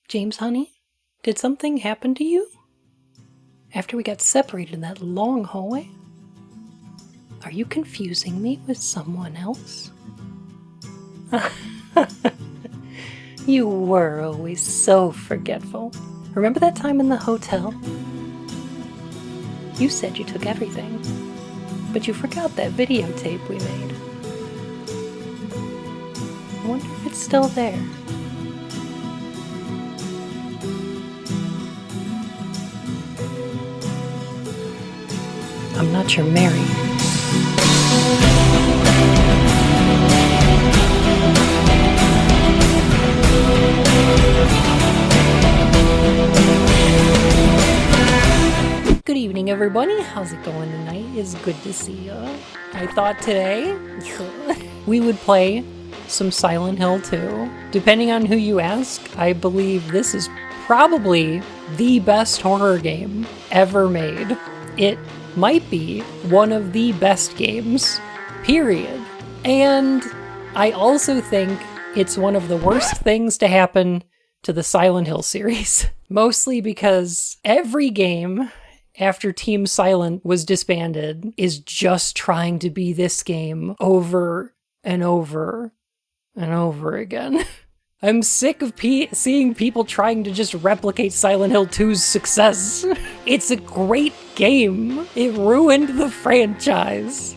James, honey, did something happen to you? After we got separated in that long hallway? Are you confusing me with someone else? You were always so forgetful. Remember that time in the hotel? You said you took everything, but you forgot that videotape we made. I wonder if it's still there. I'm not your Mary. Good evening, everybody. How's it going tonight? It's good to see you. I thought today we would play some Silent Hill 2. Depending on who you ask, I believe this is probably the best horror game ever made. It might be one of the best games, period. And I also think it's one of the worst things to happen to the Silent Hill series. Mostly because every game after Team Silent was disbanded is just trying to be this game over and over and over again. I'm sick of seeing people trying to just replicate Silent Hill 2's success. It's a great game. It ruined the franchise.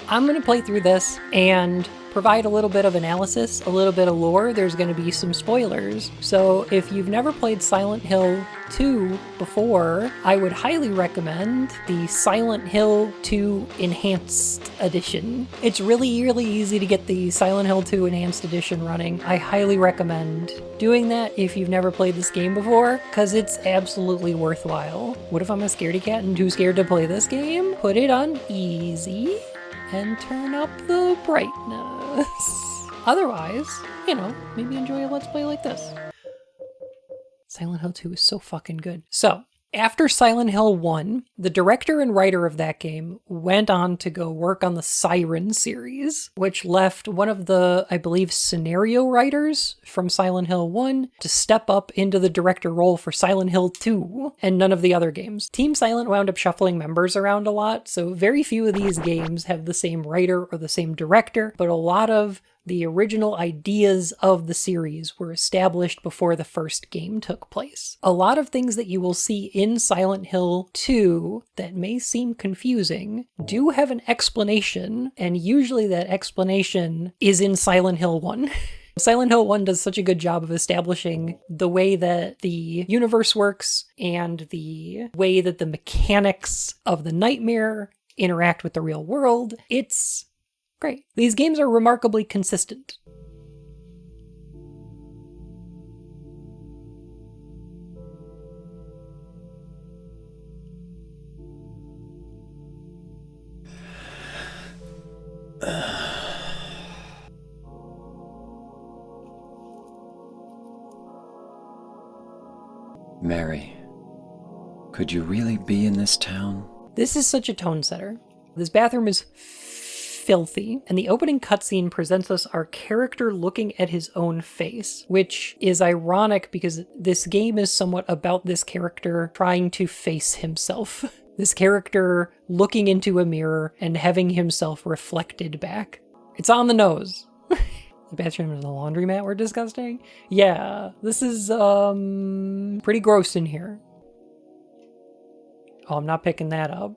I'm gonna play through this and provide a little bit of analysis, a little bit of lore. There's gonna be some spoilers. So if you've never played Silent Hill 2 before, I would highly recommend the Silent Hill 2 Enhanced Edition. It's really easy to get the Silent Hill 2 Enhanced Edition running. I highly recommend doing that if you've never played this game before, because it's absolutely worthwhile. What if I'm a scaredy cat and too scared to play this game? Put it on easy and turn up the brightness. Otherwise, maybe enjoy a Let's Play like this. Silent Hill 2 is so fucking good. So, after Silent Hill 1, the director and writer of that game went on to go work on the Siren series, which left one of the, I believe, scenario writers from Silent Hill 1 to step up into the director role for Silent Hill 2 and none of the other games. Team Silent wound up shuffling members around a lot, so very few of these games have the same writer or the same director, but a lot of the original ideas of the series were established before the first game took place. A lot of things that you will see in Silent Hill 2 that may seem confusing do have an explanation, and usually that explanation is in Silent Hill 1. Silent Hill 1 does such a good job of establishing the way that the universe works and the way that the mechanics of the nightmare interact with the real world. It's great. These games are remarkably consistent. Mary, could you really be in this town? This is such a tone setter. This bathroom is filthy, and the opening cutscene presents us our character looking at his own face, which is ironic because this game is somewhat about this character trying to face himself. This character looking into a mirror and having himself reflected back. It's on the nose. The bathroom and the laundromat were disgusting. Yeah, this is pretty gross in here. Oh, I'm not picking that up.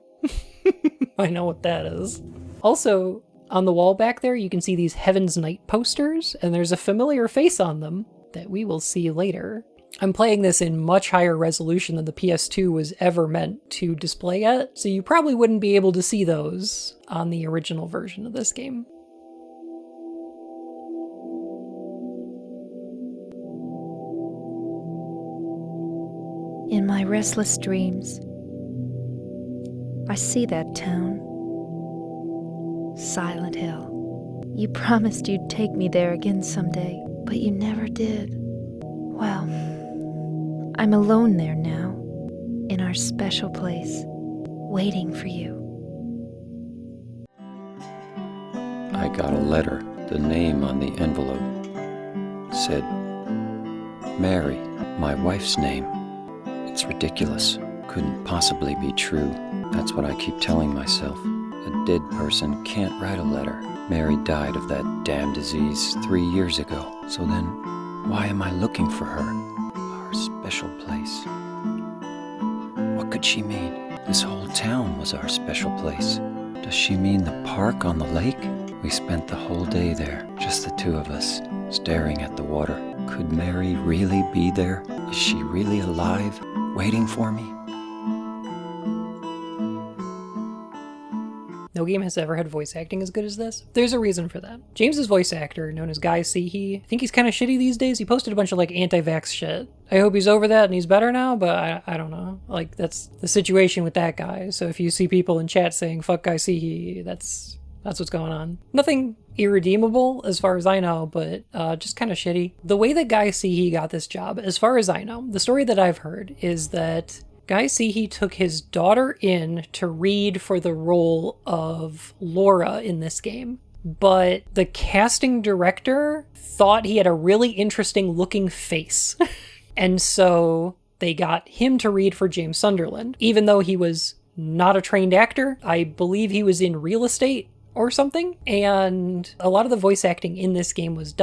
I know what that is. Also, on the wall back there, you can see these Heaven's Night posters, and there's a familiar face on them that we will see later. I'm playing this in much higher resolution than the PS2 was ever meant to display at, so you probably wouldn't be able to see those on the original version of this game. In my restless dreams, I see that town. Silent Hill. You promised you'd take me there again someday, but you never did. Well, I'm alone there now, in our special place, waiting for you. I got a letter. The name on the envelope said, Mary, my wife's name. It's ridiculous. Couldn't possibly be true. That's what I keep telling myself. A dead person can't write a letter. Mary died of that damn disease 3 years ago. So then, why am I looking for her? Our special place. What could she mean? This whole town was our special place. Does she mean the park on the lake? We spent the whole day there, just the two of us, staring at the water. Could Mary really be there? Is she really alive, waiting for me? No game has ever had voice acting as good as this. There's a reason for that. James's voice actor, known as Guy Seehee, I think he's kind of shitty these days. He posted a bunch of like anti-vax shit. I hope he's over that and he's better now, but I don't know. Like, that's the situation with that guy. So if you see people in chat saying fuck Guy Seehee, that's what's going on. Nothing irredeemable as far as I know, but just kind of shitty. The way that Guy Seehee got this job, as far as I know, the story that I've heard is that Guy Seehee took his daughter in to read for the role of Laura in this game, but the casting director thought he had a really interesting looking face. And so they got him to read for James Sunderland, even though he was not a trained actor. I believe he was in real estate or something. And a lot of the voice acting in this game was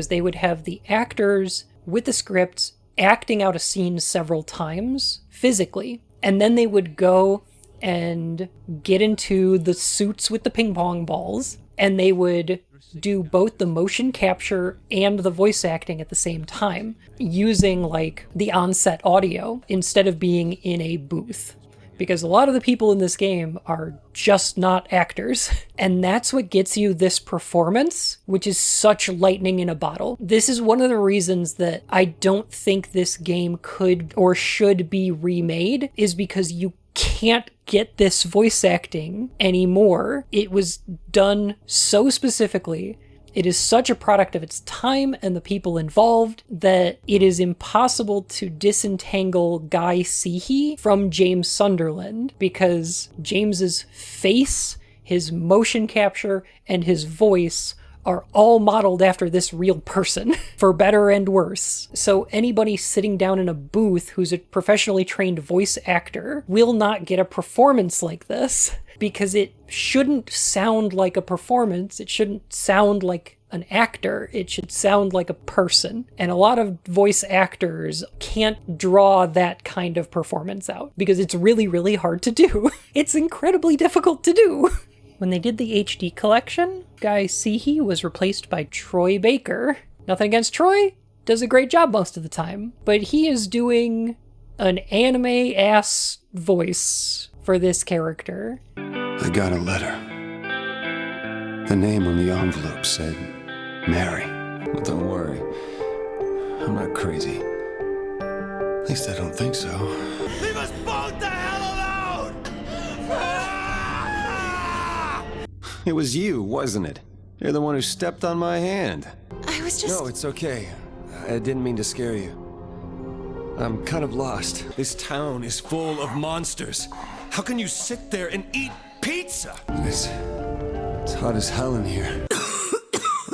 they would have the actors with the scripts acting out a scene several times physically, and then they would go and get into the suits with the ping pong balls, and they would do both the motion capture and the voice acting at the same time, using like the on-set audio instead of being in a booth. Because a lot of the people in this game are just not actors. And that's what gets you this performance, which is such lightning in a bottle. This is one of the reasons that I don't think this game could or should be remade, is because you can't get this voice acting anymore. It was done so specifically. It is such a product of its time and the people involved that it is impossible to disentangle Guy Seehee from James Sunderland, because James's face, his motion capture, and his voice are all modeled after this real person, for better and worse. So anybody sitting down in a booth who's a professionally trained voice actor will not get a performance like this, because it shouldn't sound like a performance. It shouldn't sound like an actor. It should sound like a person. And a lot of voice actors can't draw that kind of performance out, because it's really, really hard to do. It's incredibly difficult to do. When they did the HD collection, Guy Seehee was replaced by Troy Baker. Nothing against Troy, does a great job most of the time, but he is doing an anime-ass voice for this character. I got a letter. The name on the envelope said Mary. Well, don't worry. I'm not crazy. At least I don't think so. Leave us both the hell alone! It was you, wasn't it? You're the one who stepped on my hand. I was just... No, it's okay. I didn't mean to scare you. I'm kind of lost. This town is full of monsters. How can you sit there and eat pizza? It's hot as hell in here.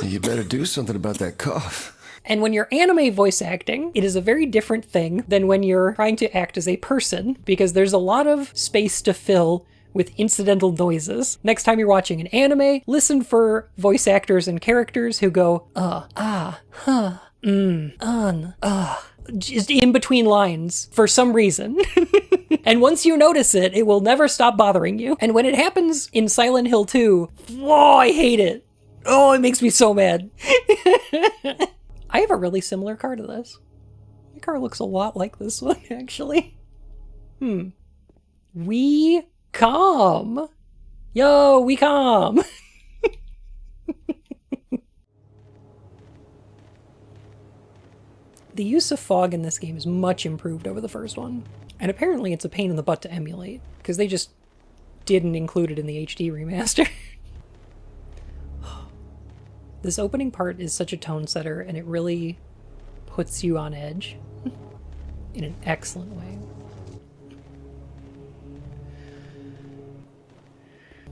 You better do something about that cough. And when you're anime voice acting, it is a very different thing than when you're trying to act as a person, because there's a lot of space to fill with incidental noises. Next time you're watching an anime, listen for voice actors and characters who go, just in between lines for some reason. And once you notice it, it will never stop bothering you. And when it happens in Silent Hill 2, oh, I hate it. Oh, it makes me so mad. I have a really similar car to this. My car looks a lot like this one, actually. We come. Yo, we come. The use of fog in this game is much improved over the first one. And apparently it's a pain in the butt to emulate, because they just didn't include it in the HD remaster. This opening part is such a tone setter, and it really puts you on edge in an excellent way.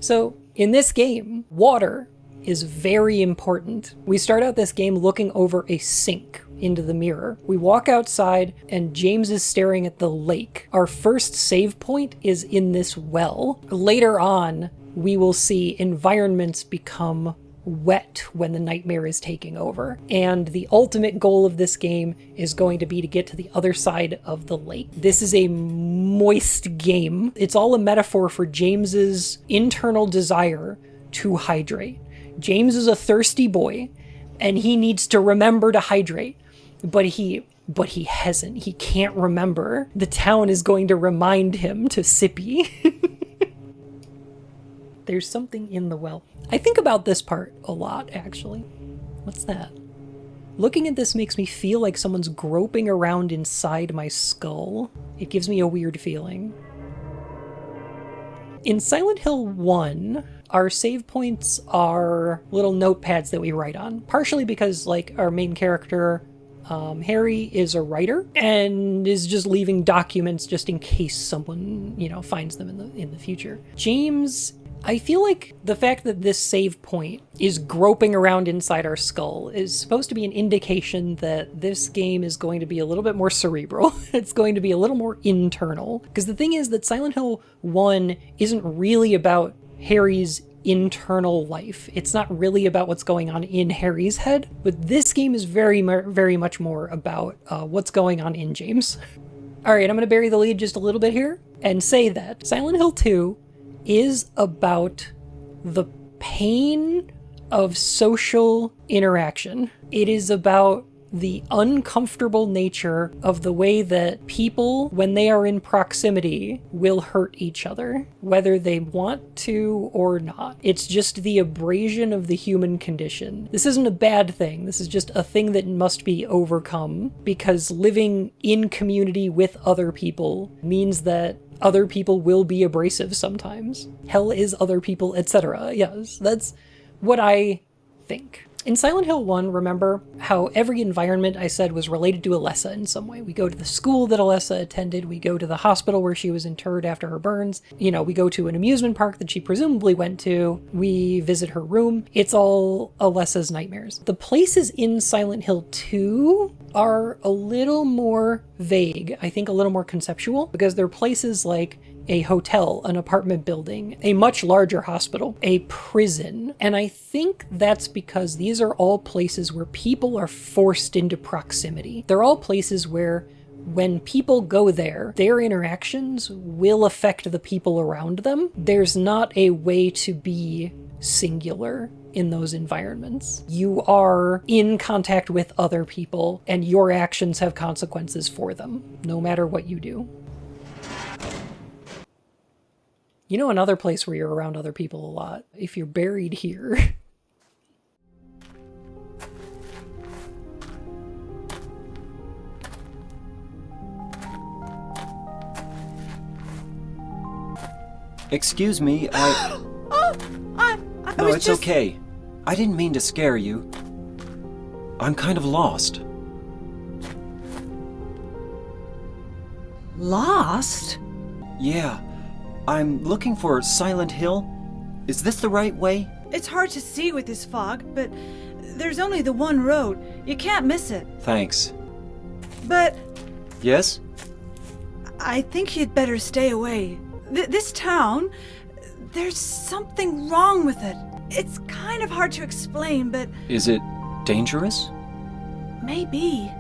So, in this game, water is very important. We start out this game looking over a sink into the mirror. We walk outside and James is staring at the lake. Our first save point is in this well. Later on, we will see environments become wet when the nightmare is taking over. And the ultimate goal of this game is going to be to get to the other side of the lake. This is a moist game. It's all a metaphor for James's internal desire to hydrate. James is a thirsty boy and he needs to remember to hydrate. But he hasn't. He can't remember. The town is going to remind him to sippy. There's something in the well. I think about this part a lot, actually. What's that? Looking at this makes me feel like someone's groping around inside my skull. It gives me a weird feeling. In Silent Hill 1, our save points are little notepads that we write on. Partially because, like, our main character, Harry, is a writer and is just leaving documents just in case someone, finds them in the future. James, I feel like the fact that this save point is groping around inside our skull is supposed to be an indication that this game is going to be a little bit more cerebral. It's going to be a little more internal. Because the thing is that Silent Hill 1 isn't really about Harry's internal life. It's not really about what's going on in Harry's head, but this game is very, very much more about what's going on in James. All right, I'm going to bury the lead just a little bit here and say that Silent Hill 2 is about the pain of social interaction. It is about the uncomfortable nature of the way that people, when they are in proximity, will hurt each other, whether they want to or not. It's just the abrasion of the human condition. This isn't a bad thing. This is just a thing that must be overcome, because living in community with other people means that other people will be abrasive sometimes. Hell is other people, etc. Yes, that's what I think. In Silent Hill 1, remember how every environment I said was related to Alessa in some way. We go to the school that Alessa attended, we go to the hospital where she was interred after her burns, we go to an amusement park that she presumably went to, we visit her room. It's all Alessa's nightmares. The places in Silent Hill 2 are a little more vague, I think a little more conceptual, because they're places like a hotel, an apartment building, a much larger hospital, a prison. And I think that's because these are all places where people are forced into proximity. They're all places where when people go there, their interactions will affect the people around them. There's not a way to be singular in those environments. You are in contact with other people, and your actions have consequences for them, no matter what you do. Another place where you're around other people a lot, if you're buried here. Excuse me, I No, was it's just... okay. I didn't mean to scare you. I'm kind of lost. Lost? Yeah. I'm looking for Silent Hill. Is this the right way? It's hard to see with this fog, but there's only the one road. You can't miss it. Thanks. But Yes? I think you'd better stay away. This town, there's something wrong with it. It's kind of hard to explain, but... Is it dangerous? Maybe.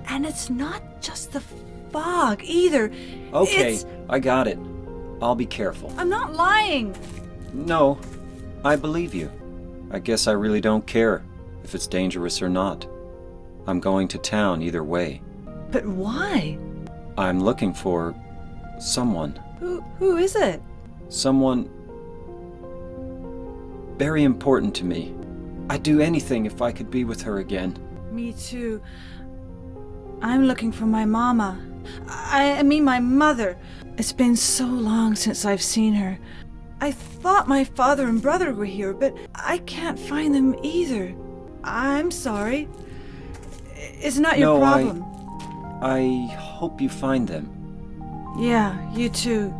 And it's not just the fog, either. Okay, I got it. I'll be careful. I'm not lying. No, I believe you. I guess I really don't care if it's dangerous or not. I'm going to town either way. But why? I'm looking for someone. Who is it? Someone very important to me. I'd do anything if I could be with her again. Me too. I'm looking for my mama. I mean my mother. It's been so long since I've seen her. I thought my father and brother were here, but I can't find them either. I'm sorry. It's not your problem. I hope you find them. Yeah, you too.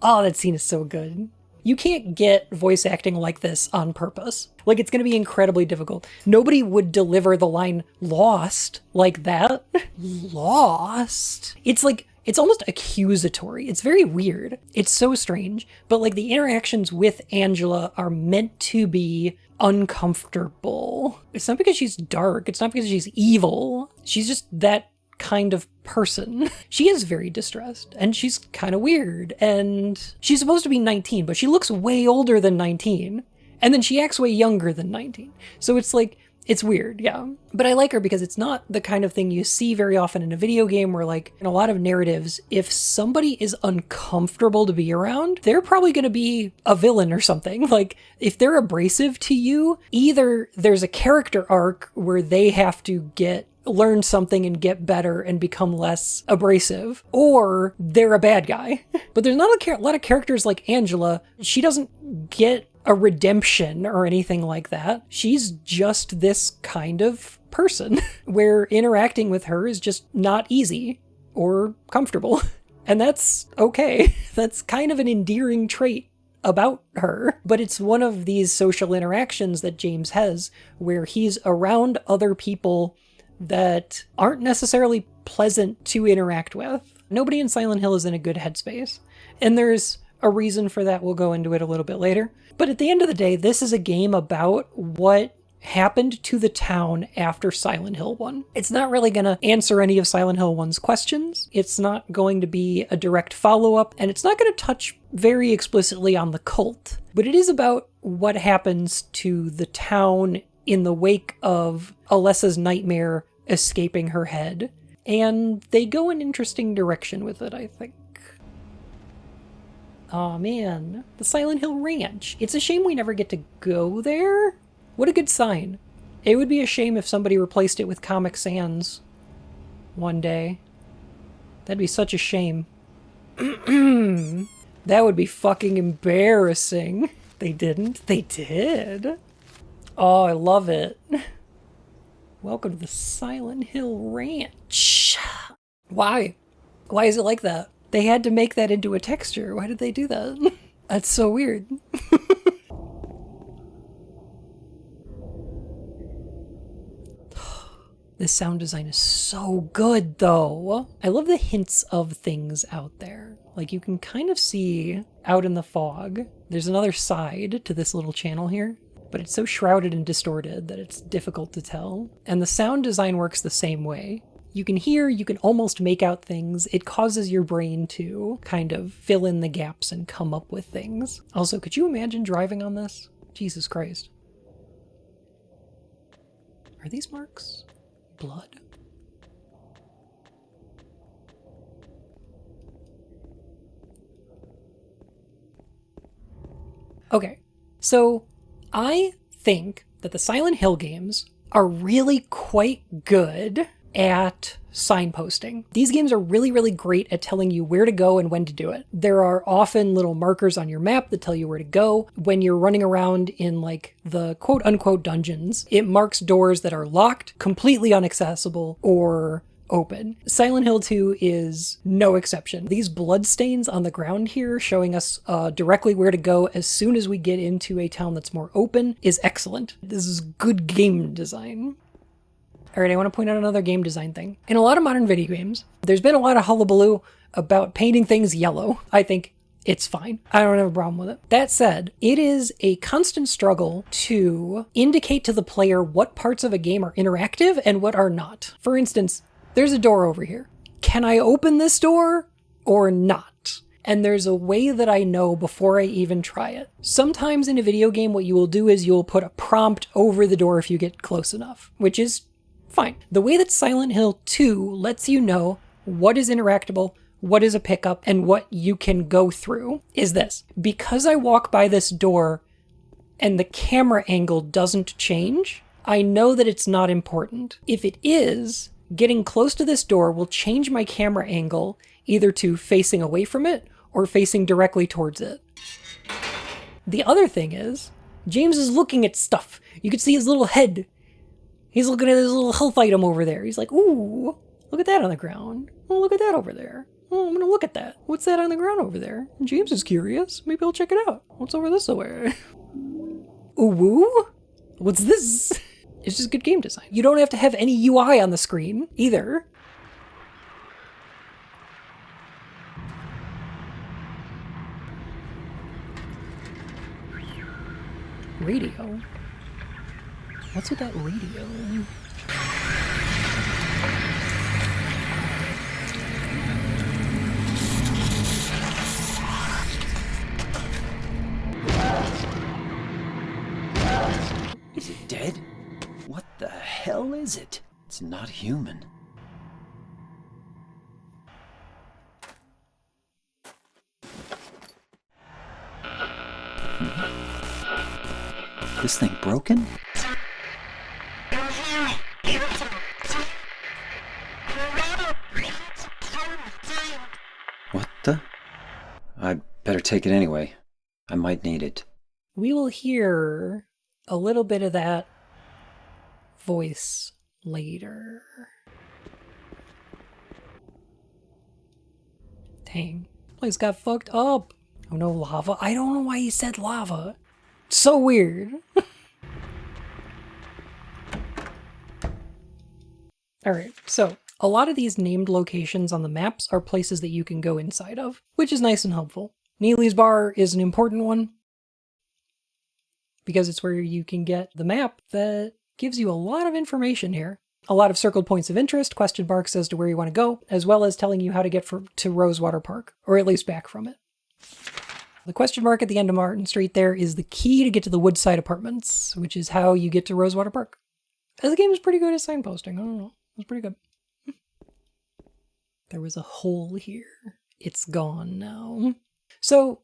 Oh, that scene is so good. You can't get voice acting like this on purpose. Like, it's going to be incredibly difficult. Nobody would deliver the line "lost" like that. Lost. It's like, it's almost accusatory. It's very weird. It's so strange. But like, the interactions with Angela are meant to be uncomfortable. It's not because she's dark. It's not because she's evil. She's just that kind of person. She is very distressed, and she's kind of weird, and she's supposed to be 19, but she looks way older than 19, and then she acts way younger than 19. So it's like, it's weird, yeah. But I like her because it's not the kind of thing you see very often in a video game where, like, in a lot of narratives, if somebody is uncomfortable to be around, they're probably going to be a villain or something. Like, if they're abrasive to you, either there's a character arc where they have to learn something and get better and become less abrasive, or they're a bad guy. But there's not a lot of characters like Angela. She doesn't get a redemption or anything like that. She's just this kind of person where interacting with her is just not easy or comfortable. And that's okay. That's kind of an endearing trait about her. But it's one of these social interactions that James has where he's around other people that aren't necessarily pleasant to interact with. Nobody in Silent Hill is in a good headspace. And there's a reason for that. We'll go into it a little bit later. But at the end of the day, this is a game about what happened to the town after Silent Hill 1. It's not really going to answer any of Silent Hill 1's questions. It's not going to be a direct follow-up, and it's not going to touch very explicitly on the cult. But it is about what happens to the town in the wake of Alessa's nightmare escaping her head. And they go an interesting direction with it, I think. Aw, man. The Silent Hill Ranch. It's a shame we never get to go there. What a good sign. It would be a shame if somebody replaced it with Comic Sans one day. That'd be such a shame. That would be fucking embarrassing. They didn't. They did. Oh, I love it. Welcome to the Silent Hill Ranch. Why? Why is it like that? They had to make that into a texture. Why did they do that? That's so weird. This sound design is so good, though. I love the hints of things out there. Like, you can kind of see out in the fog. There's another side to this little channel here, but it's so shrouded and distorted that it's difficult to tell. And the sound design works the same way. You can hear, you can almost make out things. It causes your brain to kind of fill in the gaps and come up with things. Also, could you imagine driving on this? Jesus Christ. Are these marks blood? Okay, so I think that the Silent Hill games are really quite good at signposting. These games are really, really great at telling you where to go and when to do it. There are often little markers on your map that tell you where to go. When you're running around in like the quote unquote dungeons, it marks doors that are locked, completely inaccessible, or open. Silent Hill 2 is no exception. These bloodstains on the ground here showing us directly where to go as soon as we get into a town that's more open is excellent. This is good game design. All right, I want to point out another game design thing. In a lot of modern video games, there's been a lot of hullabaloo about painting things yellow. I think it's fine. I don't have a problem with it. That said, it is a constant struggle to indicate to the player what parts of a game are interactive and what are not. For instance, there's a door over here. Can I open this door or not? And there's a way that I know before I even try it. Sometimes in a video game, what you will do is you'll put a prompt over the door if you get close enough, which is fine. The way that Silent Hill 2 lets you know what is interactable, what is a pickup, and what you can go through is this. Because I walk by this door and the camera angle doesn't change, I know that it's not important. If it is, getting close to this door will change my camera angle either to facing away from it or facing directly towards it. The other thing is, James is looking at stuff. You can see his little head. He's looking at his little health item over there. He's like, ooh, look at that on the ground. Oh, look at that over there. Oh, I'm gonna look at that. What's that on the ground over there? James is curious. Maybe I'll check it out. What's over this way? Ooh, woo? What's this? It's just good game design. You don't have to have any UI on the screen either. Radio? What's with that radio? Is it dead? What the hell is it? It's not human. This thing broken? What the? I better take it anyway. I might need it. We will hear a little bit of that voice later. Dang. Place got fucked up. Oh no, lava. I don't know why he said lava. So weird. Alright, so a lot of these named locations on the maps are places that you can go inside of, which is nice and helpful. Neely's Bar is an important one because it's where you can get the map that gives you a lot of information here. A lot of circled points of interest, question marks as to where you want to go, as well as telling you how to get to Rosewater Park, or at least back from it. The question mark at the end of Martin Street there is the key to get to the Woodside Apartments, which is how you get to Rosewater Park. The game is pretty good at signposting. I don't know. It was pretty good. There was a hole here. It's gone now. So,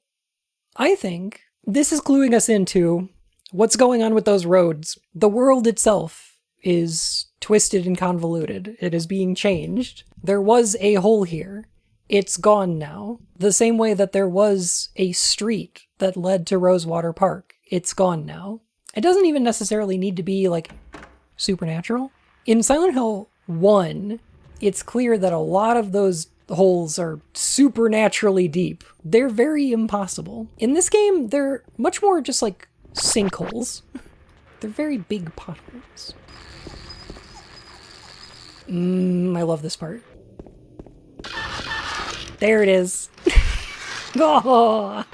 I think this is cluing us into what's going on with those roads. The world itself is twisted and convoluted. It is being changed. There was a hole here. It's gone now. The same way that there was a street that led to Rosewater Park. It's gone now. It doesn't even necessarily need to be, like, supernatural. In Silent Hill 1, it's clear that a lot of those holes are supernaturally deep. They're very impossible. In this game, they're much more just like sinkholes. They're very big potholes. I love this part. There it is. Oh!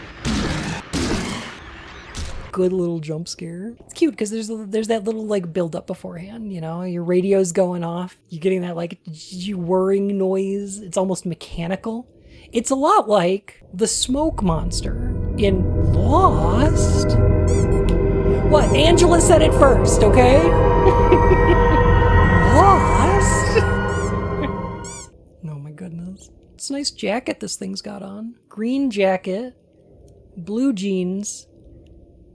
Good little jump scare. It's cute because there's that little like build up beforehand, you know, your radio's going off. You're getting that like whirring noise. It's almost mechanical. It's a lot like the smoke monster in Lost. What? Angela said it first, okay? Lost? Oh my goodness. It's a nice jacket this thing's got on. Green jacket, blue jeans,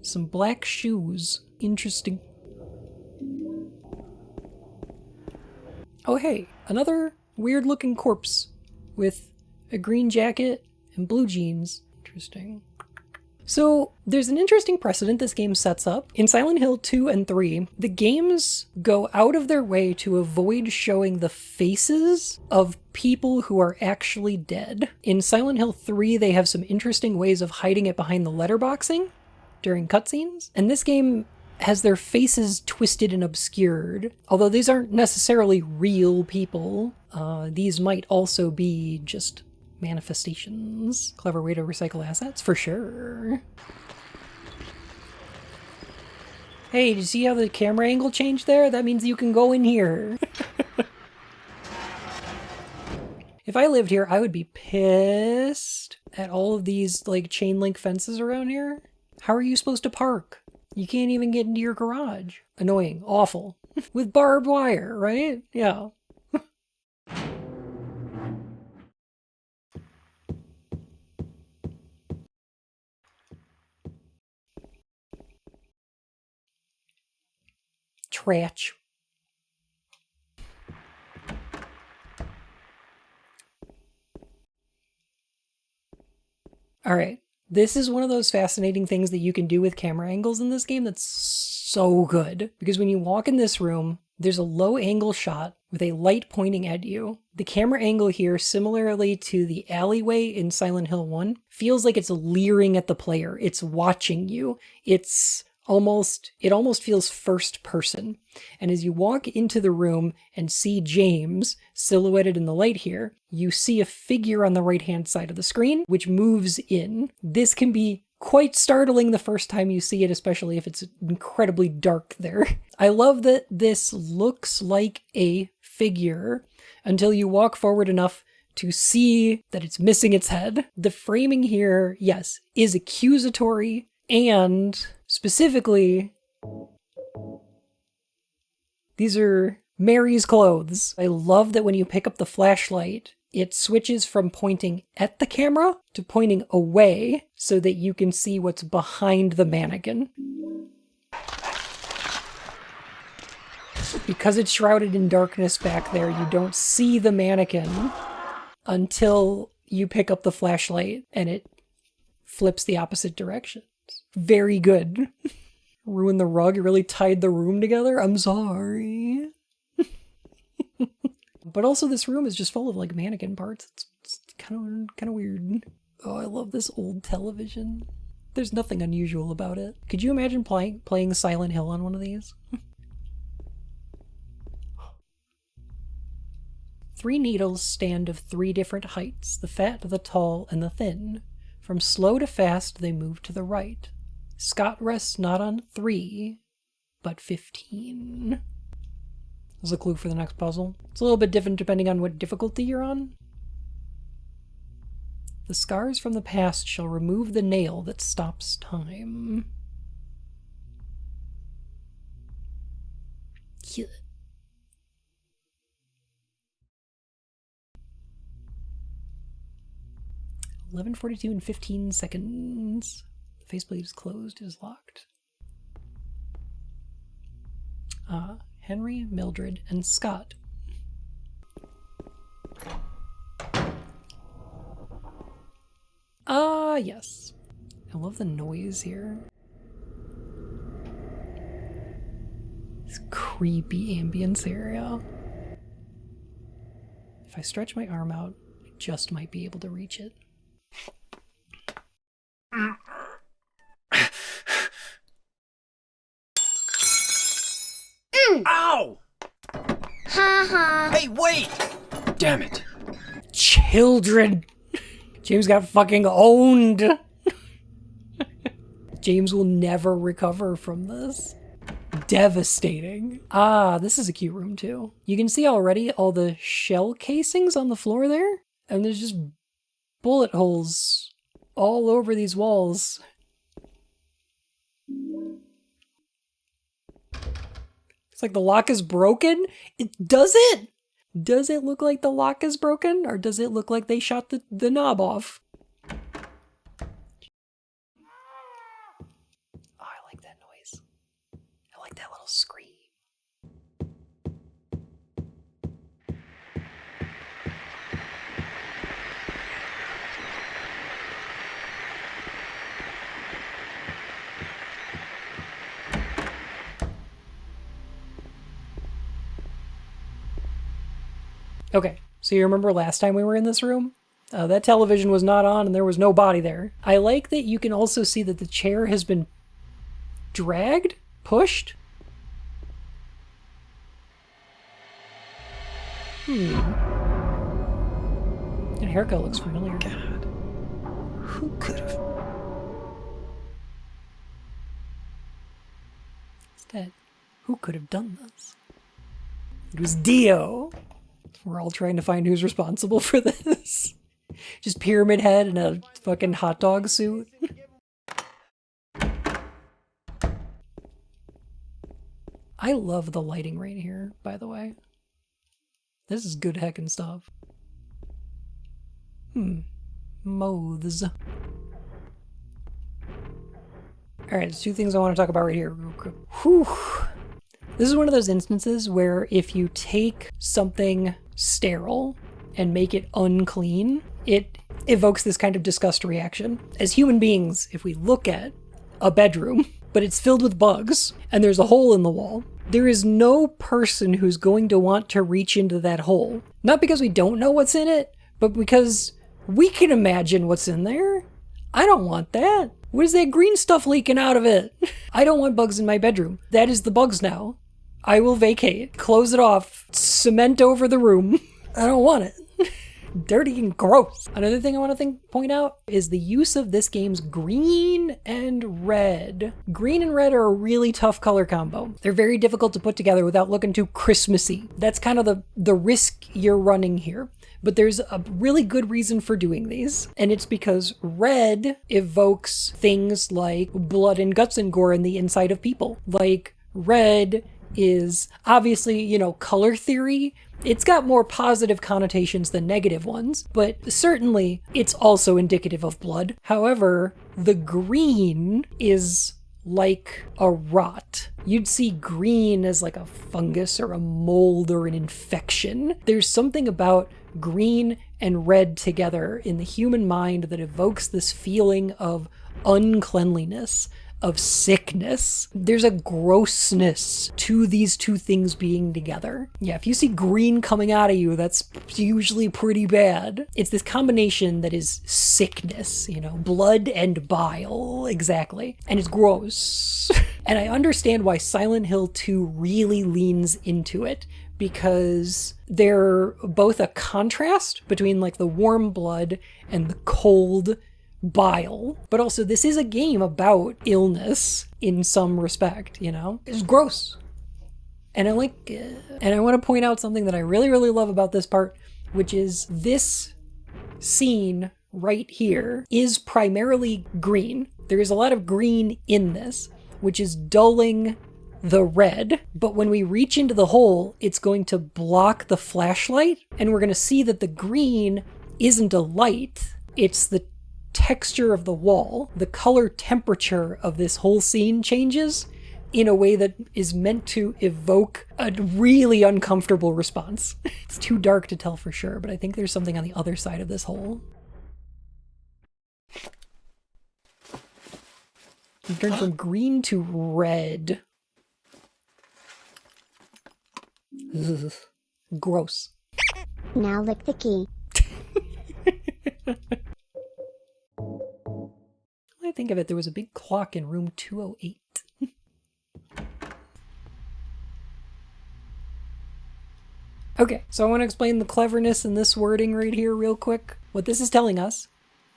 some black shoes. Interesting. Oh hey, another weird looking corpse with a green jacket and blue jeans. Interesting. So there's an interesting precedent this game sets up. In Silent Hill 2 and 3, the games go out of their way to avoid showing the faces of people who are actually dead. In Silent Hill 3, they have some interesting ways of hiding it behind the letterboxing during cutscenes, and this game has their faces twisted and obscured. Although these aren't necessarily real people, these might also be just manifestations. Clever way to recycle assets, for sure. Hey, did you see how the camera angle changed there? That means you can go in here. If I lived here, I would be pissed at all of these like chain link fences around here. How are you supposed to park? You can't even get into your garage. Annoying. Awful. With barbed wire, right? Yeah. Trash. All right. This is one of those fascinating things that you can do with camera angles in this game that's so good. Because when you walk in this room, There's a low angle shot with a light pointing at you. The camera angle here, similarly to the alleyway in Silent Hill 1, feels like it's leering at the player. It's watching you. It almost feels first person. And as you walk into the room and see James silhouetted in the light here, you see a figure on the right-hand side of the screen, which moves in. This can be quite startling the first time you see it, especially if it's incredibly dark there. I love that this looks like a figure until you walk forward enough to see that it's missing its head. The framing here, yes, is accusatory, and specifically, these are Mary's clothes. I love that when you pick up the flashlight, it switches from pointing at the camera to pointing away so that you can see what's behind the mannequin. Because it's shrouded in darkness back there, you don't see the mannequin until you pick up the flashlight and it flips the opposite direction. Very good. Ruined the rug, it really tied the room together. I'm sorry. But also this room is just full of like mannequin parts. It's kind of weird. Oh, I love this old television. There's nothing unusual about it. Could you imagine playing Silent Hill on one of these? 3 needles stand of 3 different heights, the fat, the tall, and the thin. From slow to fast, they move to the right. Scott rests not on 3, but 15. There's a clue for the next puzzle. It's a little bit different depending on what difficulty you're on. The scars from the past shall remove the nail that stops time. Yeah. 11:42 and 15 seconds. The faceplate is closed, it is locked. Henry, Mildred, and Scott. Yes. I love the noise here. This creepy ambience area. If I stretch my arm out, I just might be able to reach it. Ow! Hey, wait! Damn it. Children! James got fucking owned! James will never recover from this. Devastating. This is a cute room too. You can see already all the shell casings on the floor there, and there's just bullet holes all over these walls. It's like the lock is broken. Does it? Does it look like the lock is broken? Or does it look like they shot the knob off? Oh, I like that noise. I like that little scream. Okay, so you remember last time we were in this room? That television was not on and there was no body there. I like that you can also see that the chair has been dragged, pushed. That haircut looks familiar. God. Who could have? Instead, who could have done this? It was Dio. We're all trying to find who's responsible for this. Just Pyramid Head in a fucking hot dog suit. I love the lighting right here, by the way. This is good heckin' stuff. Moths. Alright, there's 2 things I want to talk about right here. Whew. This is one of those instances where if you take something sterile and make it unclean, it evokes this kind of disgust reaction. As human beings, if we look at a bedroom, but it's filled with bugs, and there's a hole in the wall, There is no person who's going to want to reach into that hole. Not because we don't know what's in it, but because we can imagine what's in there. I don't want that. What is that green stuff leaking out of it? I don't want bugs in my bedroom. That is the bugs now. I will vacate, close it off, cement over the room. I don't want it. Dirty and gross. Another thing I want to point out is the use of this game's green and red. Green and red are a really tough color combo. They're very difficult to put together without looking too Christmassy. That's kind of the risk you're running here. But there's a really good reason for doing these, and it's because red evokes things like blood and guts and gore in the inside of people. Like, red is obviously, color theory. It's got more positive connotations than negative ones, but certainly it's also indicative of blood. However, the green is like a rot. You'd see green as like a fungus or a mold or an infection. There's something about green and red together in the human mind that evokes this feeling of uncleanliness, of sickness. There's a grossness to these two things being together. Yeah, if you see green coming out of you, that's usually pretty bad. It's this combination that is sickness, blood and bile, exactly. And it's gross. And I understand why Silent Hill 2 really leans into it, because they're both a contrast between like the warm blood and the cold bile, but also this is a game about illness in some respect, It's gross. And I like it. And I want to point out something that I really, really love about this part, which is this scene right here is primarily green. There is a lot of green in this, which is dulling the red, but when we reach into the hole, it's going to block the flashlight, and we're going to see that the green isn't a light, it's the texture of the wall. The color temperature of this whole scene changes in a way that is meant to evoke a really uncomfortable response. It's too dark to tell for sure, but I think there's something on the other side of this hole. You turn from green to red. Ugh. Gross. Now lick the key. I think of it, there was a big clock in room 208. Okay, so I want to explain the cleverness in this wording right here real quick. What this is telling us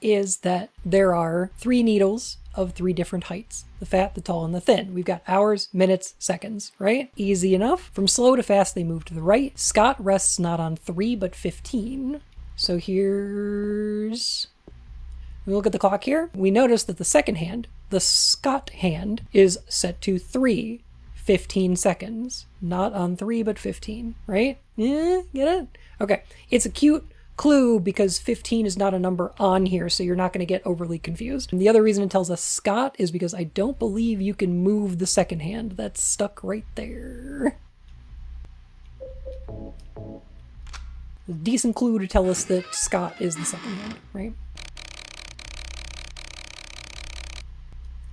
is that there are 3 needles of 3 different heights: the fat, the tall, and the thin. We've got hours, minutes, seconds, right? Easy enough. From slow to fast, they move to the right. Scott rests not on 3, but 15. So here's... we look at the clock here. We notice that the second hand, the Scott hand, is set to 3, 15 seconds. Not on 3, but 15, right? Yeah, get it? Okay. It's a cute clue because 15 is not a number on here, so you're not going to get overly confused. And the other reason it tells us Scott is because I don't believe you can move the second hand. That's stuck right there. A decent clue to tell us that Scott is the second hand, right?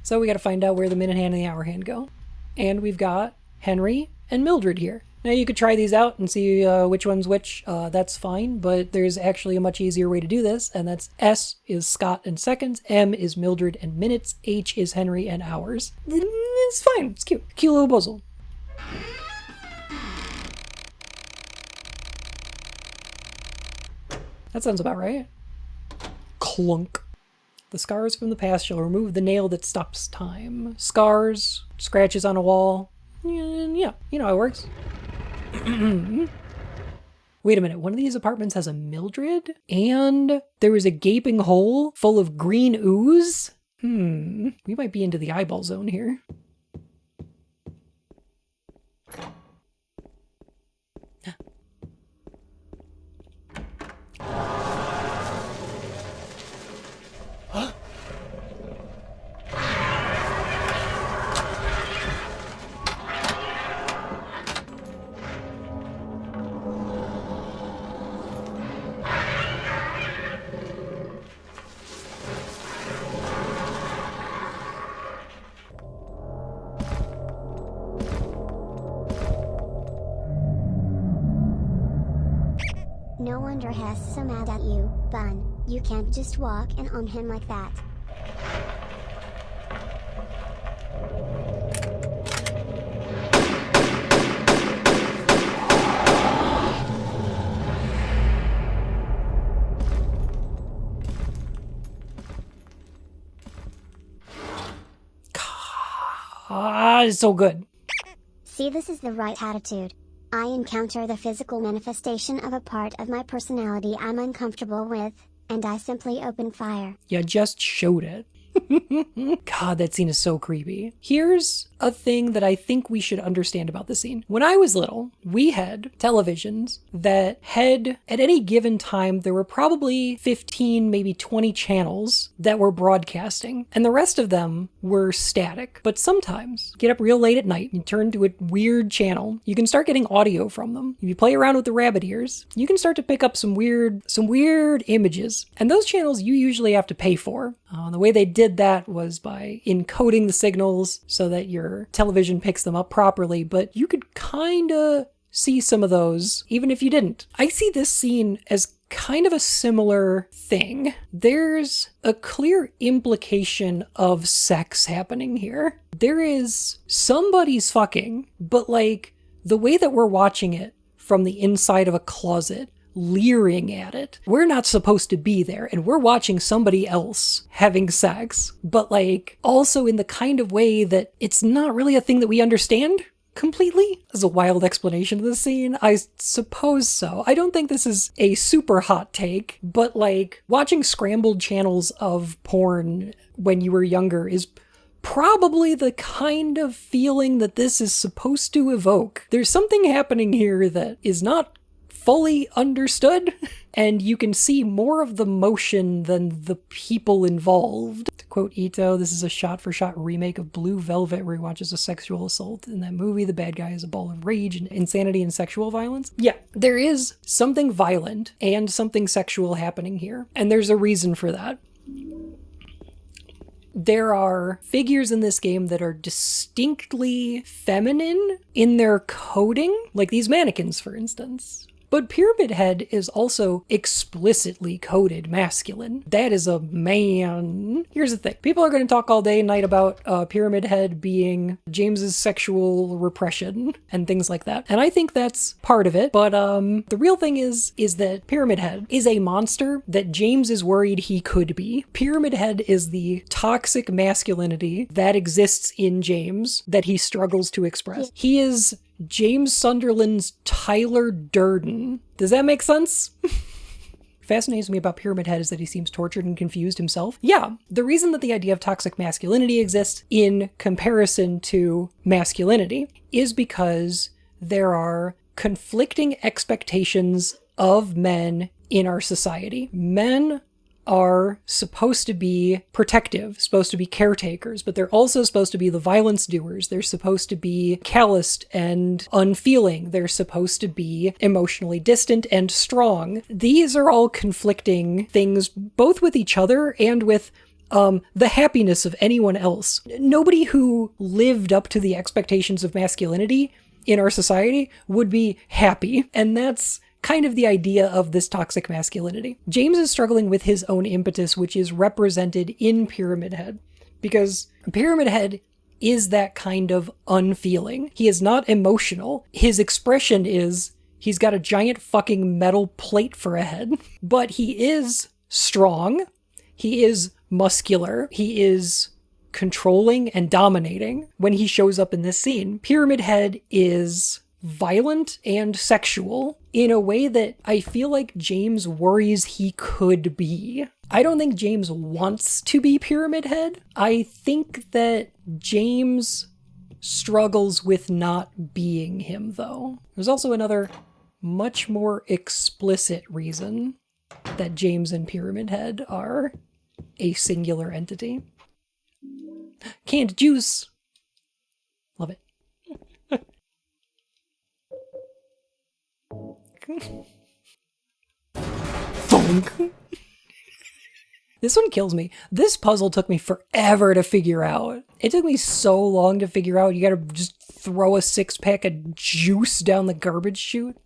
So we got to find out where the minute hand and the hour hand go. And we've got Henry and Mildred here. Now you could try these out and see which one's which. That's fine, but there's actually a much easier way to do this, and that's S is Scott and seconds, M is Mildred and minutes, H is Henry and hours. It's fine. It's cute. Cute little puzzle. That sounds about right. Clunk. The scars from the past shall remove the nail that stops time. Scars, scratches on a wall. Yeah, you know how it works. Wait a minute, one of these apartments has a Mildred? And there was a gaping hole full of green ooze? We might be into the eyeball zone here. No wonder Hess so mad at you, Bun. You can't just walk in on him like that. Ah, it's so good. See, this is the right attitude. I encounter the physical manifestation of a part of my personality I'm uncomfortable with, and I simply open fire. You just showed it. God, that scene is so creepy. Here's a thing that I think we should understand about the scene. When I was little, we had televisions that had, at any given time, there were probably 15, maybe 20 channels that were broadcasting, and the rest of them were static. But sometimes, get up real late at night and turn to a weird channel, you can start getting audio from them. If you play around with the rabbit ears, you can start to pick up some weird images. And those channels you usually have to pay for. The way they did that was by encoding the signals so that your television picks them up properly, but you could kinda see some of those even if you didn't. I see this scene as kind of a similar thing. There's a clear implication of sex happening here. There is somebody's fucking, but like the way that we're watching it from the inside of a closet, leering at it. We're not supposed to be there, and we're watching somebody else having sex, but like also in the kind of way that it's not really a thing that we understand completely. As a wild explanation of the scene, I suppose so. I don't think this is a super hot take, but like watching scrambled channels of porn when you were younger is probably the kind of feeling that this is supposed to evoke. There's something happening here that is not fully understood, and you can see more of the motion than the people involved. To quote Ito, this is a shot-for-shot remake of Blue Velvet where he watches a sexual assault. In that movie, the bad guy is a ball of rage and insanity and sexual violence. Yeah, there is something violent and something sexual happening here, and there's a reason for that. There are figures in this game that are distinctly feminine in their coding, like these mannequins, for instance. But Pyramid Head is also explicitly coded masculine. That is a man. Here's the thing. People are going to talk all day and night about Pyramid Head being James's sexual repression and things like that. And I think that's part of it. But the real thing is that Pyramid Head is a monster that James is worried he could be. Pyramid Head is the toxic masculinity that exists in James that he struggles to express. He is James Sunderland's Tyler Durden. Does that make sense? Fascinates me about Pyramid Head is that he seems tortured and confused himself. Yeah, the reason that the idea of toxic masculinity exists in comparison to masculinity is because there are conflicting expectations of men in our society. Men are supposed to be protective, supposed to be caretakers, but they're also supposed to be the violence doers. They're supposed to be calloused and unfeeling. They're supposed to be emotionally distant and strong. These are all conflicting things, both with each other and with the happiness of anyone else. Nobody who lived up to the expectations of masculinity in our society would be happy, and that's kind of the idea of this toxic masculinity. James is struggling with his own impetus, which is represented in Pyramid Head, because Pyramid Head is that kind of unfeeling. He is not emotional. His expression is he's got a giant fucking metal plate for a head, but he is strong. He is muscular. He is controlling and dominating when he shows up in this scene. Pyramid Head is violent and sexual in a way that I feel like James worries he could be. I don't think James wants to be Pyramid Head. I think that James struggles with not being him, though. There's also another much more explicit reason that James and Pyramid Head are a singular entity. Canned juice. Love it. Thunk. This one kills me. This puzzle took me forever to figure out. It took me so long to figure out you gotta just throw a 6-pack of juice down the garbage chute.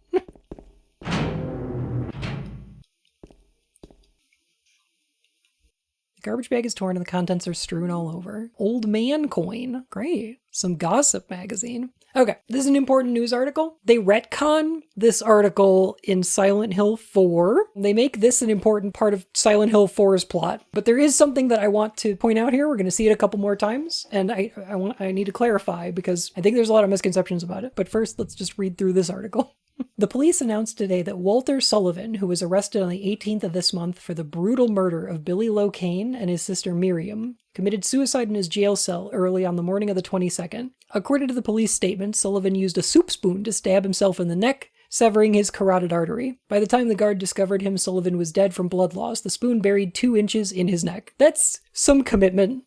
Garbage bag is torn and the contents are strewn all over. Old man coin. Great. Some gossip magazine. Okay, this is an important news article. They retcon this article in Silent Hill 4. They make this an important part of Silent Hill 4's plot. But there is something that I want to point out here. We're going to see it a couple more times, and I need to clarify because I think there's a lot of misconceptions about it. But first, let's just read through this article. The police announced today that Walter Sullivan, who was arrested on the 18th of this month for the brutal murder of Billy Locane and his sister Miriam, committed suicide in his jail cell early on the morning of the 22nd. According to the police statement, Sullivan used a soup spoon to stab himself in the neck, severing his carotid artery. By the time the guard discovered him, Sullivan was dead from blood loss, the spoon buried 2 inches in his neck. That's some commitment.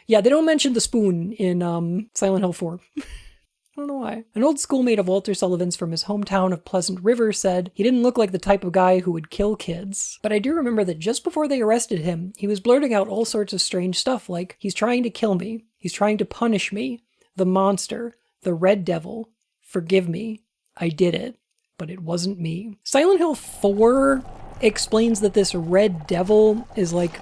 Yeah, they don't mention the spoon in Silent Hill 4. I don't know why. An old schoolmate of Walter Sullivan's from his hometown of Pleasant River said he didn't look like the type of guy who would kill kids. But I do remember that just before they arrested him, he was blurting out all sorts of strange stuff like, he's trying to kill me, he's trying to punish me, the monster, the red devil, forgive me, I did it, but it wasn't me. Silent Hill 4 explains that this red devil is like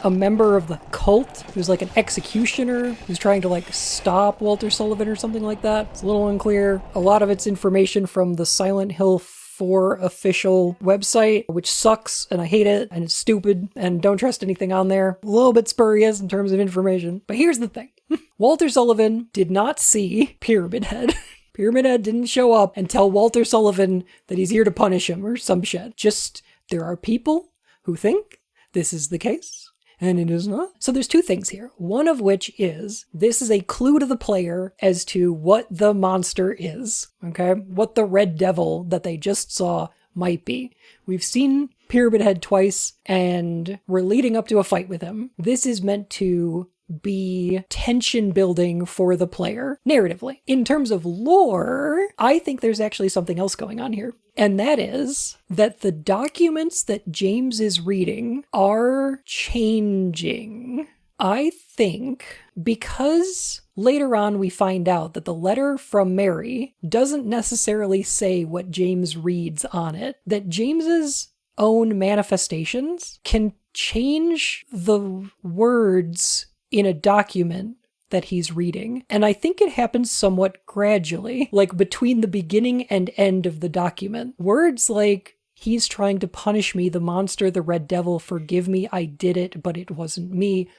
a member of the cult who's like an executioner who's trying to like stop Walter Sullivan or something like that. It's a little unclear. A lot of it's information from the Silent Hill 4 official website, which sucks and I hate it and it's stupid and don't trust anything on there. A little bit spurious in terms of information. But here's the thing. Walter Sullivan did not see Pyramid Head. Pyramid Head didn't show up and tell Walter Sullivan that he's here to punish him or some shit. Just there are people who think this is the case. And it is not. So there's 2 things here. One of which is, this is a clue to the player as to what the monster is, okay? What the red devil that they just saw might be. We've seen Pyramid Head twice, and we're leading up to a fight with him. This is meant to be tension building for the player, narratively. In terms of lore, I think there's actually something else going on here. And that is that the documents that James is reading are changing. I think because later on we find out that the letter from Mary doesn't necessarily say what James reads on it, that James's own manifestations can change the words in a document that he's reading. And I think it happens somewhat gradually, like between the beginning and end of the document. Words like, he's trying to punish me, the monster, the red devil, forgive me, I did it, but it wasn't me,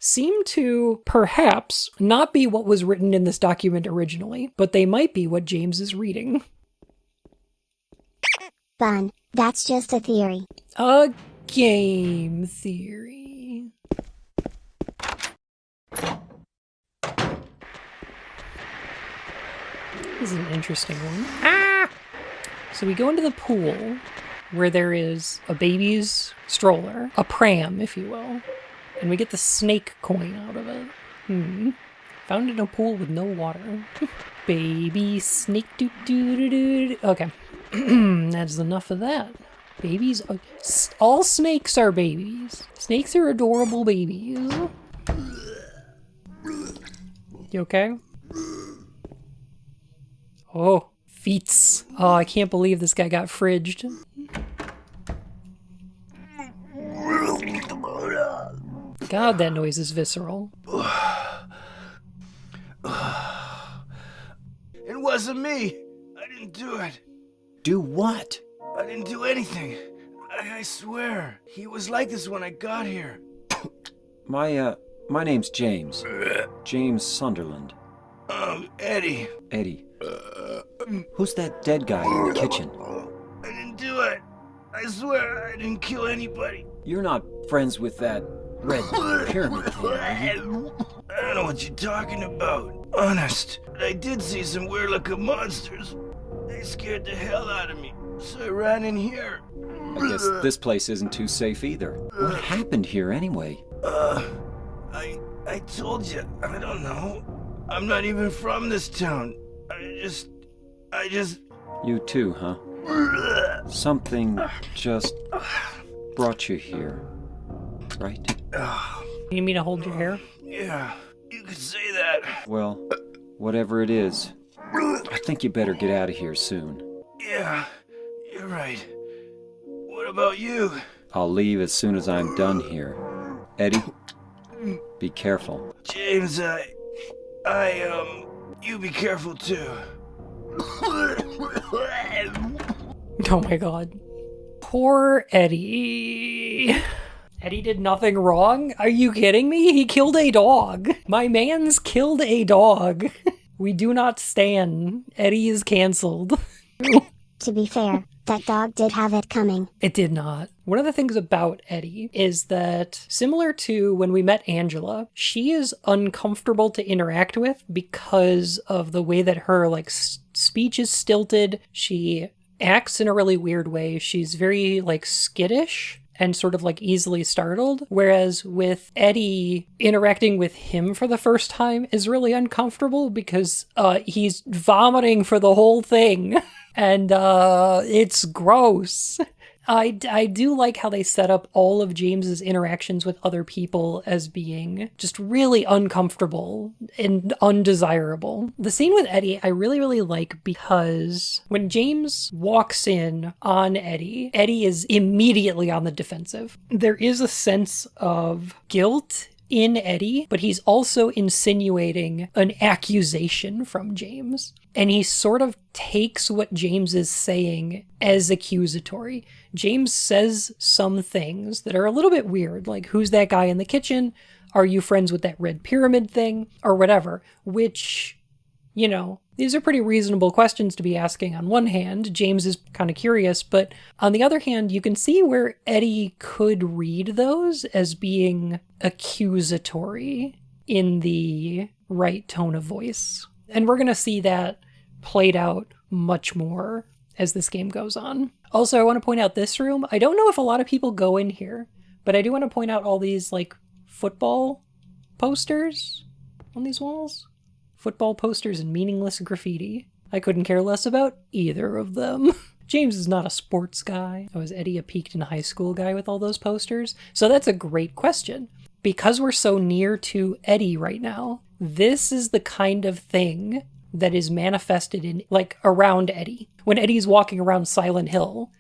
seem to perhaps not be what was written in this document originally, but they might be what James is reading. Fun. That's just a theory. A game theory. This is an interesting one. So we go into the pool where there is a baby's stroller, a pram, if you will, and we get the snake coin out of it. Found in a pool with no water. Baby snake doo-doo-doo-doo. Okay. That's enough of that. Babies, all snakes are babies. Snakes are adorable babies. You okay? Oh, feets. Oh, I can't believe this guy got fridged. God, that noise is visceral. It wasn't me. I didn't do it. Do what? I didn't do anything. I swear. He was like this when I got here. My name's James. James Sunderland. Eddie. Eddie. Who's that dead guy in the kitchen? I didn't do it. I swear I didn't kill anybody. You're not friends with that red pyramid thing, are you? I don't know what you're talking about. Honest. But I did see some weird looking monsters. They scared the hell out of me. So I ran in here. I guess this place isn't too safe either. What happened here anyway? I told you. I don't know. I'm not even from this town. I just... You too, huh? Something just brought you here, right? You need me to hold your hair? Yeah, you could say that. Well, whatever it is, I think you better get out of here soon. Yeah, you're right. What about you? I'll leave as soon as I'm done here. Eddie, be careful. James, you be careful too. Oh my god. Poor Eddie. Eddie did nothing wrong? Are you kidding me? He killed a dog. My man's killed a dog. We do not stand. Eddie is canceled. To be fair, that dog did have it coming. It did not. One of the things about Eddie is that, similar to when we met Angela, she is uncomfortable to interact with because of the way that her, speech is stilted. She acts in a really weird way. She's very, skittish and sort of easily startled. Whereas with Eddie, interacting with him for the first time is really uncomfortable because he's vomiting for the whole thing. And it's gross. I do like how they set up all of James's interactions with other people as being just really uncomfortable and undesirable. The scene with Eddie I really, really like because when James walks in on Eddie, Eddie is immediately on the defensive. There is a sense of guilt in Eddie, but he's also insinuating an accusation from James. And he sort of takes what James is saying as accusatory. James says some things that are a little bit weird, like, who's that guy in the kitchen? Are you friends with that red pyramid thing? Or whatever, which, these are pretty reasonable questions to be asking on one hand. James is kind of curious, but on the other hand, you can see where Eddie could read those as being accusatory in the right tone of voice. And we're going to see that played out much more as this game goes on. Also, I want to point out this room. I don't know if a lot of people go in here, but I do want to point out all these, football posters on these walls. Football posters and meaningless graffiti. I couldn't care less about either of them. James is not a sports guy. Was Eddie a peaked in high school guy with all those posters? So that's a great question. Because we're so near to Eddie right now, this is the kind of thing that is manifested in, around Eddie. When Eddie's walking around Silent Hill,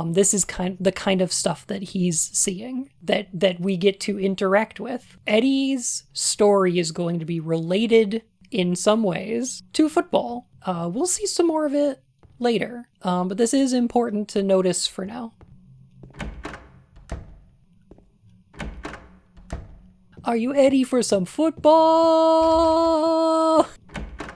this is the kind of stuff that he's seeing, that we get to interact with. Eddie's story is going to be related in some ways to football. We'll see some more of it later, but this is important to notice for now. Are you ready for some football?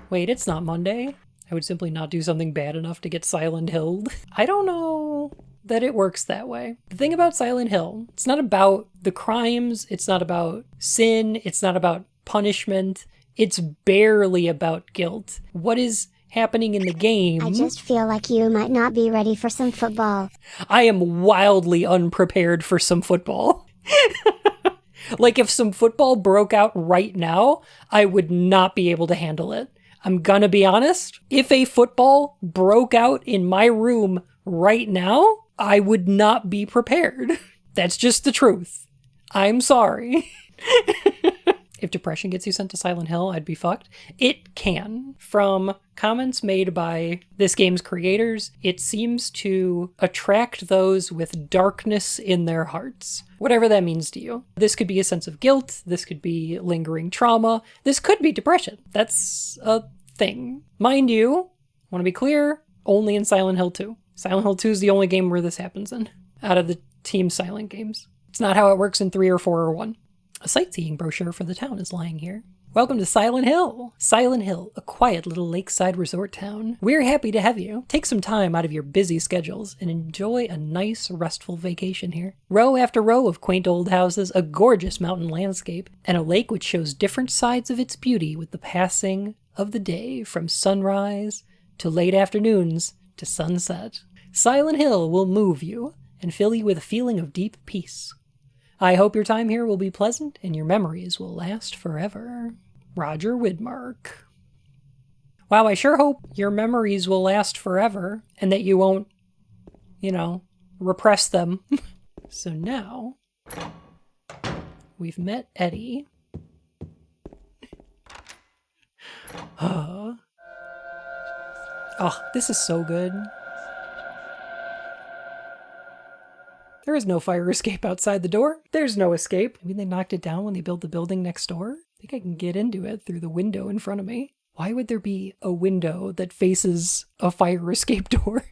Wait, it's not Monday. I would simply not do something bad enough to get Silent Hilled. I don't know that it works that way. The thing about Silent Hill, it's not about the crimes, it's not about sin, it's not about punishment, it's barely about guilt. What is happening in the game... I just feel like you might not be ready for some football. I am wildly unprepared for some football. If some football broke out right now, I would not be able to handle it. I'm gonna be honest. If a football broke out in my room right now, I would not be prepared. That's just the truth. I'm sorry. If depression gets you sent to Silent Hill, I'd be fucked. It can. From comments made by this game's creators, it seems to attract those with darkness in their hearts. Whatever that means to you. This could be a sense of guilt. This could be lingering trauma. This could be depression. That's a thing. Mind you, I want to be clear, only in Silent Hill 2. Silent Hill 2 is the only game where this happens in, out of the Team Silent games. It's not how it works in 3 or 4 or 1. A sightseeing brochure for the town is lying here. Welcome to Silent Hill. Silent Hill, a quiet little lakeside resort town. We're happy to have you. Take some time out of your busy schedules and enjoy a nice, restful vacation here. Row after row of quaint old houses, a gorgeous mountain landscape, and a lake which shows different sides of its beauty with the passing of the day from sunrise to late afternoons to sunset. Silent Hill will move you and fill you with a feeling of deep peace. I hope your time here will be pleasant and your memories will last forever. Roger Widmark. Wow, I sure hope your memories will last forever and that you won't, repress them. So now, we've met Eddie. Oh, this is so good. There is no fire escape outside the door. There's no escape. Maybe they knocked it down when they built the building next door. I think I can get into it through the window in front of me. Why would there be a window that faces a fire escape door?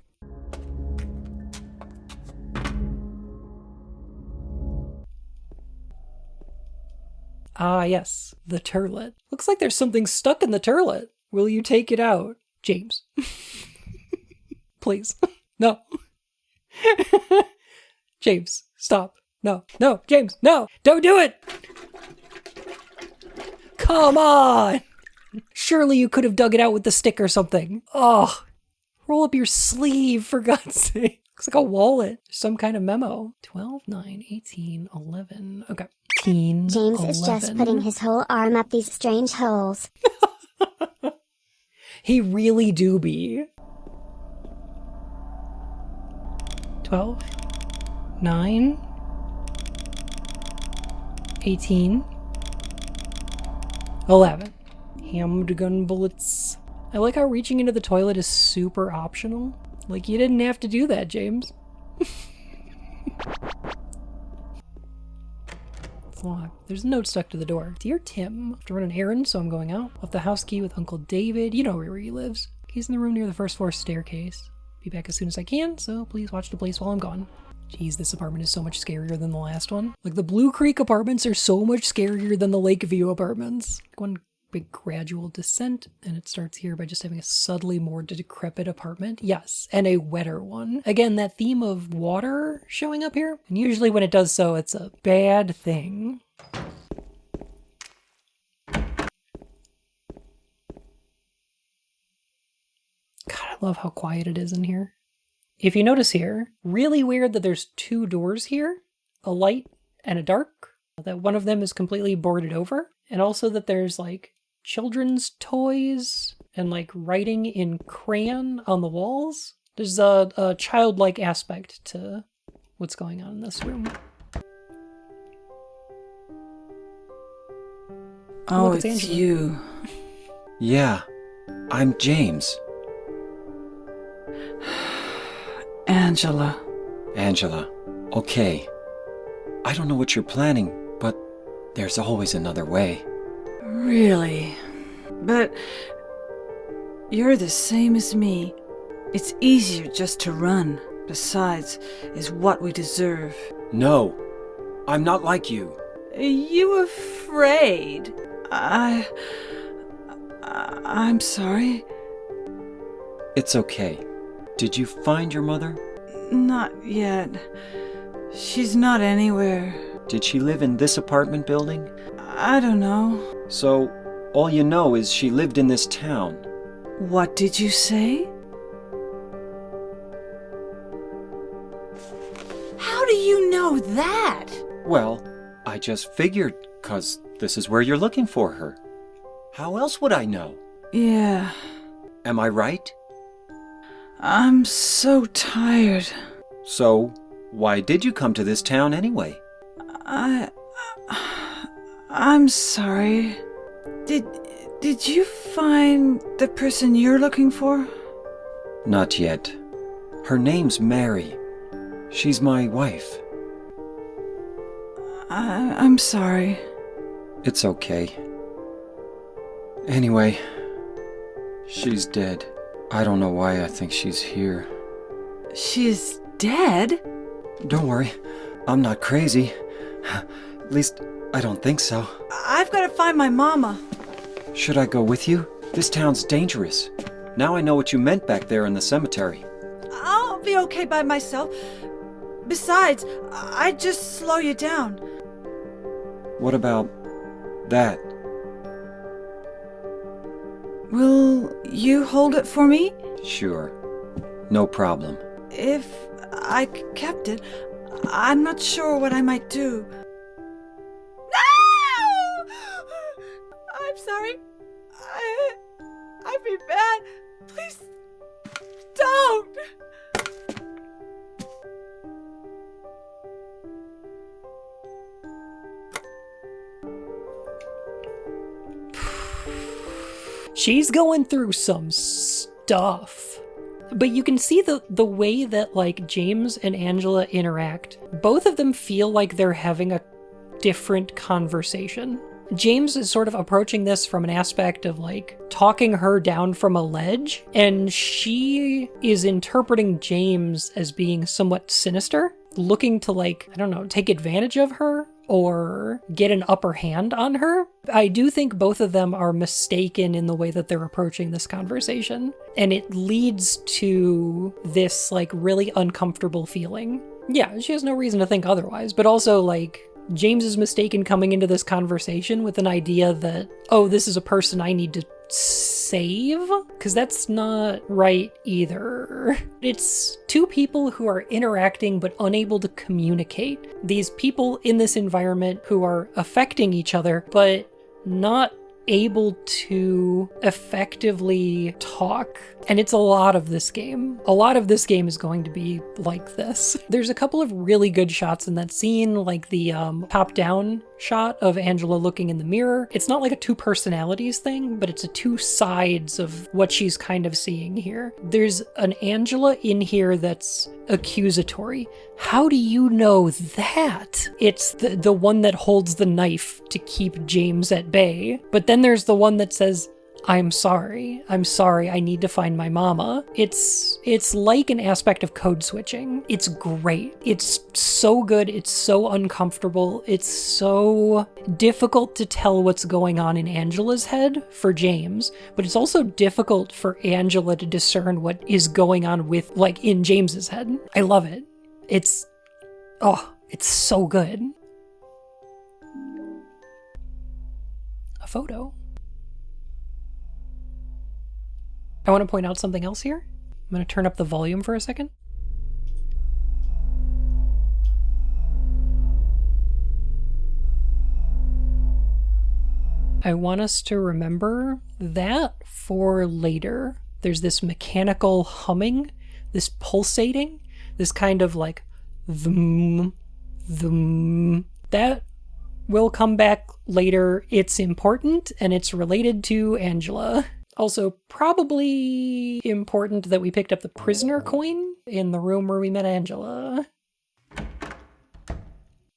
Ah, yes, the turlet. Looks like there's something stuck in the turlet. Will you take it out? James. Please. No. James, stop. No, James, no! Don't do it! Come on! Surely you could have dug it out with the stick or something. Oh, roll up your sleeve, for God's sake. Looks like a wallet. Some kind of memo. 12, 9, 18, 11. Okay. James is just putting his whole arm up these strange holes. He really do be. 12, 9, 18, 11. Handgun bullets. I like how reaching into the toilet is super optional. Like, you didn't have to do that, James. It's locked. There's a note stuck to the door. Dear Tim, I have to run an errand, so I'm going out. Left the house key with Uncle David. You know where he lives. He's in the room near the first floor staircase. Be back as soon as I can, so please watch the place while I'm gone. Jeez, this apartment is so much scarier than the last one. Like, the Blue Creek apartments are so much scarier than the Lakeview apartments. One big gradual descent, and it starts here by just having a subtly more decrepit apartment. Yes, and a wetter one. Again, that theme of water showing up here, and usually when it does so, it's a bad thing. God, I love how quiet it is in here. If you notice here, really weird that there's two doors here, a light and a dark, that one of them is completely boarded over, and also that there's like children's toys and like writing in crayon on the walls. There's a childlike aspect to what's going on in this room. Oh, look, it's Angela. you. Yeah, I'm James. Angela. Angela, okay. I don't know what you're planning, but there's always another way. Really? But you're the same as me. It's easier just to run. Besides, is what we deserve. No, I'm not like you. You afraid? I'm sorry. It's okay. Did you find your mother? Not yet. She's not anywhere. Did she live in this apartment building? I don't know. So, all you know is she lived in this town. What did you say? How do you know that? Well, I just figured, 'cause this is where you're looking for her. How else would I know? Yeah. Am I right? I'm so tired. So, why did you come to this town anyway? I'm sorry. Did you find the person you're looking for? Not yet. Her name's Mary. She's my wife. I'm sorry. It's okay. Anyway, she's dead. I don't know why I think she's here. She's dead? Don't worry, I'm not crazy. At least, I don't think so. I've got to find my mama. Should I go with you? This town's dangerous. Now I know what you meant back there in the cemetery. I'll be okay by myself. Besides, I'd just slow you down. What about that? Will you hold it for me? Sure. No problem. If I kept it, I'm not sure what I might do. No! I'm sorry. I've been bad. Please don't. She's going through some stuff. But you can see the way that, like, James and Angela interact. Both of them feel like they're having a different conversation. James is sort of approaching this from an aspect of, like, talking her down from a ledge, and she is interpreting James as being somewhat sinister, looking to, like, I don't know, take advantage of her or get an upper hand on her. I do think both of them are mistaken in the way that they're approaching this conversation, and it leads to this, like, really uncomfortable feeling. Yeah, she has no reason to think otherwise, but also, like, James is mistaken coming into this conversation with an idea that, oh, this is a person I need to save? Because that's not right either. It's two people who are interacting but unable to communicate. These people in this environment who are affecting each other but not able to effectively talk. And it's a lot of this game. A lot of this game is going to be like this. There's a couple of really good shots in that scene, like the top-down shot of Angela looking in the mirror. It's not like a two personalities thing, but it's a two sides of what she's kind of seeing here. There's an Angela in here that's accusatory. How do you know that? It's the one that holds the knife to keep James at bay. But then there's the one that says, I'm sorry, I need to find my mama. It's like an aspect of code switching. It's great. It's so good, it's so uncomfortable, it's so difficult to tell what's going on in Angela's head for James, but it's also difficult for Angela to discern what is going on with, like, in James's head. I love it. It's so good. A photo. I want to point out something else here. I'm going to turn up the volume for a second. I want us to remember that for later. There's this mechanical humming, this pulsating, this kind of like thum, thum. That will come back later. It's important and it's related to Angela. Also, probably important that we picked up the prisoner coin in the room where we met Angela.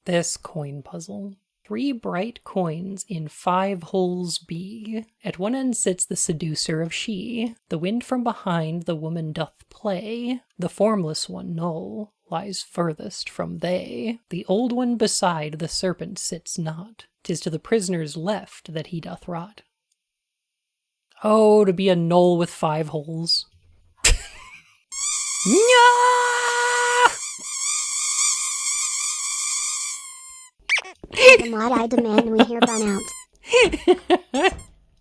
This coin puzzle. 3 bright coins in 5 holes be. At one end sits the seducer of she. The wind from behind the woman doth play. The formless one, null, lies furthest from they. The old one beside the serpent sits not. 'Tis to the prisoner's left that he doth rot. Oh, to be a null with 5 holes. The mod I demand we hear Burnout.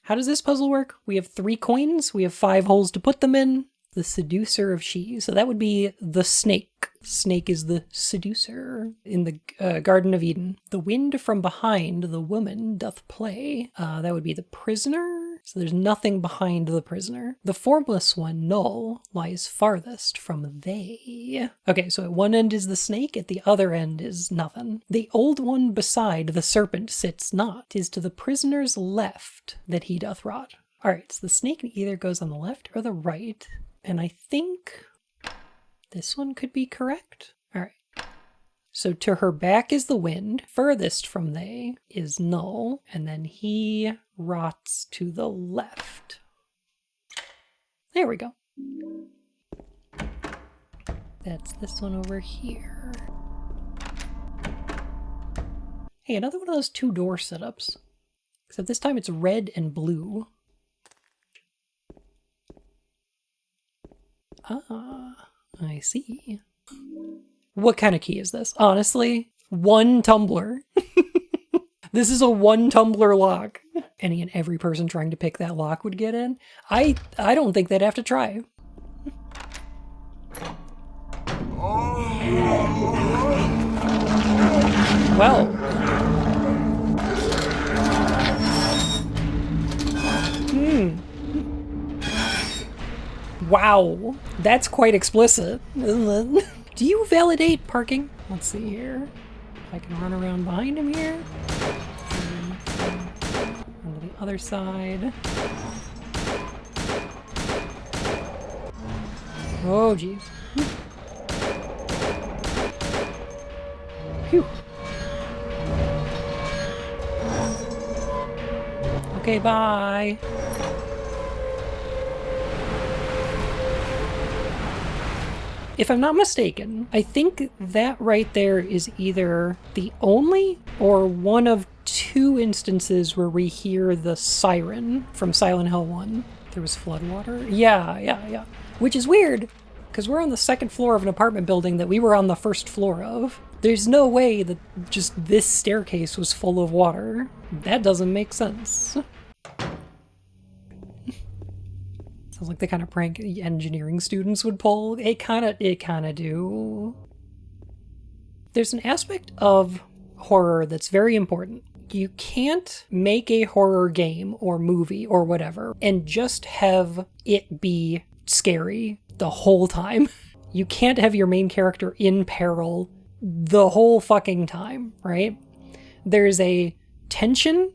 How does this puzzle work? We have 3 coins, we have 5 holes to put them in. The seducer of she. So that would be the snake. Snake is the seducer in the Garden of Eden. The wind from behind the woman doth play. That would be the prisoner. So there's nothing behind the prisoner. The formless one, null, lies farthest from they. Okay, so at one end is the snake, at the other end is nothing. The old one beside the serpent sits not. 'Tis to the prisoner's left that he doth rot. Alright, so the snake either goes on the left or the right. And I think this one could be correct. Alright. So to her back is the wind, furthest from they is null, and then he rots to the left. There we go. That's this one over here. Hey, another one of those 2-door setups. Except this time it's red and blue. Ah, I see. What kind of key is this? Honestly, 1 tumbler. This is a 1 tumbler lock. Any and every person trying to pick that lock would get in. I don't think they'd have to try. Well. Wow, that's quite explicit, isn't it? Do you validate parking? Let's see here. If I can run around behind him here. On the other side. Oh, jeez. Phew. Okay, bye. If I'm not mistaken, I think that right there is either the only or one of two instances where we hear the siren from Silent Hill 1. There was floodwater? Yeah. Which is weird, because we're on the second floor of an apartment building that we were on the first floor of. There's no way that just this staircase was full of water. That doesn't make sense. Sounds like the kind of prank engineering students would pull. It kind of do. There's an aspect of horror that's very important. You can't make a horror game or movie or whatever and just have it be scary the whole time. You can't have your main character in peril the whole fucking time, right? There's a tension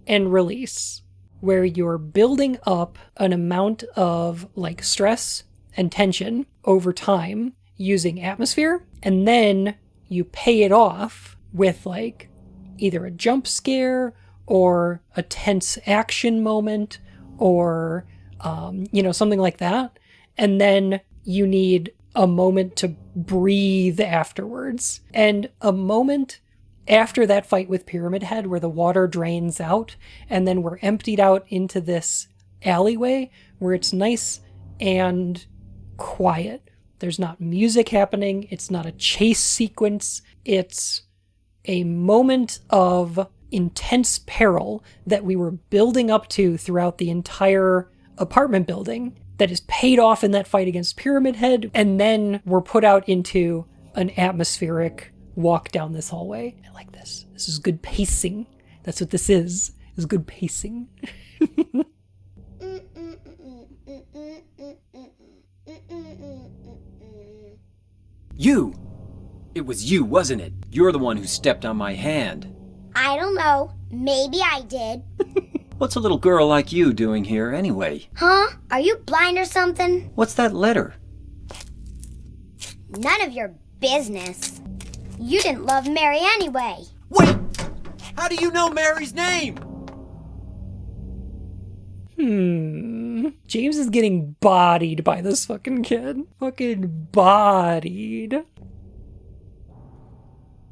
and release where you're building up an amount of like stress and tension over time using atmosphere, and then you pay it off with like either a jump scare or a tense action moment or something like that. And then you need a moment to breathe afterwards. And a moment after that fight with Pyramid Head where the water drains out and then we're emptied out into this alleyway where it's nice and quiet. There's not music happening. It's not a chase sequence. It's a moment of intense peril that we were building up to throughout the entire apartment building that is paid off in that fight against Pyramid Head, and then we're put out into an atmospheric walk down this hallway. I like this. This is good pacing. That's what this is good pacing. You! It was you, wasn't it? You're the one who stepped on my hand. I don't know. Maybe I did. What's a little girl like you doing here anyway? Huh? Are you blind or something? What's that letter? None of your business. You didn't love Mary anyway. Wait! How do you know Mary's name? James is getting bodied by this fucking kid. Fucking bodied.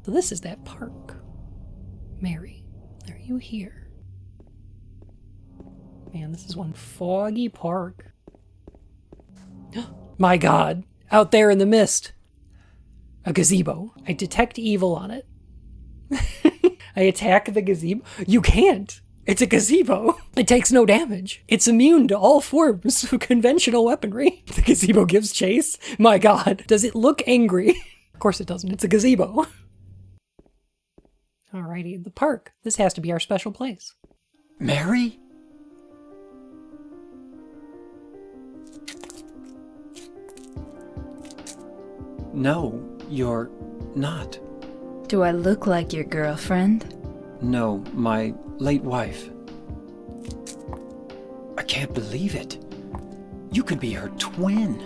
So this is that park. Mary, are you here? Man, this is one foggy park. My God, out there in the mist. A gazebo. I detect evil on it. I attack the gazebo. You can't. It's a gazebo. It takes no damage. It's immune to all forms of conventional weaponry. The gazebo gives chase. My God, does it look angry? Of course it doesn't. It's a gazebo. Alrighty, the park. This has to be our special place. Mary? No, you're not. Do I look like your girlfriend? No, my late wife. I can't believe it. You could be her twin.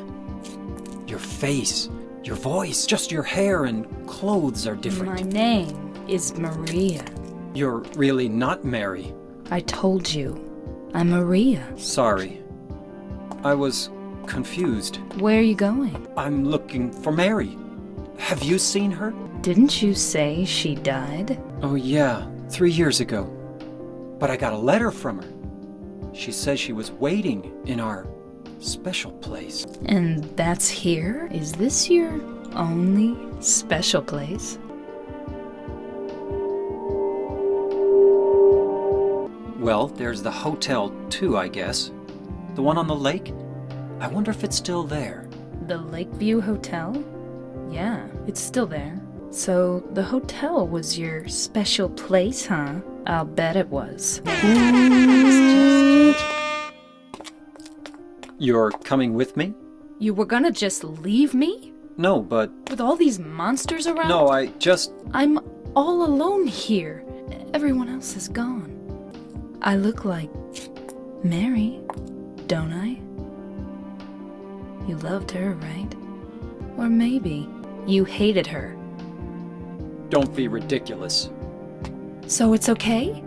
Your face, your voice, just your hair and clothes are different. My name is Maria. You're really not Mary. I told you, I'm Maria. Sorry. I was confused. Where are you going? I'm looking for Mary. Have you seen her? Didn't you say she died? Oh yeah, 3 years ago. But I got a letter from her. She says she was waiting in our special place. And that's here? Is this your only special place? Well, there's the hotel too, I guess. The one on the lake? I wonder if it's still there. The Lakeview Hotel? Yeah, it's still there. So the hotel was your special place, huh? I'll bet it was. You're coming with me? You were gonna just leave me? No, but... With all these monsters around? No, I just... I'm all alone here. Everyone else is gone. I look like Mary, don't I? You loved her, right? Or maybe you hated her. Don't be ridiculous. So it's okay?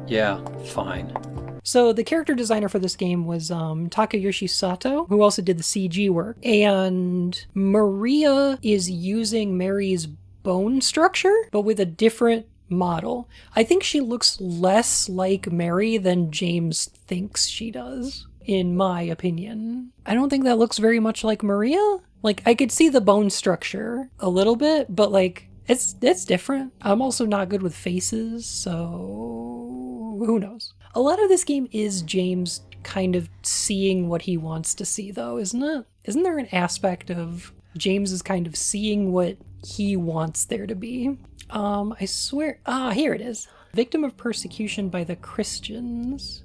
Yeah, fine. So the character designer for this game was Takayoshi Sato, who also did the CG work. And Maria is using Mary's bone structure, but with a different model. I think she looks less like Mary than James thinks she does, in my opinion. I don't think that looks very much like Maria. Like, I could see the bone structure a little bit, but like, it's different. I'm also not good with faces, so who knows? A lot of this game is James kind of seeing what he wants to see, though, isn't it? Isn't there an aspect of James is kind of seeing what he wants there to be? I swear... here it is. Victim of persecution by the Christians.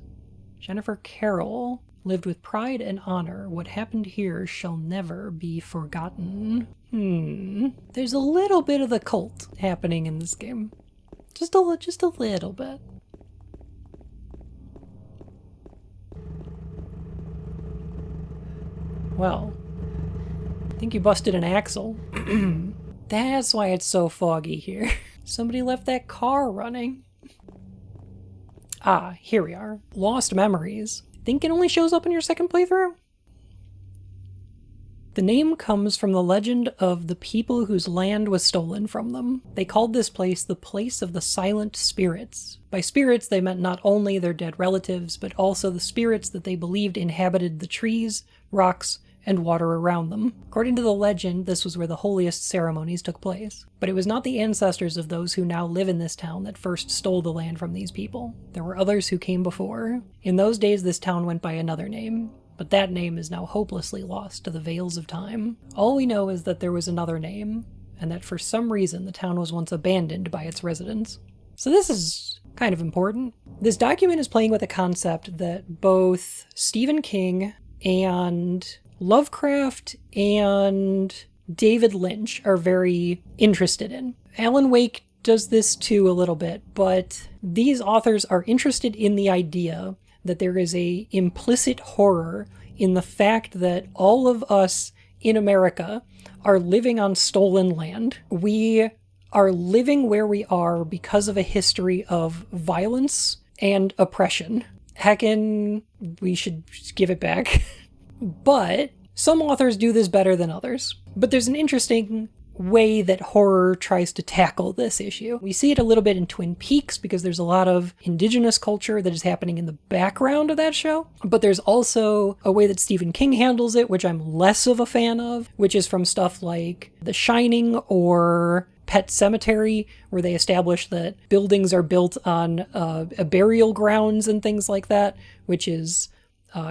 Jennifer Carroll lived with pride and honor. What happened here shall never be forgotten. There's a little bit of the cult happening in this game. Just a little bit. Well, I think you busted an axle. That's why it's so foggy here. Somebody left that car running. Here we are. Lost Memories. Think it only shows up in your second playthrough? The name comes from the legend of the people whose land was stolen from them. They called this place the Place of the Silent Spirits. By spirits, they meant not only their dead relatives, but also the spirits that they believed inhabited the trees, rocks, and water around them. According to the legend, this was where the holiest ceremonies took place. But it was not the ancestors of those who now live in this town that first stole the land from these people. There were others who came before. In those days, this town went by another name, but that name is now hopelessly lost to the veils of time. All we know is that there was another name, and that for some reason the town was once abandoned by its residents. So this is kind of important. This document is playing with a concept that both Stephen King and Lovecraft and David Lynch are very interested in. Alan Wake does this too a little bit, but these authors are interested in the idea that there is a implicit horror in the fact that all of us in America are living on stolen land. We are living where we are because of a history of violence and oppression. Heckin', we should give it back. But some authors do this better than others. But there's an interesting way that horror tries to tackle this issue. We see it a little bit in Twin Peaks because there's a lot of indigenous culture that is happening in the background of that show. But there's also a way that Stephen King handles it, which I'm less of a fan of, which is from stuff like The Shining or Pet Cemetery, where they establish that buildings are built on burial grounds and things like that, which is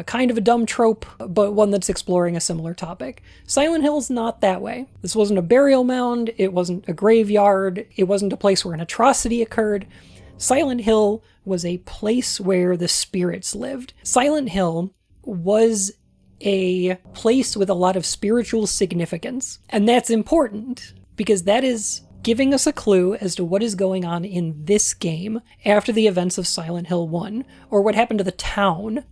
kind of a dumb trope, but one that's exploring a similar topic. Silent Hill's not that way. This wasn't a burial mound, it wasn't a graveyard, it wasn't a place where an atrocity occurred. Silent Hill was a place where the spirits lived. Silent Hill was a place with a lot of spiritual significance, and that's important, because that is giving us a clue as to what is going on in this game after the events of Silent Hill 1, or what happened to the town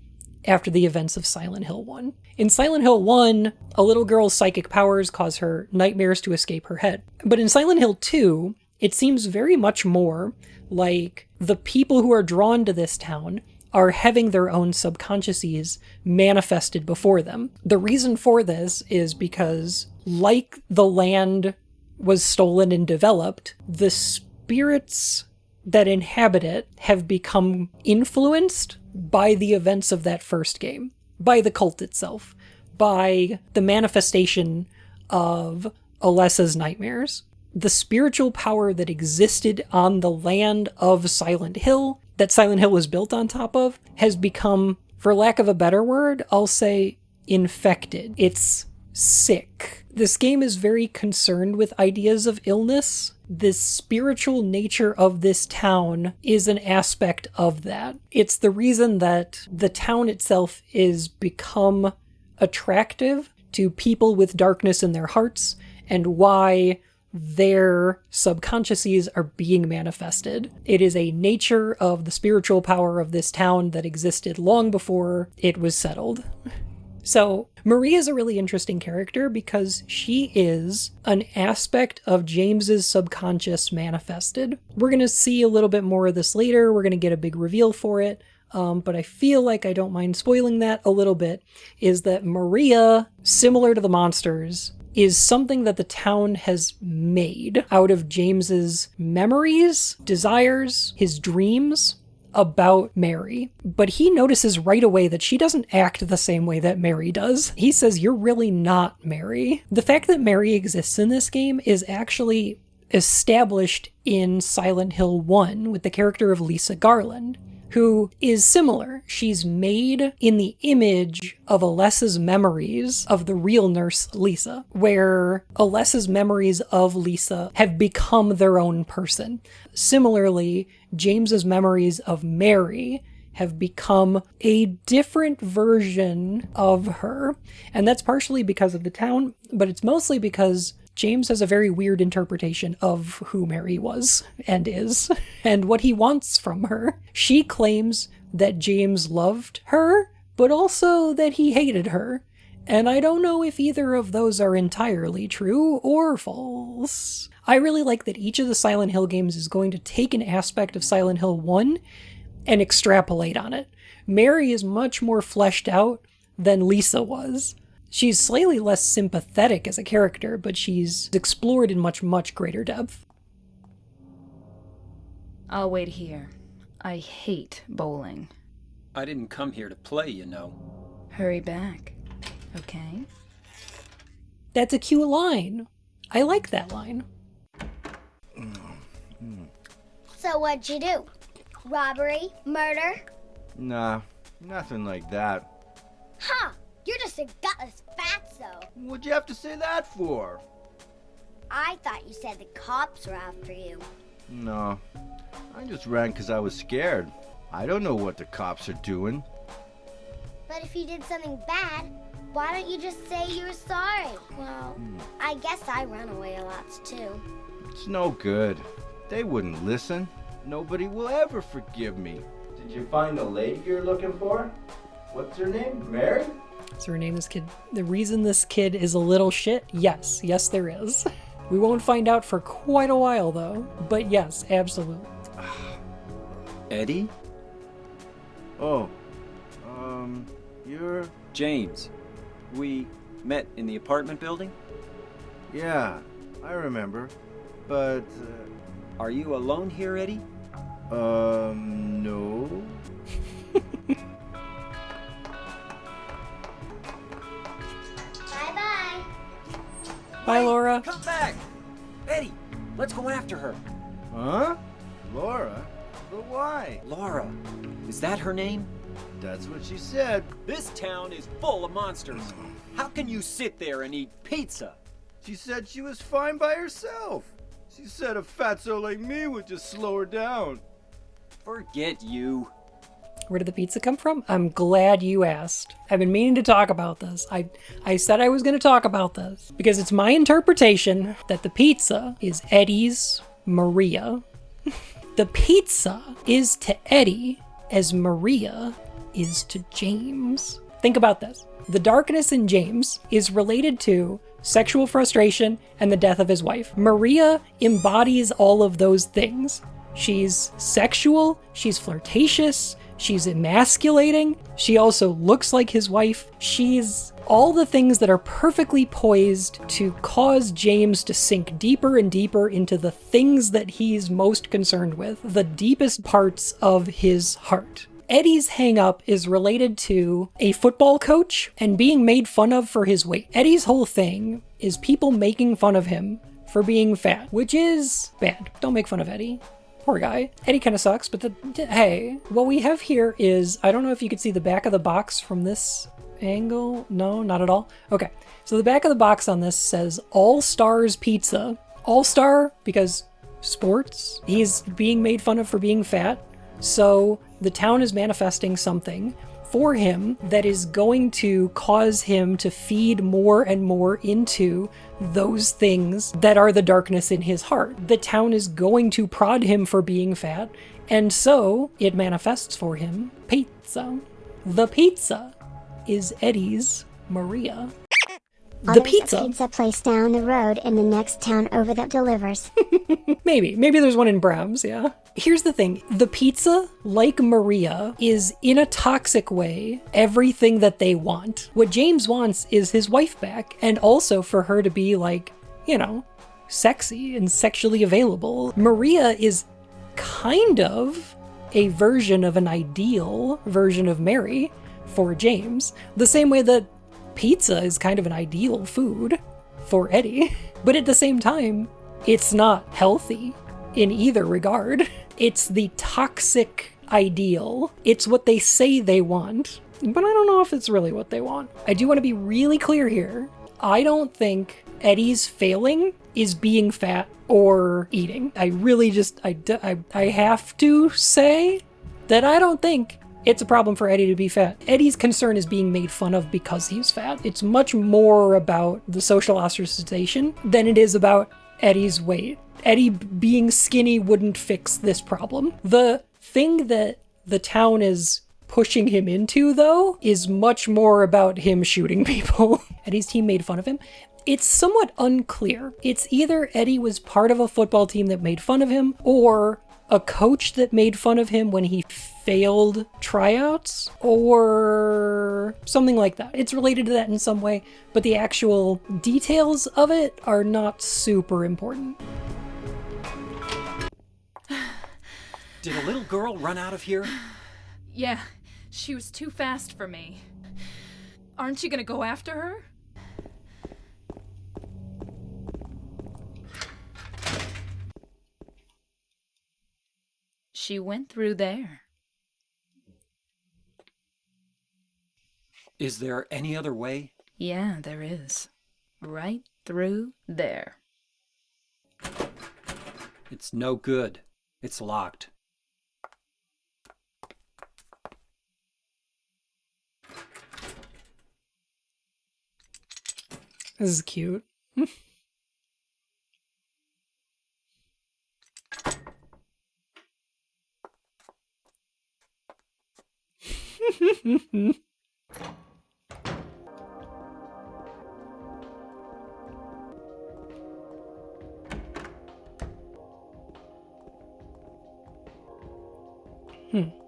after the events of Silent Hill 1. In Silent Hill 1, a little girl's psychic powers cause her nightmares to escape her head. But in Silent Hill 2, it seems very much more like the people who are drawn to this town are having their own subconsciouses manifested before them. The reason for this is because, like the land was stolen and developed, the spirits that inhabit it have become influenced by the events of that first game, by the cult itself, by the manifestation of Alessa's nightmares. The spiritual power that existed on the land of Silent Hill, that Silent Hill was built on top of, has become, for lack of a better word, I'll say infected. It's sick. This game is very concerned with ideas of illness. The spiritual nature of this town is an aspect of that. It's the reason that the town itself is become attractive to people with darkness in their hearts, and why their subconsciouses are being manifested. It is a nature of the spiritual power of this town that existed long before it was settled. So Maria is a really interesting character because she is an aspect of James's subconscious manifested. We're going to see a little bit more of this later. We're going to get a big reveal for it. But I feel like I don't mind spoiling that a little bit, is that Maria, similar to the monsters, is something that the town has made out of James's memories, desires, his dreams about Mary. But he notices right away that she doesn't act the same way that Mary does. He says, "You're really not Mary." The fact that Mary exists in this game is actually established in Silent Hill 1 with the character of Lisa Garland, who is similar. She's made in the image of Alessa's memories of the real nurse Lisa, where Alessa's memories of Lisa have become their own person. Similarly, James's memories of Mary have become a different version of her. And that's partially because of the town, but it's mostly because James has a very weird interpretation of who Mary was and is, and what he wants from her. She claims that James loved her, but also that he hated her. And I don't know if either of those are entirely true or false. I really like that each of the Silent Hill games is going to take an aspect of Silent Hill 1 and extrapolate on it. Mary is much more fleshed out than Lisa was. She's slightly less sympathetic as a character, but she's explored in much, much greater depth. I'll wait here. I hate bowling. I didn't come here to play, you know. Hurry back, okay? That's a cute line. I like that line. So what'd you do? Robbery? Murder? Nah, nothing like that. Huh! You're just a gutless fatso. What'd you have to say that for? I thought you said the cops were after you. No, I just ran because I was scared. I don't know what the cops are doing. But if you did something bad, why don't you just say you were sorry? Well, I guess I run away a lot too. It's no good. They wouldn't listen. Nobody will ever forgive me. Did you find the lady you're looking for? What's her name? Mary? Is her name this kid? The reason this kid is a little shit? Yes, there is. We won't find out for quite a while though, but yes, absolutely. Eddie? Oh, you're... James. We met in the apartment building? Yeah, I remember. But, Are you alone here, Eddie? No. Bye-bye. Bye, Laura. Come back! Eddie, let's go after her. Huh? Laura? But why? Laura. Is that her name? That's what she said. This town is full of monsters. How can you sit there and eat pizza? She said she was fine by herself. She said a fatso like me would just slow her down. Forget you. Where did the pizza come from? I'm glad you asked. I've been meaning to talk about this. I said I was going to talk about this because it's my interpretation that the pizza is Eddie's Maria. The pizza is to Eddie as Maria is to James. Think about this. The darkness in James is related to sexual frustration and the death of his wife. Maria embodies all of those things. She's sexual, she's flirtatious, she's emasculating, she also looks like his wife. She's all the things that are perfectly poised to cause James to sink deeper and deeper into the things that he's most concerned with, the deepest parts of his heart. Eddie's hang-up is related to a football coach and being made fun of for his weight. Eddie's whole thing is people making fun of him for being fat, which is bad. Don't make fun of Eddie. Poor guy. Eddie kind of sucks, but hey, what we have here is, I don't know if you could see the back of the box from this angle. No, not at all. Okay, so the back of the box on this says All Stars Pizza. All Star because sports. He's being made fun of for being fat. So the town is manifesting something for him that is going to cause him to feed more and more into those things that are the darkness in his heart. The town is going to prod him for being fat, and so it manifests for him pizza. The pizza is Eddie's Maria. Oh, The there's pizza. a pizza place down the road in the next town over that delivers. Maybe there's one in Brahms, yeah. Here's the thing, the pizza, like Maria, is in a toxic way everything that they want. What James wants is his wife back, and also for her to be like, you know, sexy and sexually available. Maria is kind of a version of an ideal version of Mary for James, the same way that pizza is kind of an ideal food for Eddie. But at the same time, it's not healthy in either regard. It's the toxic ideal. It's what they say they want, but I don't know if it's really what they want. I do want to be really clear here. I don't think Eddie's failing is being fat or eating. I really just, I have to say that I don't think it's a problem for Eddie to be fat. Eddie's concern is being made fun of because he's fat. It's much more about the social ostracization than it is about Eddie's weight. Eddie being skinny wouldn't fix this problem. The thing that the town is pushing him into, though, is much more about him shooting people. Eddie's team made fun of him. It's somewhat unclear. It's either Eddie was part of a football team that made fun of him, or a coach that made fun of him when he failed tryouts, or something like that. It's related to that in some way, but the actual details of it are not super important. Did a little girl run out of here? Yeah, she was too fast for me. Aren't you gonna go after her? She went through there. Is there any other way? Yeah, there is. Right through there. It's no good. It's locked. This is cute.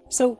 So,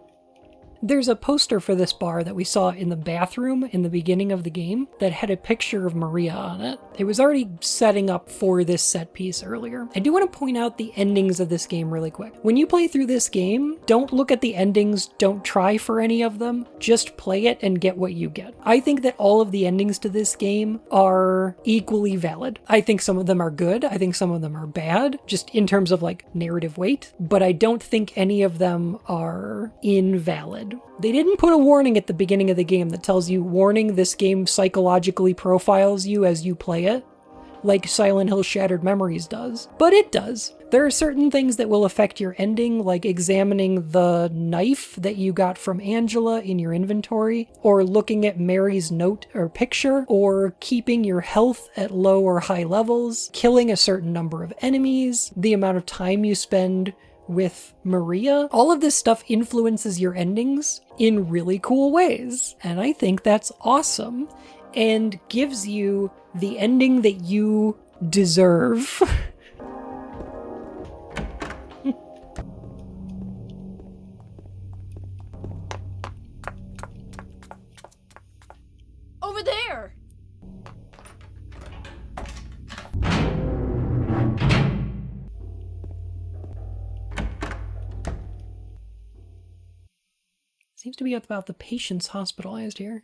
there's a poster for this bar that we saw in the bathroom in the beginning of the game that had a picture of Maria on it. It was already setting up for this set piece earlier. I do want to point out the endings of this game really quick. When you play through this game, don't look at the endings, don't try for any of them, just play it and get what you get. I think that all of the endings to this game are equally valid. I think some of them are good, I think some of them are bad, just in terms of like narrative weight, but I don't think any of them are invalid. They didn't put a warning at the beginning of the game that tells you, warning, this game psychologically profiles you as you play it, like Silent Hill Shattered Memories does. But it does. There are certain things that will affect your ending, like examining the knife that you got from Angela in your inventory, or looking at Mary's note or picture, or keeping your health at low or high levels, killing a certain number of enemies, the amount of time you spend with Maria. All of this stuff influences your endings in really cool ways. And I think that's awesome and gives you the ending that you deserve. Over there! Seems to be about the patients hospitalized here.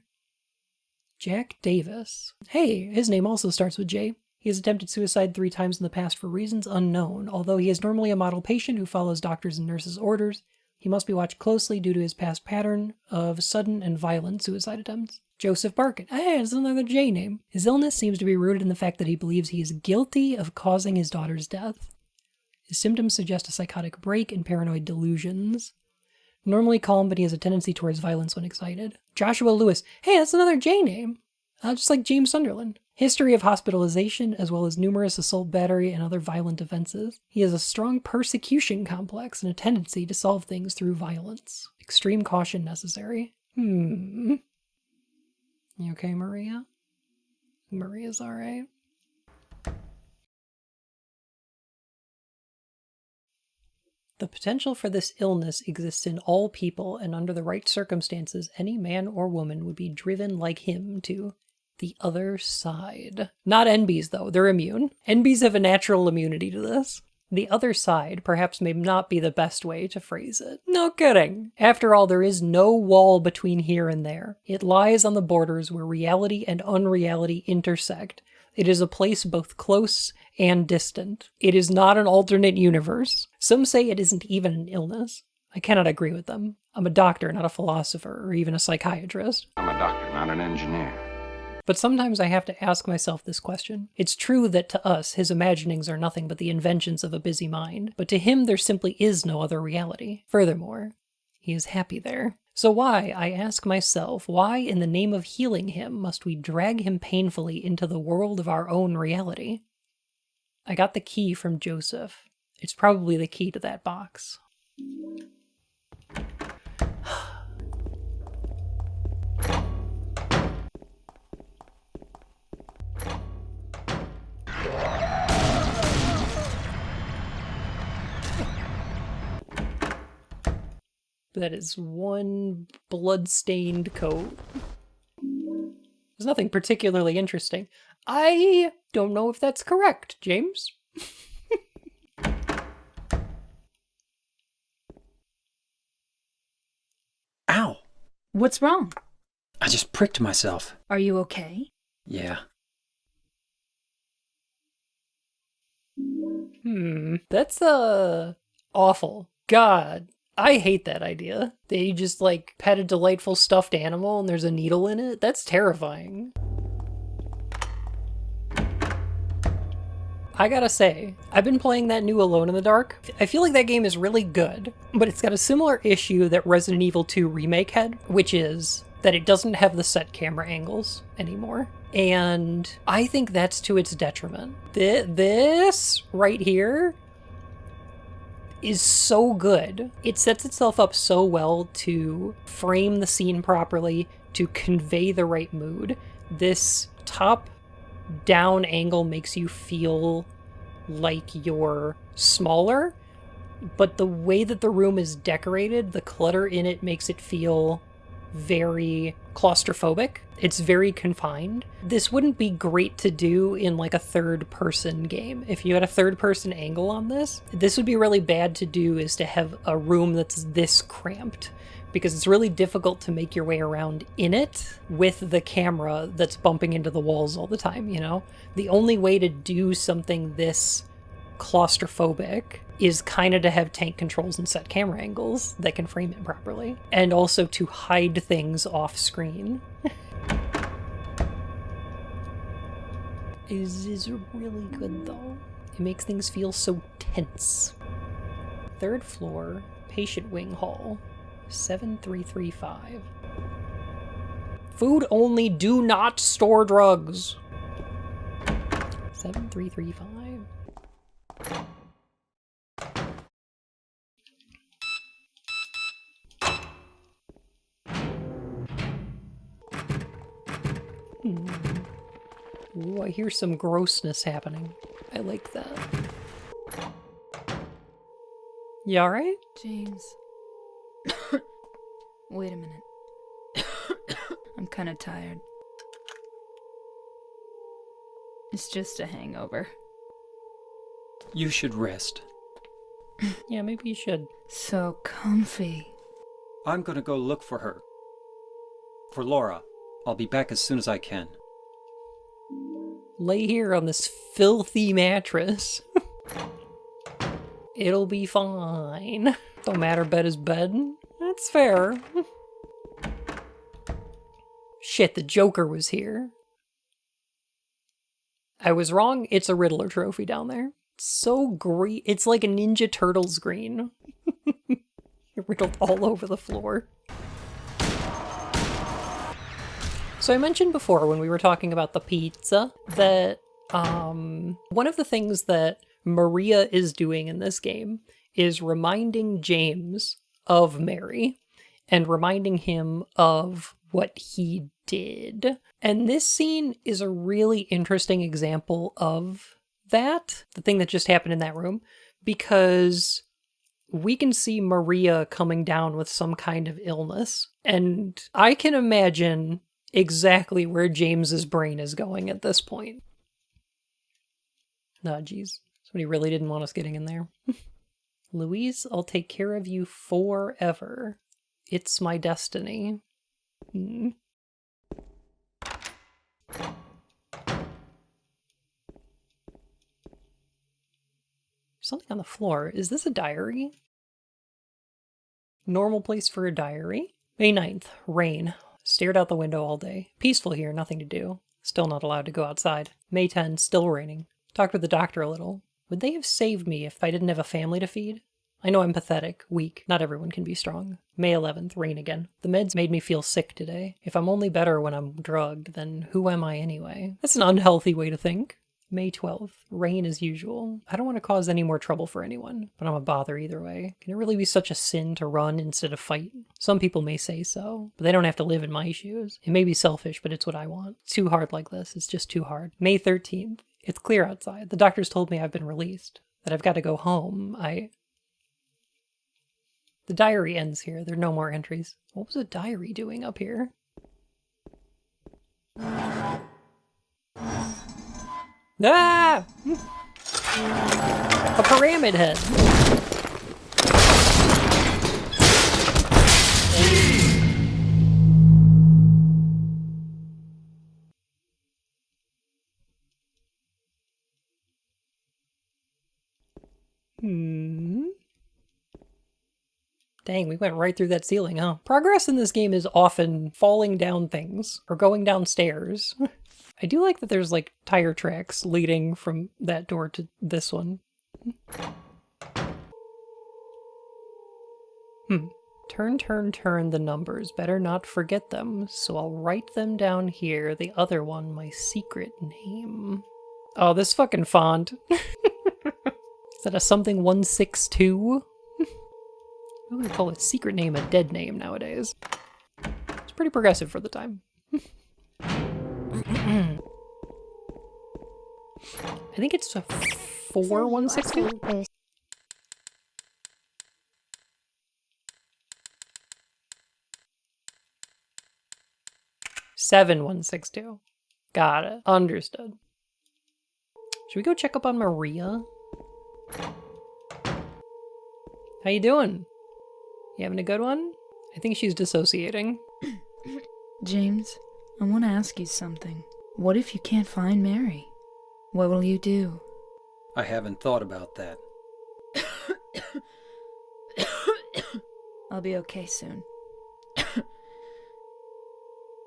Jack Davis. Hey, his name also starts with J. He has attempted suicide 3 times in the past for reasons unknown. Although he is normally a model patient who follows doctors' and nurses' orders, he must be watched closely due to his past pattern of sudden and violent suicide attempts. Joseph Barkin. Hey, it's another J name. His illness seems to be rooted in the fact that he believes he is guilty of causing his daughter's death. His symptoms suggest a psychotic break and paranoid delusions. Normally calm, but he has a tendency towards violence when excited. Joshua Lewis. Hey, that's another J name. Just like James Sunderland. History of hospitalization, as well as numerous assault, battery, and other violent offenses. He has a strong persecution complex and a tendency to solve things through violence. Extreme caution necessary. You okay, Maria? Maria's all right. The potential for this illness exists in all people, and under the right circumstances, any man or woman would be driven like him to the other side. Not NBs, though. They're immune. NBs have a natural immunity to this. The other side perhaps may not be the best way to phrase it. No kidding. After all, there is no wall between here and there. It lies on the borders where reality and unreality intersect. It is a place both close and distant. It is not an alternate universe. Some say it isn't even an illness. I cannot agree with them. I'm a doctor, not a philosopher, or even a psychiatrist. I'm a doctor, not an engineer. But sometimes I have to ask myself this question. It's true that to us, his imaginings are nothing but the inventions of a busy mind, but to him there simply is no other reality. Furthermore, he is happy there. So why, I ask myself, why in the name of healing him must we drag him painfully into the world of our own reality? I got the key from Joseph. It's probably the key to that box. That is one blood-stained coat. There's nothing particularly interesting. I don't know if that's correct, James. Ow! What's wrong? I just pricked myself. Are you okay? Yeah. That's awful. God, I hate that idea. They just like pet a delightful stuffed animal and there's a needle in it. That's terrifying. I gotta say, I've been playing that new Alone in the Dark. I feel like that game is really good, but it's got a similar issue that Resident Evil 2 Remake had, which is that it doesn't have the set camera angles anymore. And I think that's to its detriment. This right here is so good. It sets itself up so well to frame the scene properly, to convey the right mood. This top-down angle makes you feel like you're smaller, but the way that the room is decorated, the clutter in it makes it feel very claustrophobic. It's very confined. This wouldn't be great to do in like a third-person game. If you had a third-person angle on this, this would be really bad to do, is to have a room that's this cramped, because it's really difficult to make your way around in it with the camera that's bumping into the walls all the time, you know? The only way to do something this claustrophobic is kind of to have tank controls and set camera angles that can frame it properly, and also to hide things off screen. It is really good though. It makes things feel so tense. 3rd floor, patient wing hall, 7335. Food only, do not store drugs. 7335. Ooh, I hear some grossness happening. I like that. You alright? James. Wait a minute. I'm kind of tired. It's just a hangover. You should rest. Yeah, maybe you should. So comfy. I'm gonna go look for her. For Laura. I'll be back as soon as I can. Lay here on this filthy mattress. It'll be fine. Don't matter, bed is bed. That's fair. Shit, the Joker was here. I was wrong, it's a Riddler trophy down there. So green. It's like a Ninja Turtles green. Riddled all over the floor. So I mentioned before when we were talking about the pizza that one of the things that Maria is doing in this game is reminding James of Mary and reminding him of what he did. And this scene is a really interesting example of that, the thing that just happened in that room, because we can see Maria coming down with some kind of illness. And I can imagine exactly where James's brain is going at this point. Nah, geez. Somebody really didn't want us getting in there. Louise, I'll take care of you forever. It's my destiny. Something on the floor. Is this a diary? Normal place for a diary. May 9th. Rain. Stared out the window all day. Peaceful here, nothing to do. Still not allowed to go outside. May 10th. Still raining. Talked with the doctor a little. Would they have saved me if I didn't have a family to feed? I know I'm pathetic, weak. Not everyone can be strong. May 11th. Rain again. The meds made me feel sick today. If I'm only better when I'm drugged, then who am I anyway? That's an unhealthy way to think. May 12th. Rain as usual. I don't want to cause any more trouble for anyone, but I'm a bother either way. Can it really be such a sin to run instead of fight? Some people may say so, but they don't have to live in my shoes. It may be selfish, but it's what I want. It's too hard like this. It's just too hard. May 13th. It's clear outside. The doctors told me I've been released, that I've got to go home. The diary ends here. There are no more entries. What was a diary doing up here? Ah! A pyramid head. Dang, we went right through that ceiling, huh? Progress in this game is often falling down things or going downstairs. I do like that there's like tire tracks leading from that door to this one. Turn, turn, turn the numbers. Better not forget them. So I'll write them down here. The other one, my secret name. Oh, this fucking font. Is that a something 162? What would we call a secret name a dead name nowadays? It's pretty progressive for the time. I think it's a 4162. 7162. Got it. Understood. Should we go check up on Maria? How you doing? You having a good one? I think she's dissociating. James, I want to ask you something. What if you can't find Mary? What will you do? I haven't thought about that. I'll be okay soon.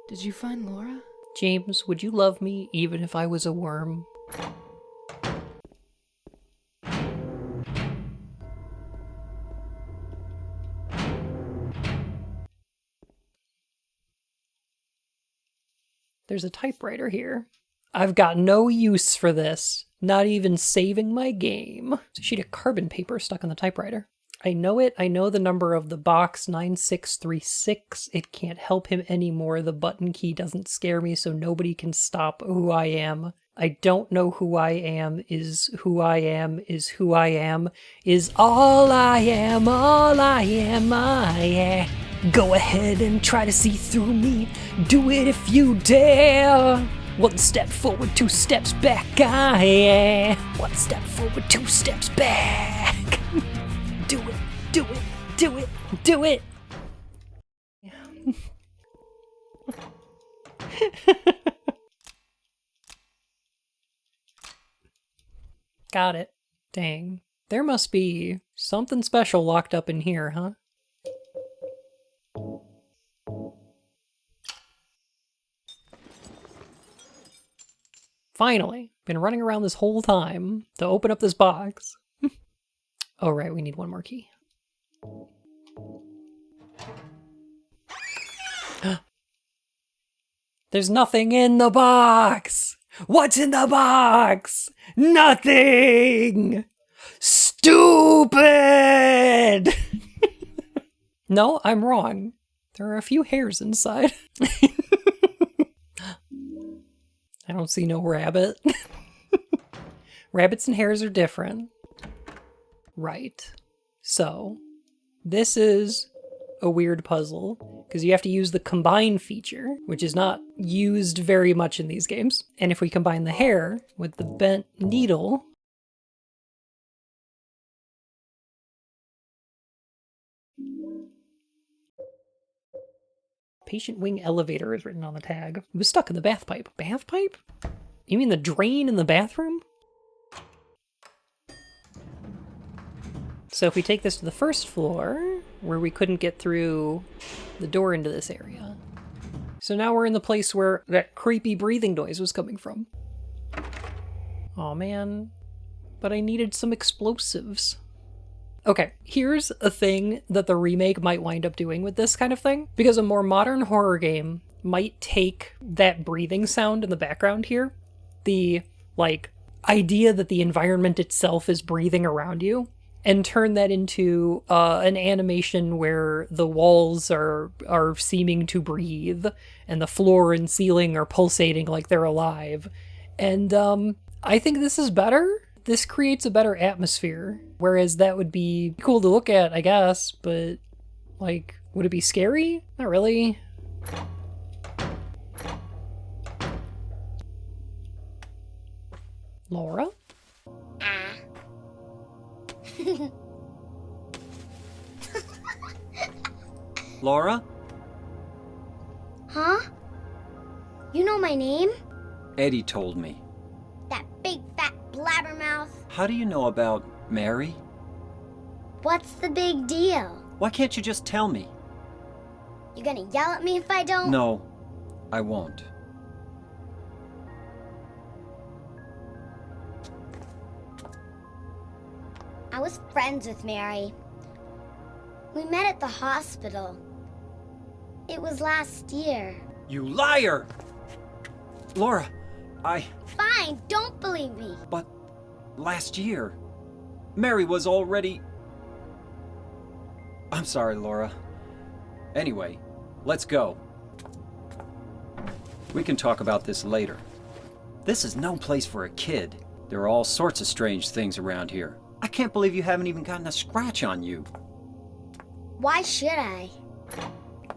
Did you find Laura? James, would you love me even if I was a worm? There's a typewriter here. I've got no use for this. Not even saving my game. It's a sheet of carbon paper stuck on the typewriter. I know it. I know the number of the box, 9636. It can't help him anymore. The button key doesn't scare me, so nobody can stop who I am. I don't know who I am, is who I am, is who I am, is all I am, all I am, I am. Go ahead and try to see through me. Do it if you dare. One step forward, two steps back, I am. One step forward, two steps back. Do it, do it, do it, do it. Got it. Dang. There must be something special locked up in here, huh? Finally. Been running around this whole time to open up this box. Oh, right, we need one more key. There's nothing in the box! What's in the box? Nothing! Stupid! No, I'm wrong. There are a few hairs inside. I don't see no rabbit. Rabbits and hares are different. Right. So, this is a weird puzzle, because you have to use the combine feature, which is not used very much in these games. And if we combine the hare with the bent needle, patient wing elevator is written on the tag. It was stuck in the bath pipe. Bath pipe? You mean the drain in the bathroom? So if we take this to the first floor, where we couldn't get through the door into this area. So now we're in the place where that creepy breathing noise was coming from. Aw, man. But I needed some explosives. Okay, here's a thing that the remake might wind up doing with this kind of thing. Because a more modern horror game might take that breathing sound in the background here, the, like, idea that the environment itself is breathing around you, and turn that into an animation where the walls are seeming to breathe, and the floor and ceiling are pulsating like they're alive. And I think this is better. This creates a better atmosphere, whereas that would be cool to look at, I guess, but, like, would it be scary? Not really. Laura? Laura? Huh? You know my name? Eddie told me. That big fat blabbermouth. How do you know about Mary? What's the big deal? Why can't you just tell me? You gonna yell at me if I don't? No, I won't. I was friends with Mary. We met at the hospital. It was last year. You liar! Laura, Fine, don't believe me. But last year, Mary was already... I'm sorry, Laura. Anyway, let's go. We can talk about this later. This is no place for a kid. There are all sorts of strange things around here. I can't believe you haven't even gotten a scratch on you. Why should I?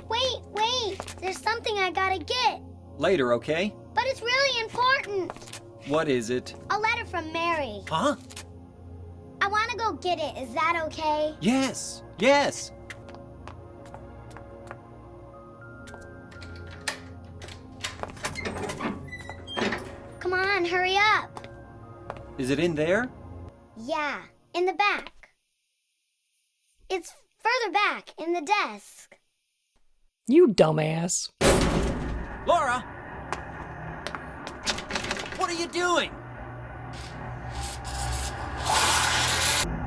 Wait, there's something I gotta get. Later, okay? But it's really important. What is it? A letter from Mary. Huh? I wanna go get it, is that okay? Yes, yes. Come on, hurry up. Is it in there? Yeah, in the back. It's further back, in the desk. You dumbass. Laura! What are you doing?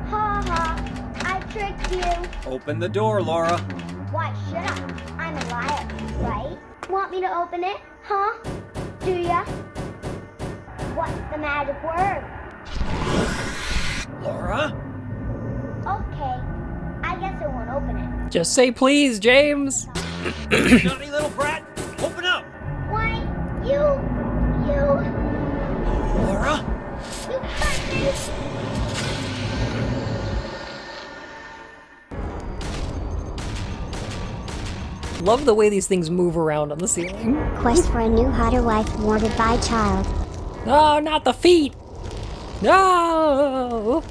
Ha ha, I tricked you. Open the door, Laura. Why should I? I'm a liar, right? Want me to open it, huh? Do ya? What's the magic word? Laura? Okay, I guess I won't open it. Just say please, James. Naughty little brat! Open up! Why, you... Laura? You hurt me! Love the way these things move around on the ceiling. Quest for a new hotter wife thwarted by child. Oh, not the feet! No!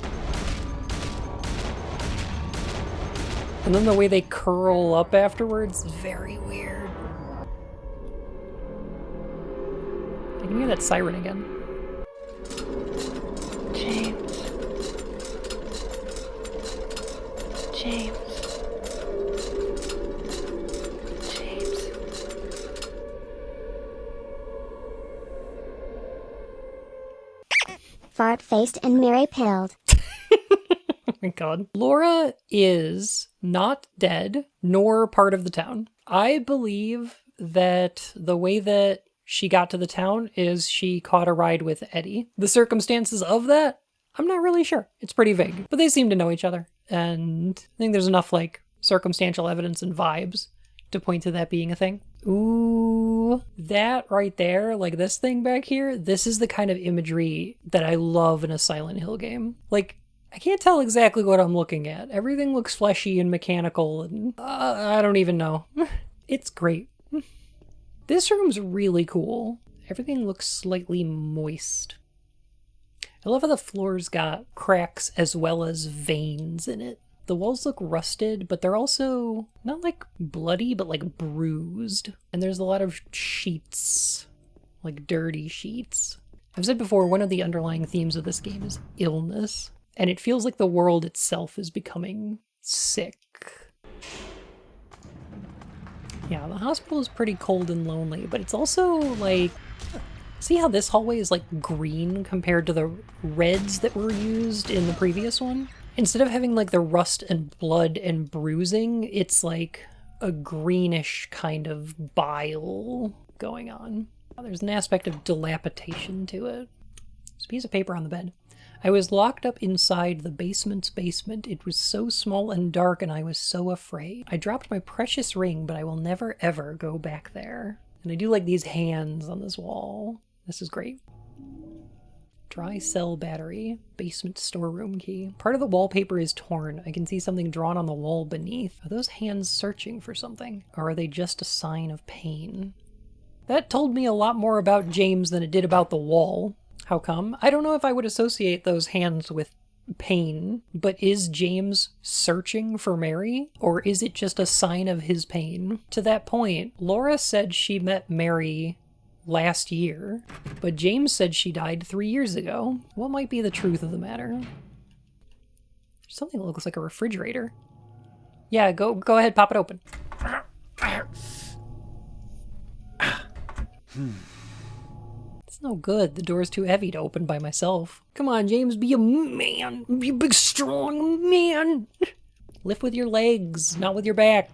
And then the way they curl up afterwards is very weird. I can hear that siren again. James. James. James. Fart-faced and Mary-pilled. Oh my god. Laura is not dead, nor part of the town. I believe that the way that she got to the town is she caught a ride with Eddie. The circumstances of that, I'm not really sure. It's pretty vague. But they seem to know each other. And I think there's enough, like, circumstantial evidence and vibes to point to that being a thing. Ooh, that right there, like this thing back here, this is the kind of imagery that I love in a Silent Hill game. Like, I can't tell exactly what I'm looking at. Everything looks fleshy and mechanical, and I don't even know. It's great. This room's really cool. Everything looks slightly moist. I love how the floor's got cracks as well as veins in it. The walls look rusted, but they're also not like bloody, but like bruised. And there's a lot of sheets, like dirty sheets. I've said before, one of the underlying themes of this game is illness. And it feels like the world itself is becoming sick. Yeah, the hospital is pretty cold and lonely, but it's also like... See how this hallway is like green compared to the reds that were used in the previous one? Instead of having like the rust and blood and bruising, it's like a greenish kind of bile going on. There's an aspect of dilapidation to it. There's a piece of paper on the bed. I was locked up inside the basement's basement. It was so small and dark and I was so afraid. I dropped my precious ring, but I will never ever go back there. And I do like these hands on this wall. This is great. Dry cell battery, basement storeroom key. Part of the wallpaper is torn. I can see something drawn on the wall beneath. Are those hands searching for something? Or are they just a sign of pain? That told me a lot more about James than it did about the wall. How come? I don't know if I would associate those hands with pain, but is James searching for Mary? Or is it just a sign of his pain? To that point, Laura said she met Mary last year, but James said she died 3 years ago. What might be the truth of the matter? There's something that looks like a refrigerator. Yeah, go ahead, pop it open. It's no good. The door's too heavy to open by myself. Come on, James, be a man. Be a big, strong man. Lift with your legs, not with your back.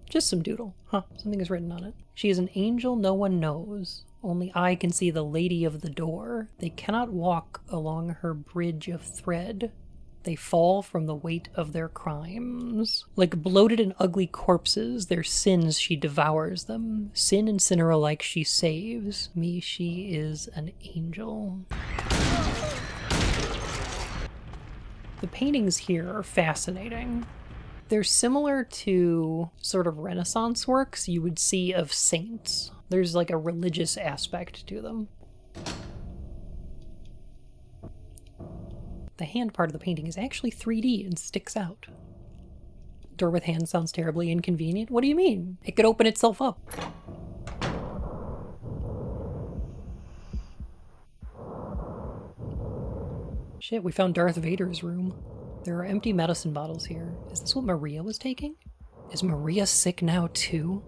Just some doodle. Huh, something is written on it. She is an angel no one knows. Only I can see the lady of the door. They cannot walk along her bridge of thread. They fall from the weight of their crimes. Like bloated and ugly corpses, their sins she devours them. Sin and sinner alike she saves. Me, she is an angel. The paintings here are fascinating. They're similar to sort of Renaissance works you would see of saints. There's like a religious aspect to them. The hand part of the painting is actually 3D and sticks out. Door with hand sounds terribly inconvenient. What do you mean? It could open itself up. Shit, we found Darth Vader's room. There are empty medicine bottles here. Is this what Maria was taking? Is Maria sick now too?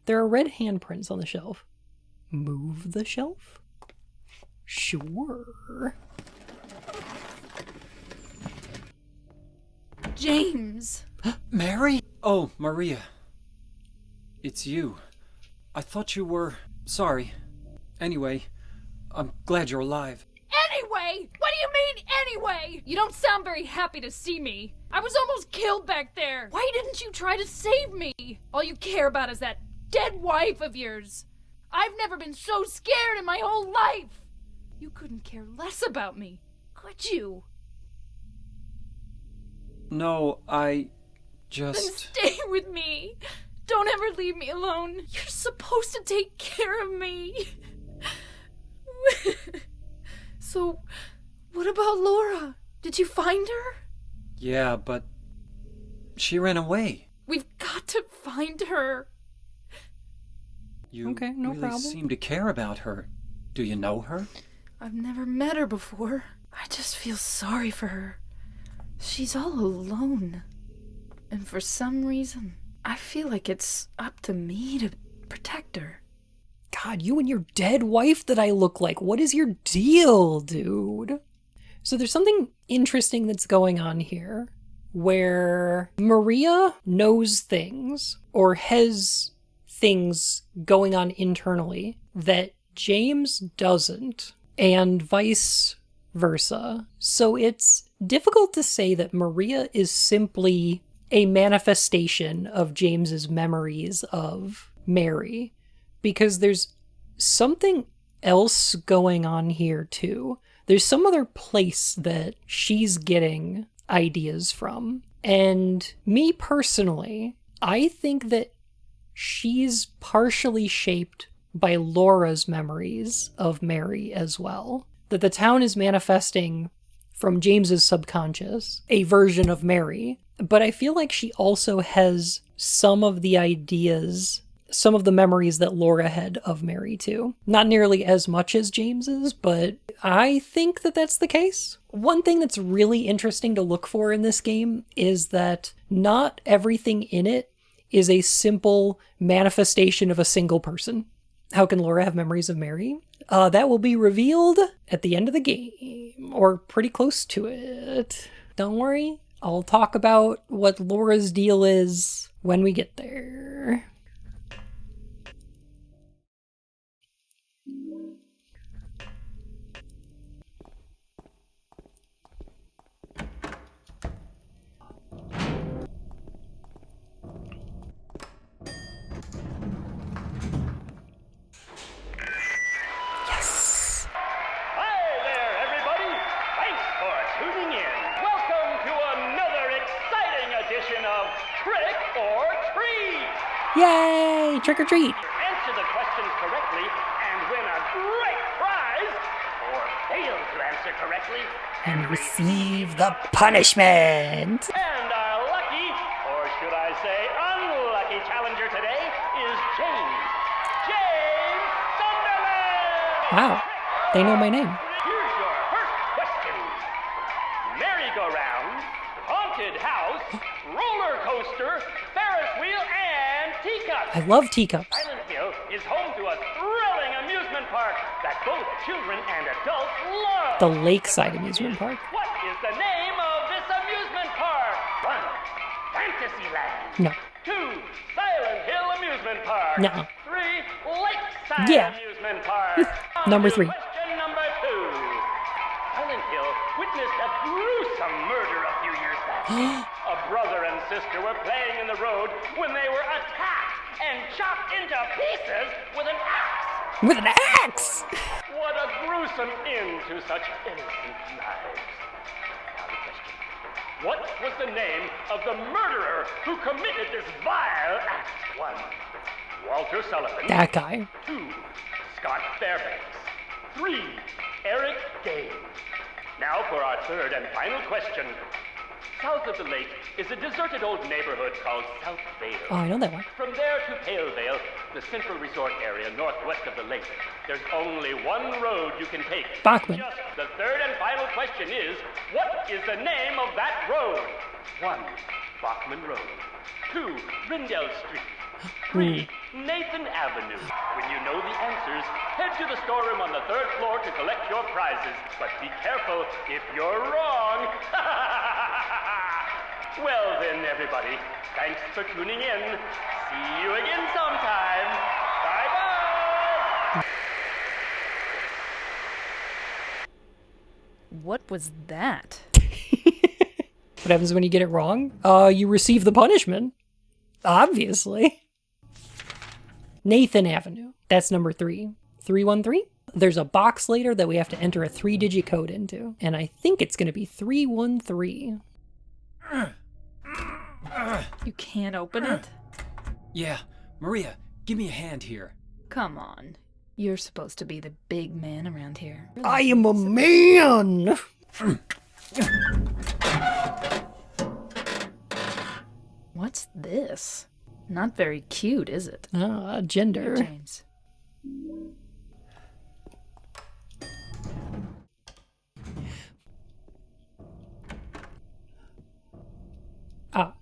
There are red handprints on the shelf. Move the shelf? Sure. James! Mary? Oh, Maria. It's you. I thought you were... Sorry. Anyway, I'm glad you're alive. Anyway? What do you mean, anyway? You don't sound very happy to see me. I was almost killed back there. Why didn't you try to save me? All you care about is that dead wife of yours. I've never been so scared in my whole life. You couldn't care less about me, could you? No, I just... Then stay with me. Don't ever leave me alone. You're supposed to take care of me. So, what about Laura? Did you find her? Yeah, but she ran away. We've got to find her. You okay, no really problem. seem to care about her. Do you know her? I've never met her before. I just feel sorry for her. She's all alone. And for some reason, I feel like it's up to me to protect her. God, you and your dead wife that I look like. What is your deal, dude? So there's something interesting that's going on here where Maria knows things or has things going on internally that James doesn't, and vice versa. So it's difficult to say that Maria is simply a manifestation of James's memories of Mary, because there's something else going on here too. There's some other place that she's getting ideas from. And me personally, I think that she's partially shaped by Laura's memories of Mary as well. That the town is manifesting from James's subconscious a version of Mary, but I feel like she also has some of the ideas, some of the memories that Laura had of Mary too. Not nearly as much as James's, but I think that that's the case. One thing that's really interesting to look for in this game is that not everything in it is a simple manifestation of a single person. How can Laura have memories of Mary? That will be revealed at the end of the game, or pretty close to it. Don't worry, I'll talk about what Laura's deal is when we get there. Yay! Trick or treat! Answer the questions correctly and win a great prize, or fail to answer correctly and receive the punishment! And our lucky, or should I say unlucky challenger today is James. James Sunderland! Wow, they know my name. Here's your first question. Merry-go-round, haunted house, roller coaster, Ferris wheel, and teacups. I love teacups. Silent Hill is home to a thrilling amusement park that both children and adults love. The Lakeside Amusement Park. What is the name of this amusement park? 1. Fantasyland. No. 2. Silent Hill Amusement Park. No. 3. Lakeside Amusement Park. Number 3. Question number 2. Silent Hill witnessed a gruesome murder a few years back. A brother and sister were playing in the road when they were attacked and chopped into pieces with an axe. With an axe? What a gruesome end to such innocent lives. Now the question. What was the name of the murderer who committed this vile act? 1. Walter Sullivan. That guy. 2. Scott Fairbanks. 3. Eric Dane. Now for our third and final question. South of the lake is a deserted old neighborhood called South Vale. Oh, I know that one. From there to Pale Vale, the central resort area northwest of the lake, there's only one road you can take. Bachman. Just the third and final question is, what is the name of that road? 1. Bachman Road. 2. Rindell Street. 3. Nathan Avenue. When you know the answers, head to the storeroom on the 3rd floor to collect your prizes. But be careful if you're wrong. Well then, everybody, thanks for tuning in. See you again sometime. Bye-bye. What was that? What happens when you get it wrong? You receive the punishment. Obviously. Nathan Avenue. That's number 3. 313? There's a box later that we have to enter a 3-digit code into. And I think it's going to be 313. You can't open it? Yeah, Maria, give me a hand here. Come on. You're supposed to be the big man around here. I am a man! What's this? Not very cute, is it? Gender. Here, James.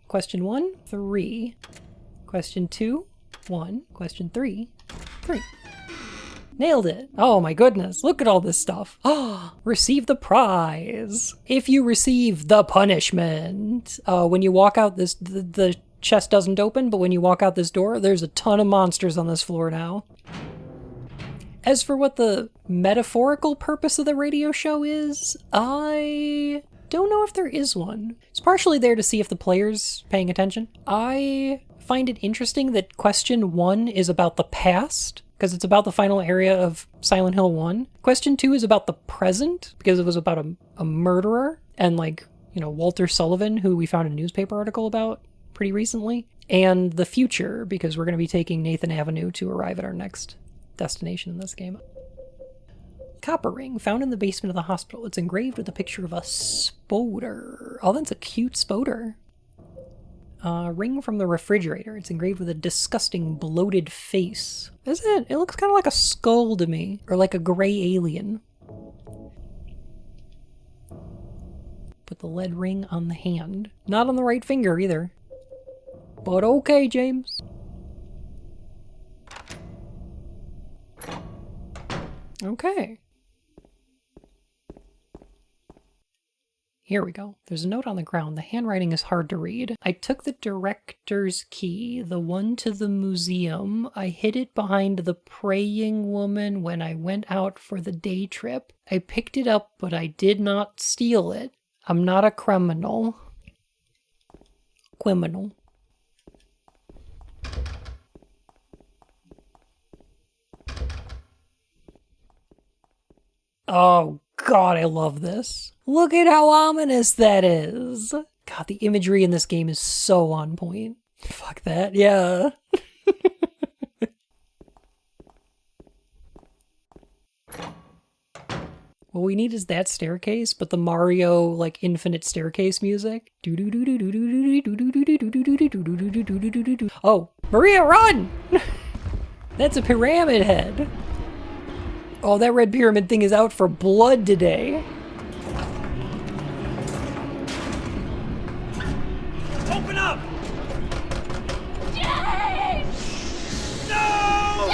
Question 1, 3. Question 2, 1. Question 3, 3. Nailed it. Oh my goodness. Look at all this stuff. Oh, receive the prize. If you receive the punishment. When you walk out this, the chest doesn't open, but when you walk out this door, there's a ton of monsters on this floor now. As for what the metaphorical purpose of the radio show is, I don't know if there is one. It's partially there to see if the player's paying attention. I find it interesting that question 1 is about the past, because it's about the final area of Silent Hill 1. Question 2 is about the present, because it was about a murderer, and Walter Sullivan, who we found a newspaper article about pretty recently. And the future, because we're going to be taking Nathan Avenue to arrive at our next destination in this game. Copper ring found in the basement of the hospital. It's engraved with a picture of a spoder. Oh, that's a cute spoder. Ring from the refrigerator. It's engraved with a disgusting bloated face. Is it? It looks kind of like a skull to me. Or like a gray alien. Put the lead ring on the hand. Not on the right finger either. But okay, James. Okay. Here we go. There's a note on the ground. The handwriting is hard to read. I took the director's key, the one to the museum. I hid it behind the praying woman when I went out for the day trip. I picked it up, but I did not steal it. I'm not a criminal. Criminal. Oh, God, I love this. Look at how ominous that is. God, the imagery in this game is so on point. Fuck that, yeah. What we need is that staircase, but the Mario, infinite staircase music. Oh, Maria, run! That's a pyramid head. Oh, that red pyramid thing is out for blood today. Open up! James! No!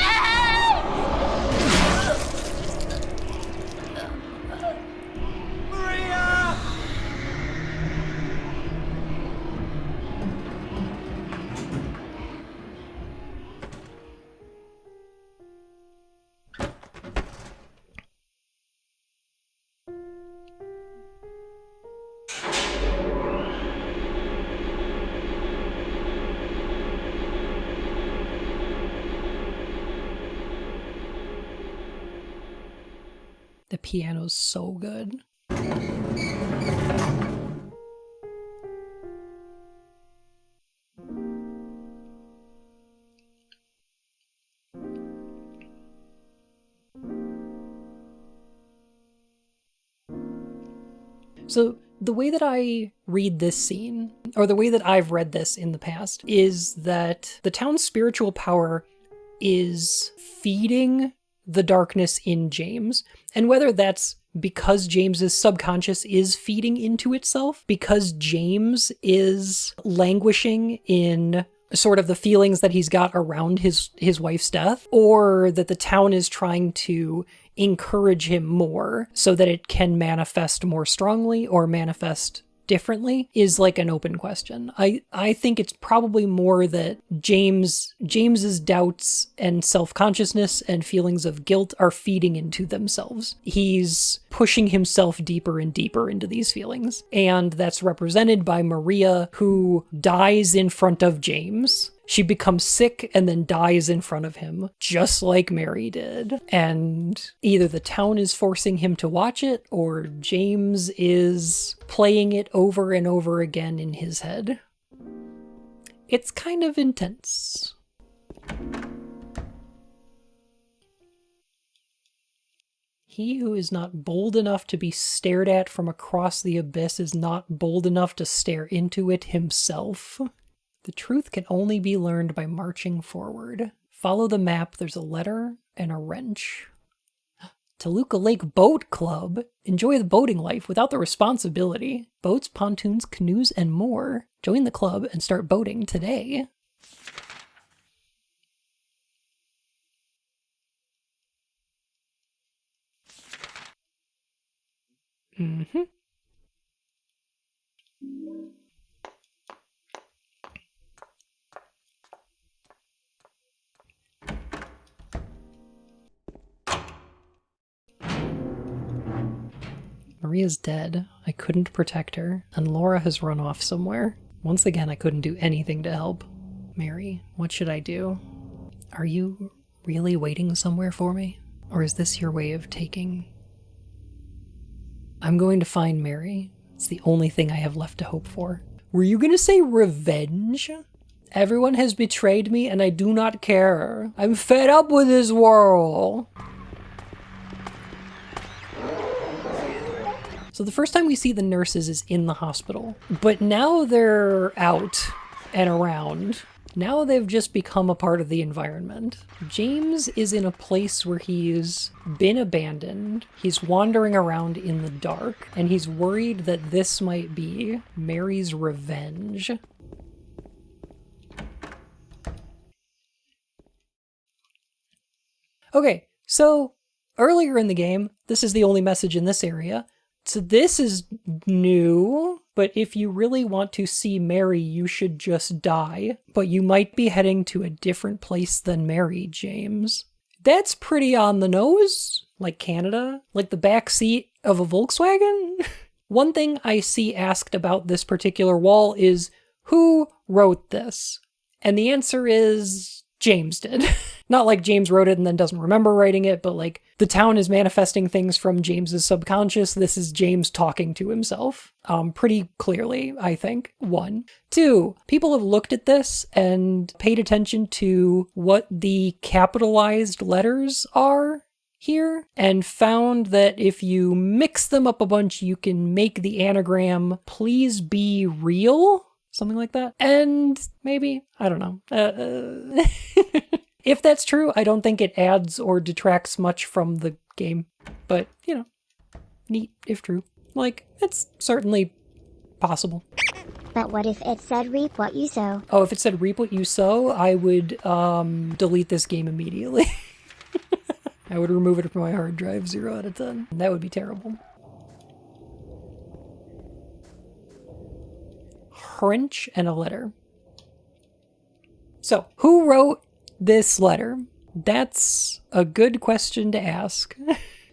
Maria! The piano's so good. So the way that I read this scene, or the way that I've read this in the past, is that the town's spiritual power is feeding the darkness in James. And whether that's because James's subconscious is feeding into itself, because James is languishing in sort of the feelings that he's got around his wife's death, or that the town is trying to encourage him more so that it can manifest more strongly or manifest differently, is an open question. I think it's probably more that James's doubts and self-consciousness and feelings of guilt are feeding into themselves. He's pushing himself deeper and deeper into these feelings. And that's represented by Maria, who dies in front of James. She becomes sick and then dies in front of him, just like Mary did. And either the town is forcing him to watch it, or James is playing it over and over again in his head. It's kind of intense. He who is not bold enough to be stared at from across the abyss is not bold enough to stare into it himself. The truth can only be learned by marching forward. Follow the map, there's a letter and a wrench. Toluca Lake Boat Club. Enjoy the boating life without the responsibility. Boats, pontoons, canoes, and more. Join the club and start boating today. Mm-hmm. Maria's dead. I couldn't protect her, and Laura has run off somewhere. Once again, I couldn't do anything to help. Mary, what should I do? Are you really waiting somewhere for me? Or is this your way of taking... I'm going to find Mary. It's the only thing I have left to hope for. Were you going to say revenge? Everyone has betrayed me and I do not care. I'm fed up with this world. So the first time we see the nurses is in the hospital, but now they're out and around. Now they've just become a part of the environment. James is in a place where he's been abandoned. He's wandering around in the dark, and he's worried that this might be Mary's revenge. Okay, so earlier in the game, this is the only message in this area. So this is new, but if you really want to see Mary, you should just die. But you might be heading to a different place than Mary, James. That's pretty on the nose. Like Canada? Like the back seat of a Volkswagen? One thing I see asked about this particular wall is, who wrote this? And the answer is, James did. Not like James wrote it and then doesn't remember writing it, but like the town is manifesting things from James's subconscious. This is James talking to himself. Pretty clearly, I think. 1. 2, people have looked at this and paid attention to what the capitalized letters are here and found that if you mix them up a bunch, you can make the anagram, please be real. Something like that. And maybe, I don't know. If that's true, I don't think it adds or detracts much from the game. But, you know, neat if true. Like, it's certainly possible. But what if it said reap what you sow? Oh, if it said reap what you sow, I would delete this game immediately. I would remove it from my hard drive, 0 out of 10. That would be terrible. French and a letter. So, who wrote this letter? That's a good question to ask.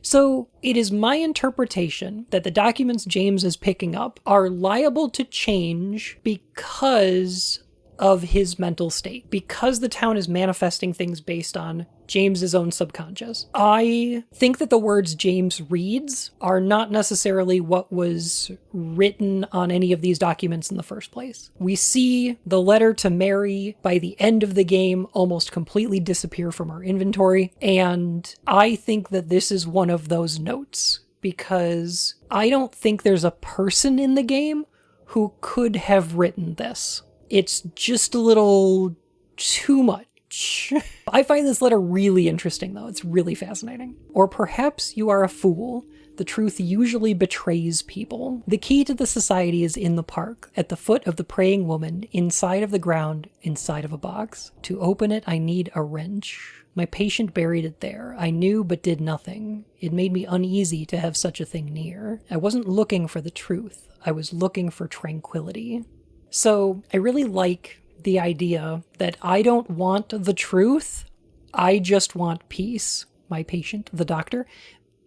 So, it is my interpretation that the documents James is picking up are liable to change because of his mental state, because the town is manifesting things based on James's own subconscious. I think that the words James reads are not necessarily what was written on any of these documents in the first place. We see the letter to Mary by the end of the game almost completely disappear from our inventory, and I think that this is one of those notes, because I don't think there's a person in the game who could have written this. It's just a little too much. I find this letter really interesting, though. It's really fascinating. Or perhaps you are a fool. The truth usually betrays people. The key to the society is in the park, at the foot of the praying woman, inside of the ground, inside of a box. To open it, I need a wrench. My patient buried it there. I knew but did nothing. It made me uneasy to have such a thing near. I wasn't looking for the truth. I was looking for tranquility. So I really like the idea that I don't want the truth, I just want peace. My patient, the doctor.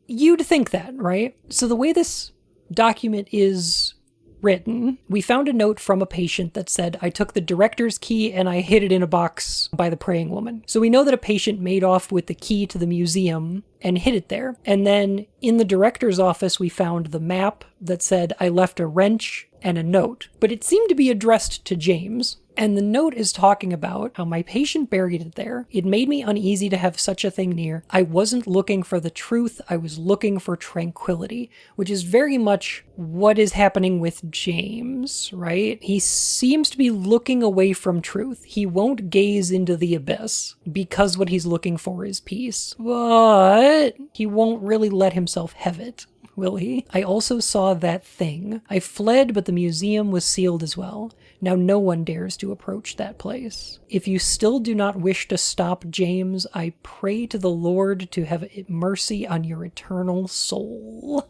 You'd think that, right? So the way this document is written, we found a note from a patient that said, I took the director's key and I hid it in a box by the praying woman. So we know that a patient made off with the key to the museum and hid it there. And then in the director's office, we found the map that said, I left a wrench and a note, but it seemed to be addressed to James. And the note is talking about how my patient buried it there. It made me uneasy to have such a thing near. I wasn't looking for the truth. I was looking for tranquility, which is very much what is happening with James, right? He seems to be looking away from truth. He won't gaze into the abyss because what he's looking for is peace, but he won't really let himself have it. Will he? I also saw that thing. I fled, but the museum was sealed as well. Now no one dares to approach that place. If you still do not wish to stop James, I pray to the Lord to have mercy on your eternal soul.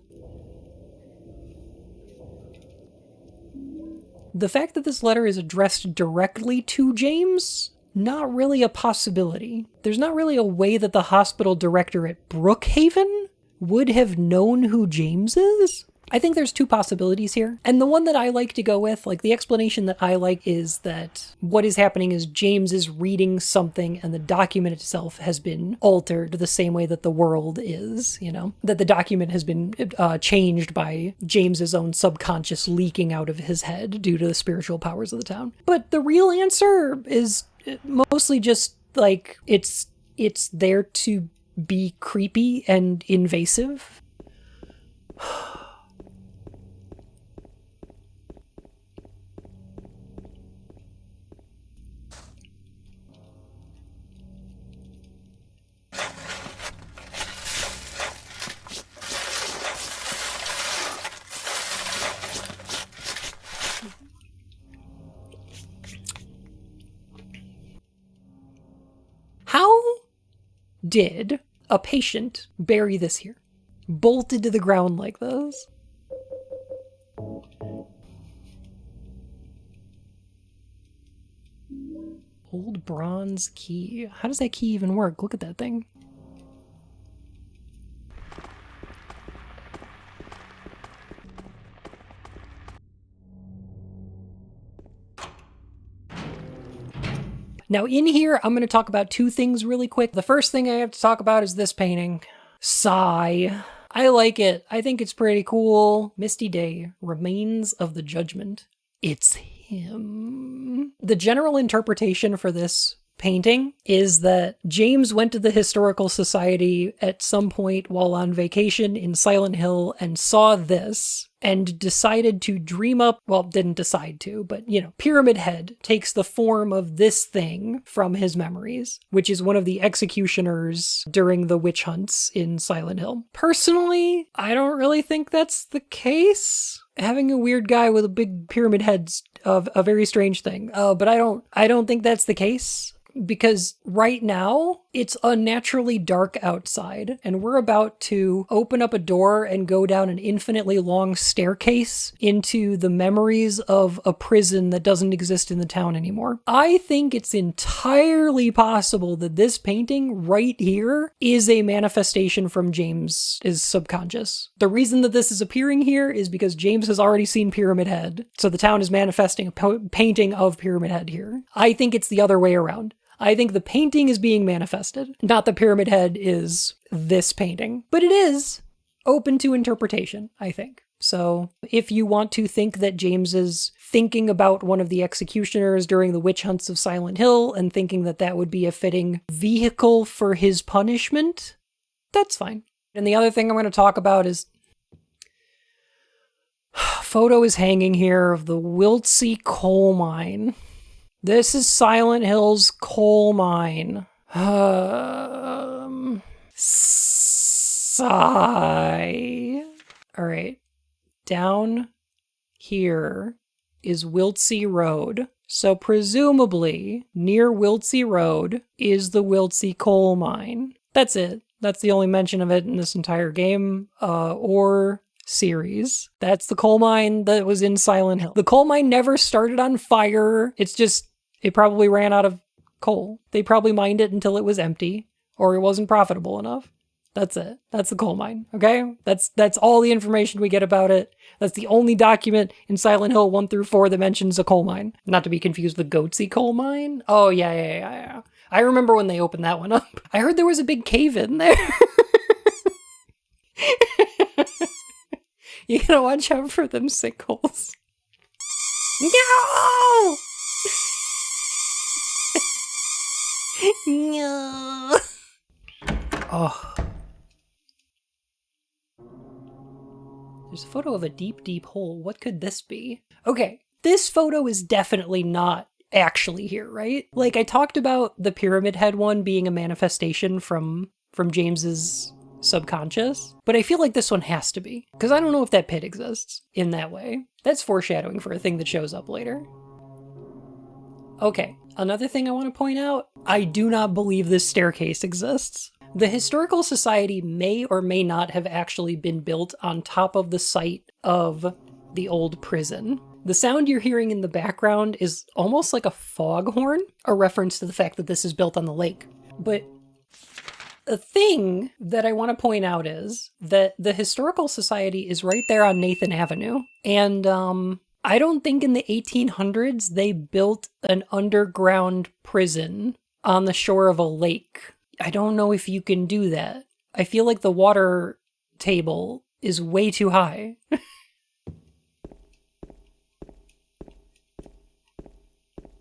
The fact that this letter is addressed directly to James, not really a possibility. There's not really a way that the hospital director at Brookhaven would have known who James is. I think there's two possibilities here. And the one that I like to go with, like the explanation that I like, is that what is happening is James is reading something and the document itself has been altered the same way that the world is, you know? That the document has been changed by James's own subconscious leaking out of his head due to the spiritual powers of the town. But the real answer is mostly just like it's there to be creepy and invasive. How did a patient bury this here? Bolted to the ground like this? Old bronze key. How does that key even work? Look at that thing. Now in here, I'm going to talk about two things really quick. The first thing I have to talk about is this painting. Sigh. I like it. I think it's pretty cool. Misty Day, Remains of the Judgment. It's him. The general interpretation for this painting is that James went to the Historical Society at some point while on vacation in Silent Hill and saw this and decided to dream up, well, didn't decide to, but, you know, Pyramid Head takes the form of this thing from his memories, which is one of the executioners during the witch hunts in Silent Hill. Personally, I don't really think that's the case. Having a weird guy with a big pyramid head's a very strange thing, but I don't think that's the case. Because right now, it's unnaturally dark outside, and we're about to open up a door and go down an infinitely long staircase into the memories of a prison that doesn't exist in the town anymore. I think it's entirely possible that this painting right here is a manifestation from James's subconscious. The reason that this is appearing here is because James has already seen Pyramid Head, so the town is manifesting a painting of Pyramid Head here. I think it's the other way around. I think the painting is being manifested, not the Pyramid Head is this painting. But it is open to interpretation, I think. So if you want to think that James is thinking about one of the executioners during the witch hunts of Silent Hill and thinking that that would be a fitting vehicle for his punishment, that's fine. And the other thing I'm going to talk about is photo is hanging here of the Wiltsey coal mine. This is Silent Hill's coal mine. Sigh. All right. Down here is Wiltsey Road. So presumably near Wiltsey Road is the Wiltsey coal mine. That's it. That's the only mention of it in this entire game or series. That's the coal mine that was in Silent Hill. The coal mine never started on fire. It's just, it probably ran out of coal. They probably mined it until it was empty or it wasn't profitable enough. That's it. That's the coal mine. Okay? That's all the information we get about it. That's the only document in Silent Hill 1 through 4 that mentions a coal mine. Not to be confused with Goatsy coal mine. Oh, yeah. I remember when they opened that one up. I heard there was a big cave in there. You gotta watch out for them sinkholes. No! No. Oh. There's a photo of a deep, deep hole. What could this be? Okay, this photo is definitely not actually here, right? Like, I talked about the Pyramid Head one being a manifestation from James's subconscious, but I feel like this one has to be, because I don't know if that pit exists in that way. That's foreshadowing for a thing that shows up later. Okay, another thing I want to point out, I do not believe this staircase exists. The Historical Society may or may not have actually been built on top of the site of the old prison. The sound you're hearing in the background is almost like a foghorn, a reference to the fact that this is built on the lake. But a thing that I want to point out is that the Historical Society is right there on Nathan Avenue. And I don't think in the 1800s they built an underground prison on the shore of a lake. I don't know if you can do that. I feel like the water table is way too high.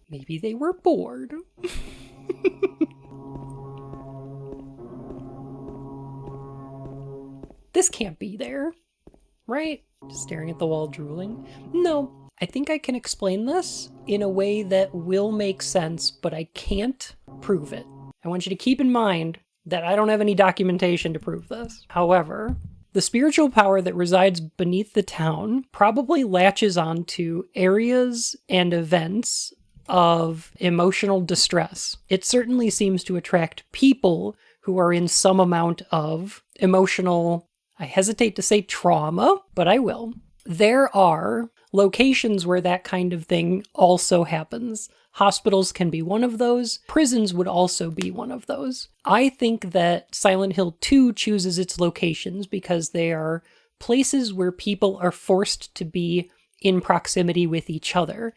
Maybe they were bored. This can't be there, right? Just staring at the wall, drooling. No, I think I can explain this in a way that will make sense, but I can't prove it. I want you to keep in mind that I don't have any documentation to prove this. However, the spiritual power that resides beneath the town probably latches onto areas and events of emotional distress. It certainly seems to attract people who are in some amount of emotional, I hesitate to say trauma, but I will. There are locations where that kind of thing also happens. Hospitals can be one of those. Prisons would also be one of those. I think that Silent Hill 2 chooses its locations because they are places where people are forced to be in proximity with each other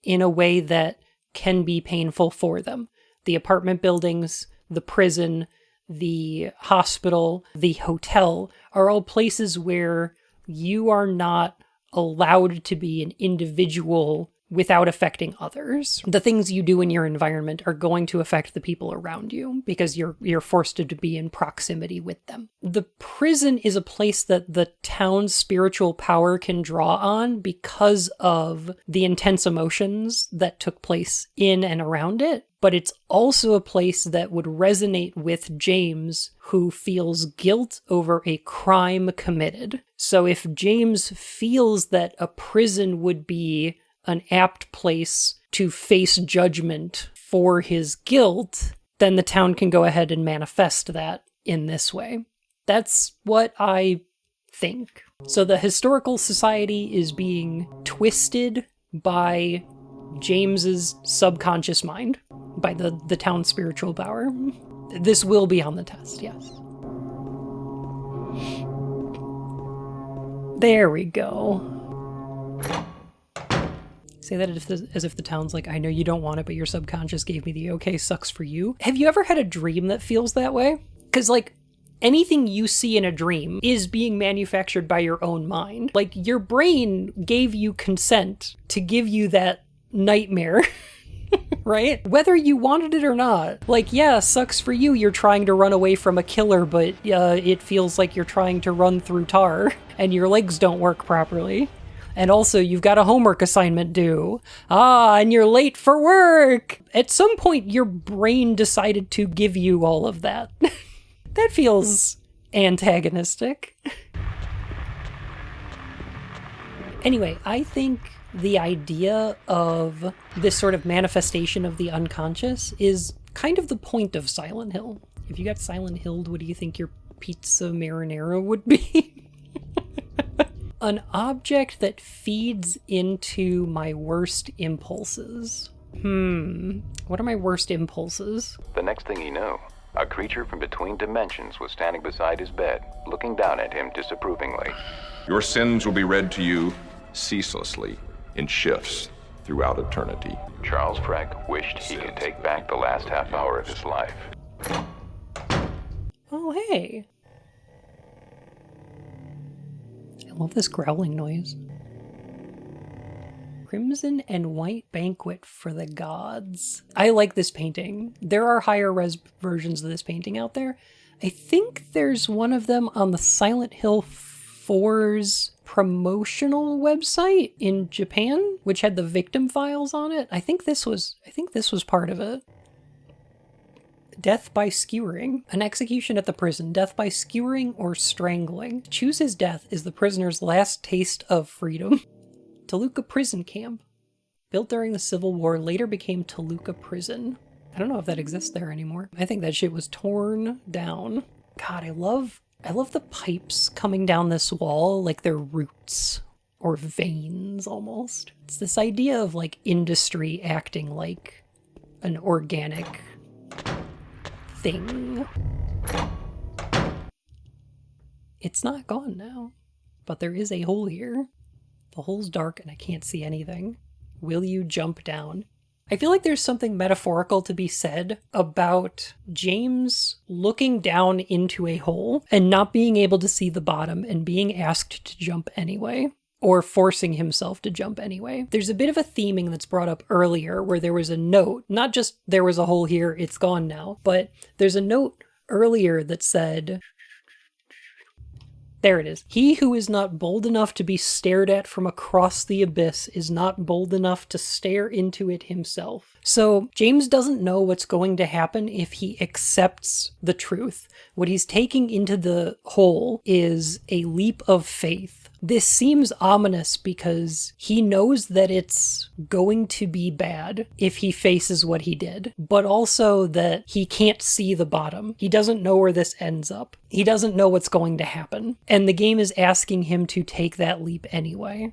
in a way that can be painful for them. The apartment buildings, the prison, the hospital, the hotel are all places where you are not allowed to be an individual without affecting others. The things you do in your environment are going to affect the people around you because you're forced to be in proximity with them. The prison is a place that the town's spiritual power can draw on because of the intense emotions that took place in and around it. But it's also a place that would resonate with James, who feels guilt over a crime committed. So if James feels that a prison would be an apt place to face judgment for his guilt, then the town can go ahead and manifest that in this way. That's what I think. So the Historical Society is being twisted by James's subconscious mind, by the town's spiritual power. This will be on the test, yes. There we go. Say that as if the town's like, I know you don't want it, but your subconscious gave me the okay, sucks for you. Have you ever had a dream that feels that way? Because, like, anything you see in a dream is being manufactured by your own mind. Like, your brain gave you consent to give you that nightmare, right? Whether you wanted it or not. Like, yeah, sucks for you. You're trying to run away from a killer, but it feels like you're trying to run through tar and your legs don't work properly. And also, you've got a homework assignment due. And you're late for work. At some point, your brain decided to give you all of that. That feels antagonistic. Anyway, I think the idea of this sort of manifestation of the unconscious is kind of the point of Silent Hill. If you got Silent Hilled, what do you think your pizza marinara would be? An object that feeds into my worst impulses. What are my worst impulses? The next thing he knew, a creature from between dimensions was standing beside his bed, looking down at him disapprovingly. Your sins will be read to you ceaselessly in shifts throughout eternity. Charles Freck wished he could take back the last half hour of his life. Oh, hey. I love this growling noise. Crimson and White Banquet for the Gods. I like this painting. There are higher res versions of this painting out there. I think there's one of them on the Silent Hill 4's promotional website in Japan, which had the victim files on it. I think this was part of it. Death by skewering. An execution at the prison. Death by skewering or strangling. To choose his death is the prisoner's last taste of freedom. Toluca Prison Camp. Built during the Civil War, later became Toluca Prison. I don't know if that exists there anymore. I think that shit was torn down. God, I love the pipes coming down this wall like they're roots. or veins almost. It's this idea of like industry acting like an organic thing. It's not gone now, but there is a hole here. The hole's dark and I can't see anything. Will you jump down? I feel like there's something metaphorical to be said about James looking down into a hole and not being able to see the bottom and being asked to jump anyway, or forcing himself to jump anyway. There's a bit of a theming that's brought up earlier where there was a note, not just there was a hole here, it's gone now, but there's a note earlier that said, there it is. He who is not bold enough to be stared at from across the abyss is not bold enough to stare into it himself. So James doesn't know what's going to happen if he accepts the truth. What he's taking into the hole is a leap of faith. This seems ominous because he knows that it's going to be bad if he faces what he did, but also that he can't see the bottom. He doesn't know where this ends up. He doesn't know what's going to happen. And the game is asking him to take that leap anyway.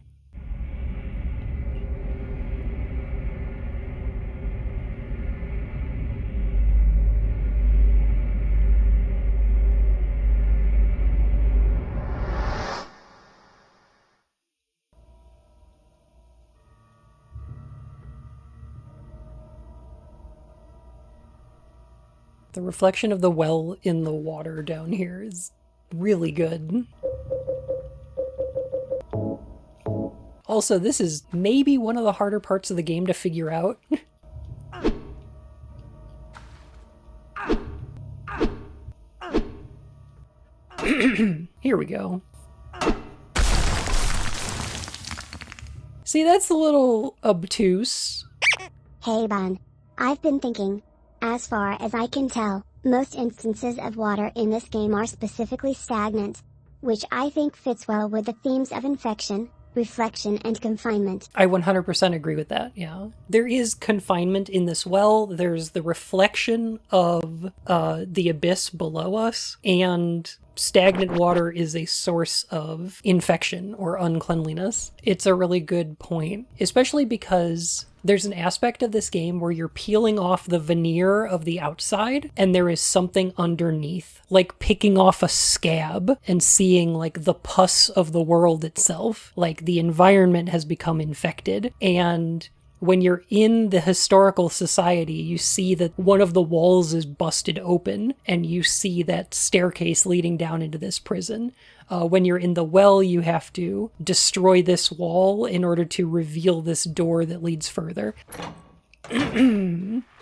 The reflection of the well in the water down here is really good. Also, this is maybe one of the harder parts of the game to figure out. Here we go. See, that's a little obtuse. Hey, Bun. I've been thinking. As far as I can tell, most instances of water in this game are specifically stagnant, which I think fits well with the themes of infection, reflection, and confinement. I 100% agree with that, yeah. There is confinement in this well, there's the reflection of the abyss below us, and stagnant water is a source of infection or uncleanliness. It's a really good point, especially because there's an aspect of this game where you're peeling off the veneer of the outside and there is something underneath, like picking off a scab and seeing like the pus of the world itself. Like the environment has become infected, and when you're in the historical society, you see that one of the walls is busted open and you see that staircase leading down into this prison. When you're in the well, you have to destroy this wall in order to reveal this door that leads further.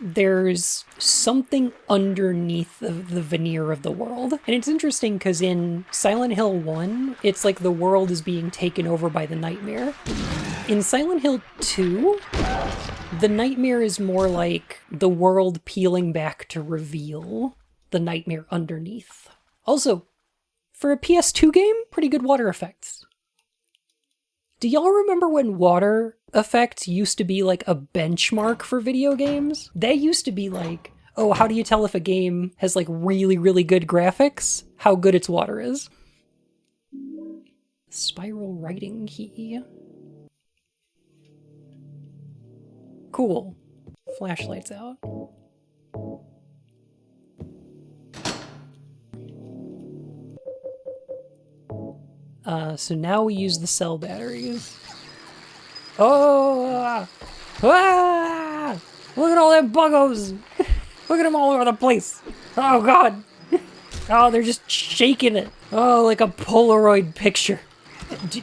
There's something underneath the veneer of the world. And it's interesting because in Silent Hill 1, it's like the world is being taken over by the nightmare. In Silent Hill 2, the nightmare is more like the world peeling back to reveal the nightmare underneath. Also, for a PS2 game, pretty good water effects. Do y'all remember when water effects used to be like a benchmark for video games? They used to be like, oh, how do you tell if a game has like really, really good graphics? How good its water is. Spiral writing key. Cool. Flashlight's out. So now we use the cell batteries. Oh! Ah! Look at all them buggos! Look at them all over the place! Oh god! Oh, they're just shaking it! Oh, like a Polaroid picture.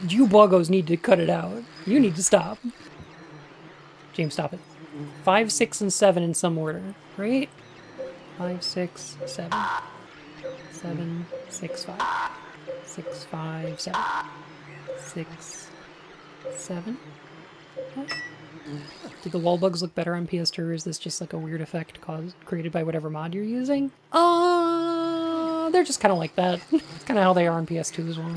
You buggos need to cut it out. You need to stop. James, stop it. 5, 6, and 7 in some order, right? 5, 6, 7. 7, 6, 5. 6, 5, 7. 6, 7. Huh? Do the wall bugs look better on PS2, or is this just like a weird effect created by whatever mod you're using? They're just kind of like that. It's kind of how they are on PS2 as well.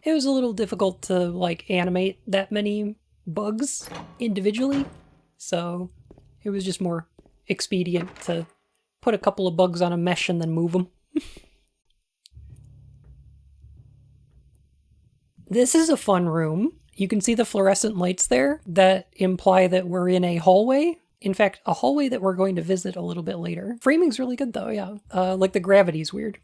It was a little difficult to like animate that many bugs individually, so it was just more expedient to put a couple of bugs on a mesh and then move them. This is a fun room. You can see the fluorescent lights there that imply that we're in a hallway. In fact, a hallway that we're going to visit a little bit later. Framing's really good though, yeah. Like the gravity's weird.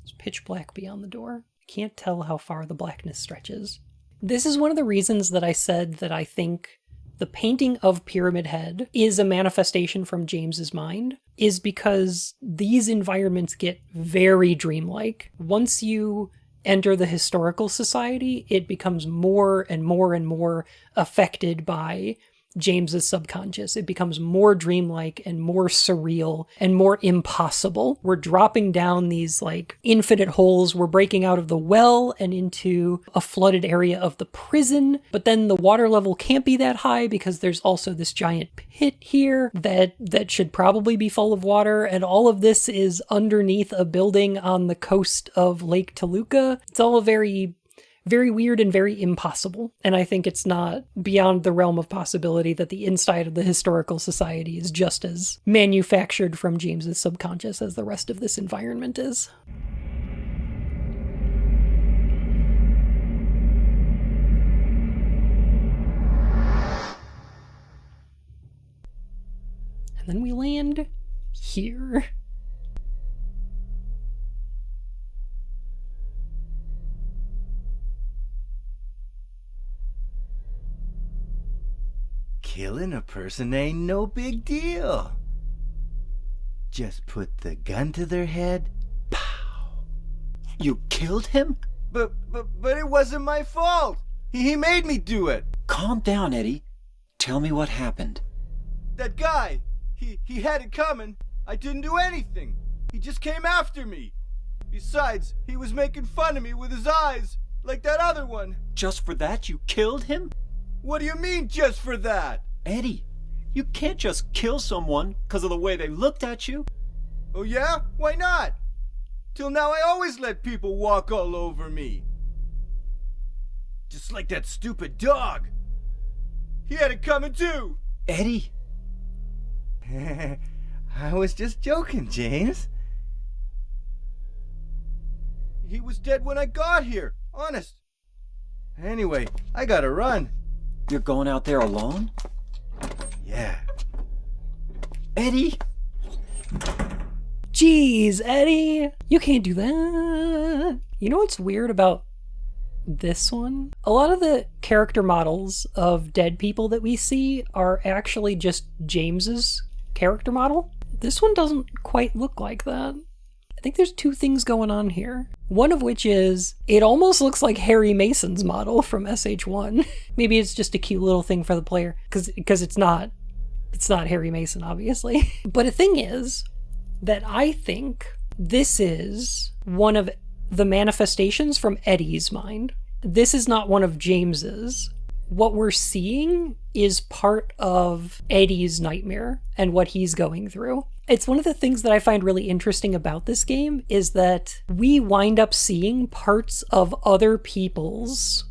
It's pitch black beyond the door. I can't tell how far the blackness stretches. This is one of the reasons that I said that I think the painting of Pyramid Head is a manifestation from James's mind, is because these environments get very dreamlike. Once you enter the historical society, it becomes more and more and more affected by James's subconscious. It becomes more dreamlike and more surreal and more impossible. We're dropping down these like infinite holes. We're breaking out of the well and into a flooded area of the prison. But then the water level can't be that high because there's also this giant pit here that should probably be full of water. And all of this is underneath a building on the coast of Lake Toluca. It's all very weird and very impossible. And I think it's not beyond the realm of possibility that the inside of the historical society is just as manufactured from James's subconscious as the rest of this environment is. And then we land here. Killing a person ain't no big deal. Just put the gun to their head. Pow. You killed him? But it wasn't my fault. He made me do it. Calm down, Eddie. Tell me what happened. That guy, he had it coming. I didn't do anything. He just came after me. Besides, he was making fun of me with his eyes, like that other one. Just for that, you killed him? What do you mean, just for that? Eddie, you can't just kill someone because of the way they looked at you. Oh yeah? Why not? Till now I always let people walk all over me. Just like that stupid dog. He had it coming too. Eddie. I was just joking, James. He was dead when I got here, honest. Anyway, I gotta run. You're going out there alone? Yeah. Eddie! Jeez, Eddie! You can't do that. You know what's weird about this one? A lot of the character models of dead people that we see are actually just James's character model. This one doesn't quite look like that. I think there's two things going on here. One of which is, it almost looks like Harry Mason's model from SH1. Maybe it's just a cute little thing for the player, because it's not Harry Mason, obviously. But the thing is that I think this is one of the manifestations from Eddie's mind. This is not one of James's. What we're seeing is part of Eddie's nightmare and what he's going through. It's one of the things that I find really interesting about this game is that we wind up seeing parts of other people's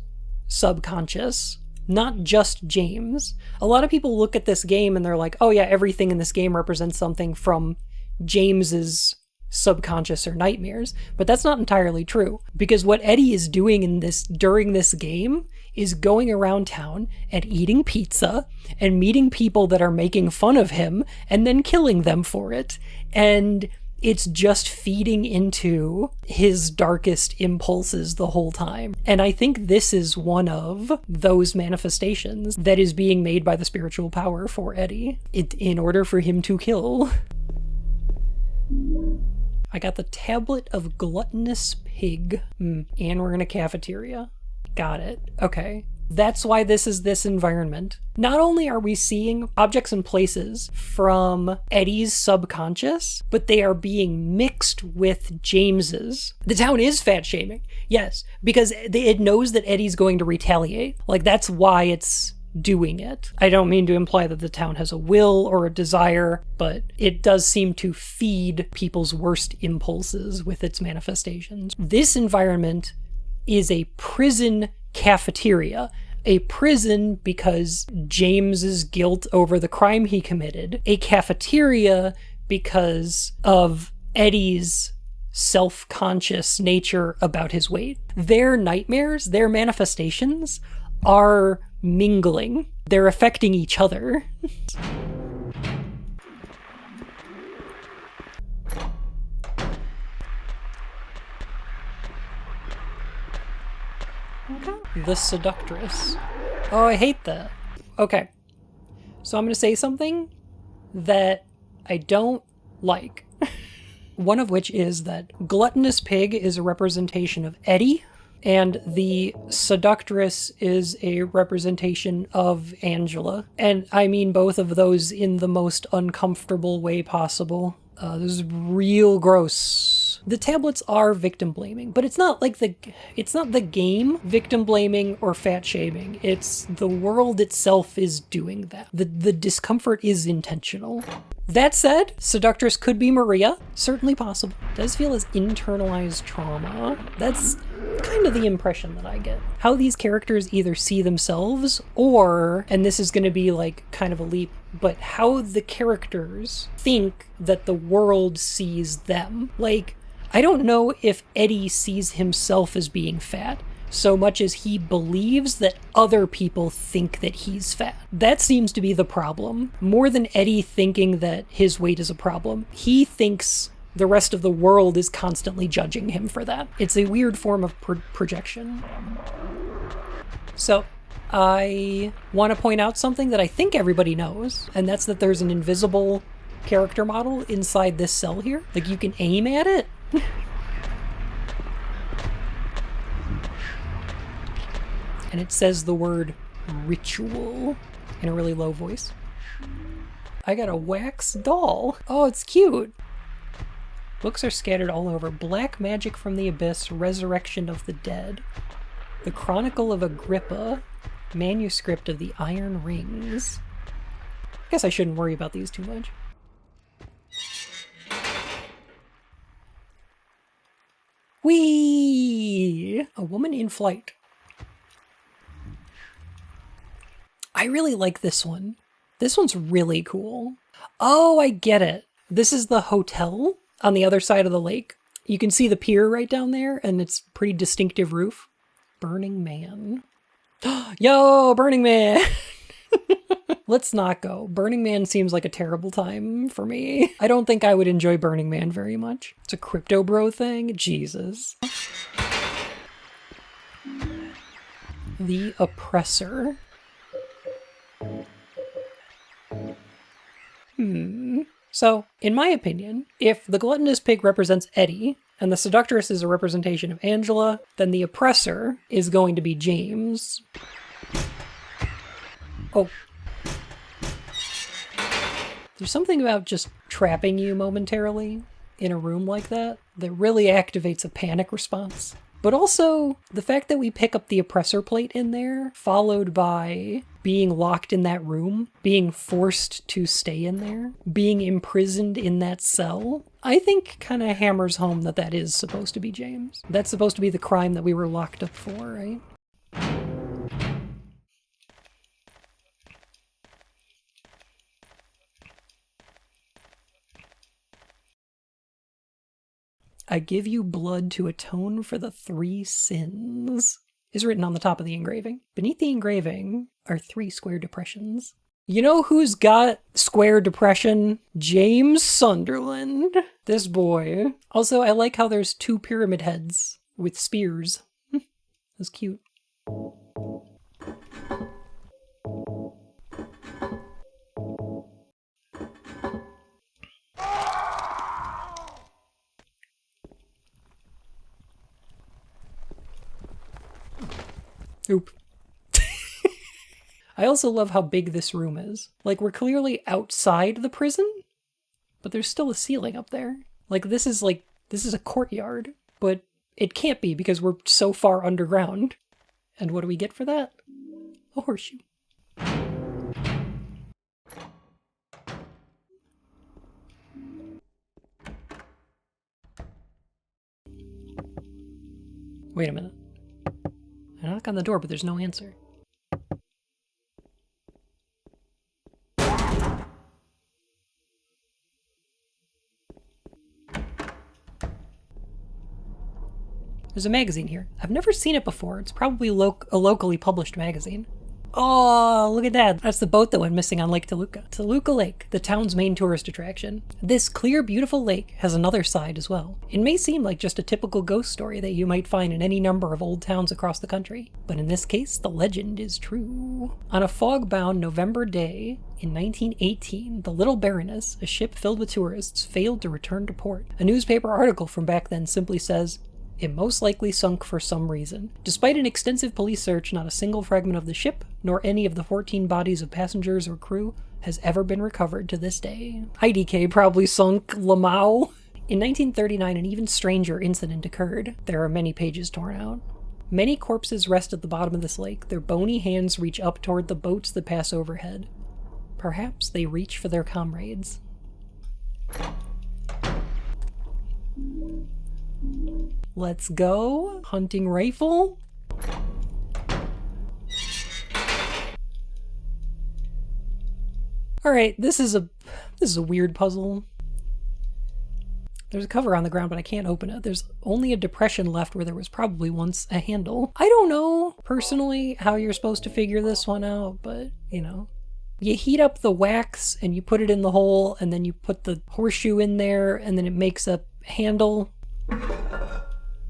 subconscious, not just James. A lot of people look at this game and they're like, oh yeah, everything in this game represents something from James's subconscious or nightmares, but that's not entirely true, because what Eddie is doing during this game is going around town and eating pizza and meeting people that are making fun of him and then killing them for it. And it's just feeding into his darkest impulses the whole time. And I think this is one of those manifestations that is being made by the spiritual power for Eddie in order for him to kill. I got the Tablet of Gluttonous Pig. And we're in a cafeteria. Got it. Okay. That's why this is this environment. Not only are we seeing objects and places from Eddie's subconscious, but they are being mixed with James's. The town is fat shaming. Yes, because it knows that Eddie's going to retaliate. Like, that's why it's doing it. I don't mean to imply that the town has a will or a desire, but it does seem to feed people's worst impulses with its manifestations. This environment is a prison cafeteria. a prison because James's guilt over the crime he committed, a cafeteria because of Eddie's self-conscious nature about his weight. Their nightmares, their manifestations are mingling. They're affecting each other. The Seductress. Oh, I hate that. Okay. So I'm going to say something that I don't like. One of which is that Gluttonous Pig is a representation of Eddie, and the Seductress is a representation of Angela. And I mean both of those in the most uncomfortable way possible. This is real gross. The tablets are victim blaming, but it's not the game victim blaming or fat shaming. It's the world itself is doing that. The discomfort is intentional. That said, Seductress could be Maria. Certainly possible. Does feel as internalized trauma. That's kind of the impression that I get. How these characters either see themselves or, and this is going to be like kind of a leap, but how the characters think that the world sees them. Like, I don't know if Eddie sees himself as being fat so much as he believes that other people think that he's fat. That seems to be the problem. More than Eddie thinking that his weight is a problem, he thinks the rest of the world is constantly judging him for that. It's a weird form of projection. So, I want to point out something that I think everybody knows, and that's that there's an invisible character model inside this cell here. Like, you can aim at it. And it says the word ritual in a really low voice. I got a wax doll. Oh, it's cute. Books are scattered all over. Black Magic from the Abyss, Resurrection of the Dead, The Chronicle of Agrippa, Manuscript of the Iron Rings. I guess I shouldn't worry about these too much. Whee! A Woman in Flight. I really like this one. This one's really cool. Oh, I get it. This is the hotel on the other side of the lake. You can see the pier right down there, and it's pretty distinctive roof. Burning Man. Yo, Burning Man! Let's not go. Burning Man seems like a terrible time for me. I don't think I would enjoy Burning Man very much. It's a crypto bro thing? Jesus. The Oppressor. So, in my opinion, if the Gluttonous Pig represents Eddie, and the Seductress is a representation of Angela, then the Oppressor is going to be James. Oh. There's something about just trapping you momentarily in a room like that really activates a panic response. But also, the fact that we pick up the Oppressor plate in there, followed by being locked in that room, being forced to stay in there, being imprisoned in that cell, I think kind of hammers home that that is supposed to be James. That's supposed to be the crime that we were locked up for, right? I give you blood to atone for the 3 sins, is written on the top of the engraving. Beneath the engraving are 3 square depressions. You know who's got square depression? James Sunderland. This boy. Also, I like how there's 2 pyramid heads with spears. That's cute. Oop. I also love how big this room is. Like, we're clearly outside the prison, but there's still a ceiling up there. Like, this is a courtyard, but it can't be because we're so far underground. And what do we get for that? A horseshoe. Wait a minute. I knock on the door, but there's no answer. There's a magazine here. I've never seen it before. It's probably a locally published magazine. Oh, look at that. That's the boat that went missing on Lake Toluca. Toluca Lake, the town's main tourist attraction. This clear, beautiful lake has another side as well. It may seem like just a typical ghost story that you might find in any number of old towns across the country, but in this case, the legend is true. On a fog-bound November day in 1918, the Little Baroness, a ship filled with tourists, failed to return to port. A newspaper article from back then simply says, "It most likely sunk for some reason. Despite an extensive police search, not a single fragment of the ship, nor any of the 14 bodies of passengers or crew, has ever been recovered to this day." IDK probably sunk Lamau. In 1939, an even stranger incident occurred. There are many pages torn out. Many corpses rest at the bottom of this lake. Their bony hands reach up toward the boats that pass overhead. Perhaps they reach for their comrades. Let's go. Hunting rifle. Alright, this is a weird puzzle. There's a cover on the ground, but I can't open it. There's only a depression left where there was probably once a handle. I don't know, personally, how you're supposed to figure this one out, but, you know. You heat up the wax, and you put it in the hole, and then you put the horseshoe in there, and then it makes a handle.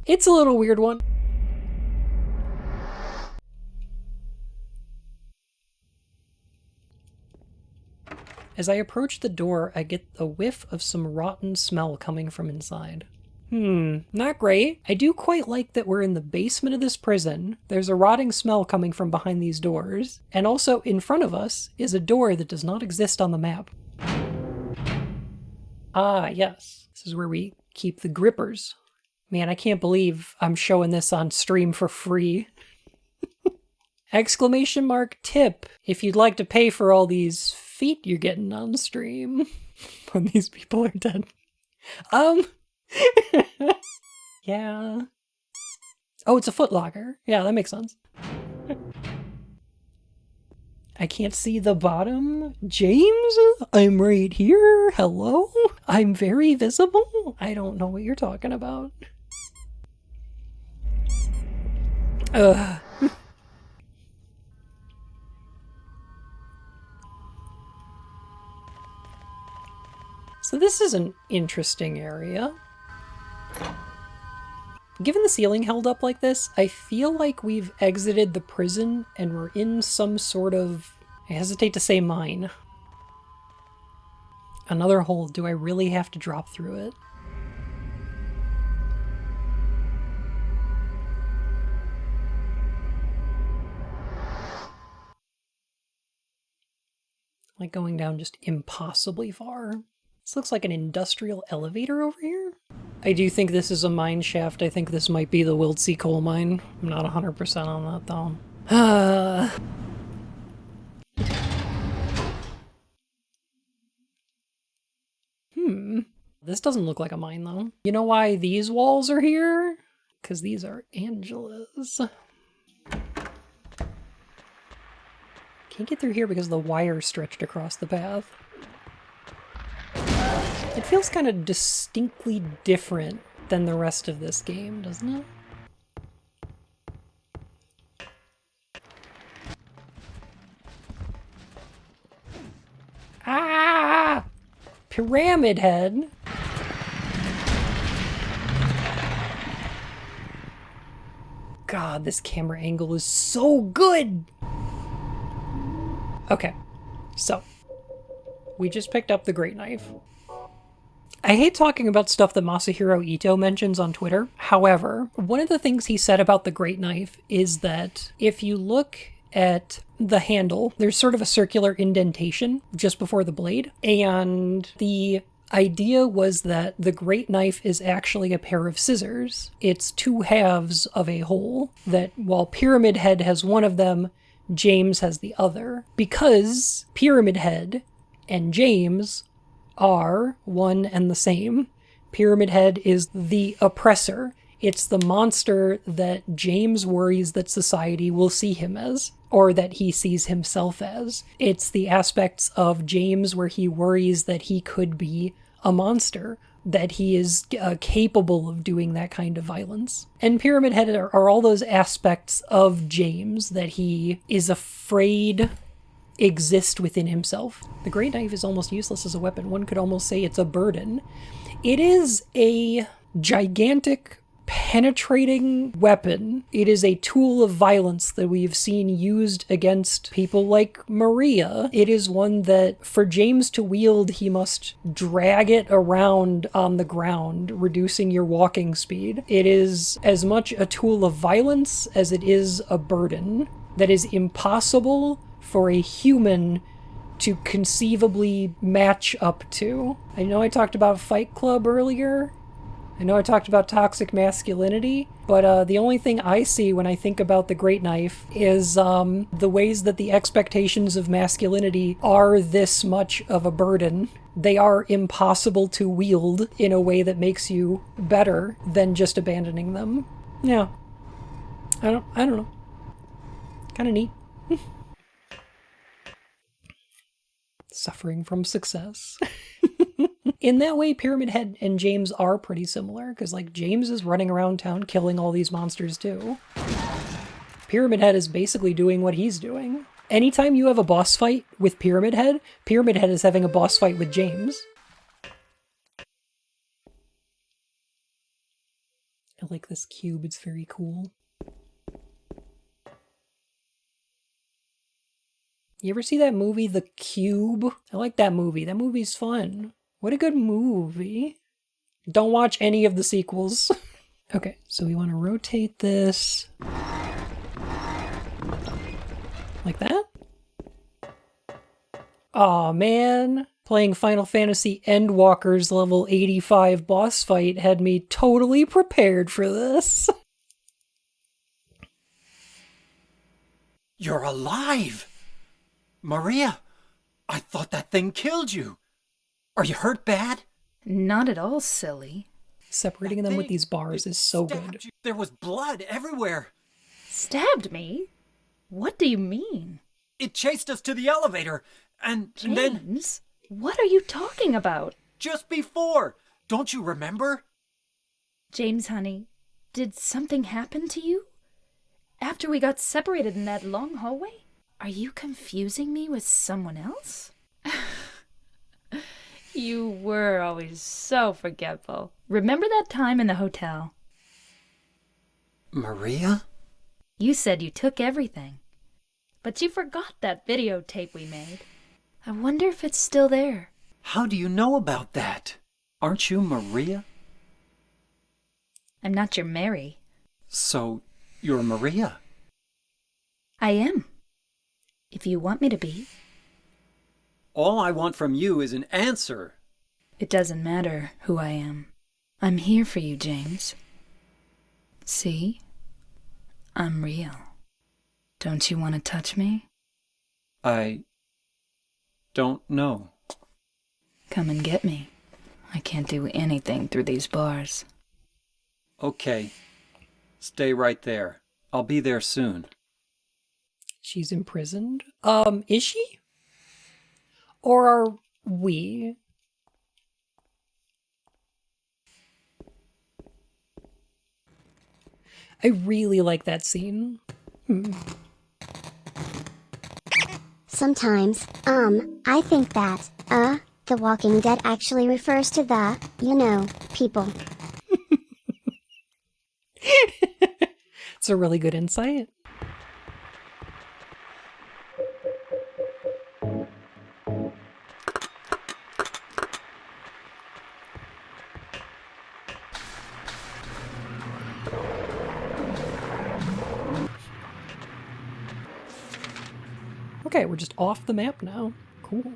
It's a little weird one. As I approach the door, I get a whiff of some rotten smell coming from inside. Not great. I do quite like that we're in the basement of this prison. There's a rotting smell coming from behind these doors. And also in front of us is a door that does not exist on the map. Ah, yes. This is where we keep the grippers. Man, I can't believe I'm showing this on stream for free. Exclamation mark tip if you'd like to pay for all these feet you're getting on stream when these people are dead. Yeah. Oh, it's a footlocker. Yeah, that makes sense. I can't see the bottom. James? I'm right here. Hello? I'm very visible? I don't know what you're talking about. Ugh. So this is an interesting area. Given the ceiling held up like this, I feel like we've exited the prison and we're in some sort of, I hesitate to say mine. Another hole. Do I really have to drop through it? Like going down just impossibly far. This looks like an industrial elevator over here. I do think this is a mine shaft. I think this might be the Wildsea coal mine. I'm not 100% on that though. This doesn't look like a mine though. You know why these walls are here? Because these are Angela's. Can't get through here because the wire stretched across the path. It feels kind of distinctly different than the rest of this game, doesn't it? Ah! Pyramid Head! God, this camera angle is so good! Okay, so we just picked up the Great Knife. I hate talking about stuff that Masahiro Ito mentions on Twitter. However, one of the things he said about the Great Knife is that if you look at the handle, there's sort of a circular indentation just before the blade. And the idea was that the Great Knife is actually a pair of scissors. It's two halves of a whole, that while Pyramid Head has one of them, James has the other. Because Pyramid Head and James are one and the same. Pyramid Head is the oppressor. It's the monster that James worries that society will see him as, or that he sees himself as. It's the aspects of James where he worries that he could be a monster, that he is capable of doing that kind of violence. And Pyramid Head are all those aspects of James that he is afraid exist within himself. The great knife is almost useless as a weapon. One could almost say it's a burden. It is a gigantic, penetrating weapon. It is a tool of violence that we've seen used against people like Maria. It is one that, for James to wield, he must drag it around on the ground, reducing your walking speed. It is as much a tool of violence as it is a burden that is impossible for a human to conceivably match up to. I know I talked about Fight Club earlier. I know I talked about toxic masculinity, but the only thing I see when I think about the Great Knife is the ways that the expectations of masculinity are this much of a burden. They are impossible to wield in a way that makes you better than just abandoning them. Yeah. I don't know. Kind of neat. Suffering from success. In that way, Pyramid Head and James are pretty similar, because like James is running around town killing all these monsters too. Pyramid Head is basically doing what he's doing. Anytime you have a boss fight with Pyramid Head is having a boss fight with James. I like this cube, it's very cool. You ever see that movie, The Cube? I like that movie. That movie's fun. What a good movie. Don't watch any of the sequels. Okay, so we want to rotate this. Like that? Aw, man. Playing Final Fantasy Endwalker's level 85 boss fight had me totally prepared for this. You're alive! Maria, I thought that thing killed you. Are you hurt bad? Not at all, silly. Separating them with these bars is so good. There was blood everywhere. Stabbed me? What do you mean? It chased us to the elevator, and then... James, what are you talking about? Just before. Don't you remember? James, honey, did something happen to you? After we got separated in that long hallway? Are you confusing me with someone else? You were always so forgetful. Remember that time in the hotel? Maria? You said you took everything. But you forgot that videotape we made. I wonder if it's still there. How do you know about that? Aren't you Maria? I'm not your Mary. So, you're Maria? I am. If you want me to be. All I want from you is an answer. It doesn't matter who I am. I'm here for you, James. See? I'm real. Don't you want to touch me? I don't know. Come and get me. I can't do anything through these bars. Okay. Stay right there. I'll be there soon. She's imprisoned? Is she? Or are we? I really like that scene. Sometimes, I think that, The Walking Dead actually refers to the, people. It's a really good insight. Okay, we're just off the map now. Cool.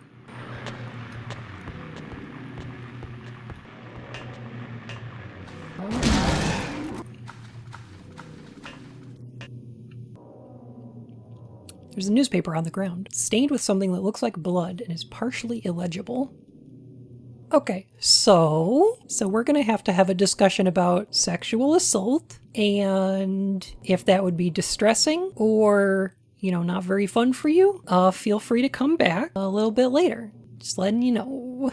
There's a newspaper on the ground, stained with something that looks like blood and is partially illegible. Okay, so we're gonna have to have a discussion about sexual assault and if that would be distressing or, not very fun for you. Feel free to come back a little bit later. Just letting you know.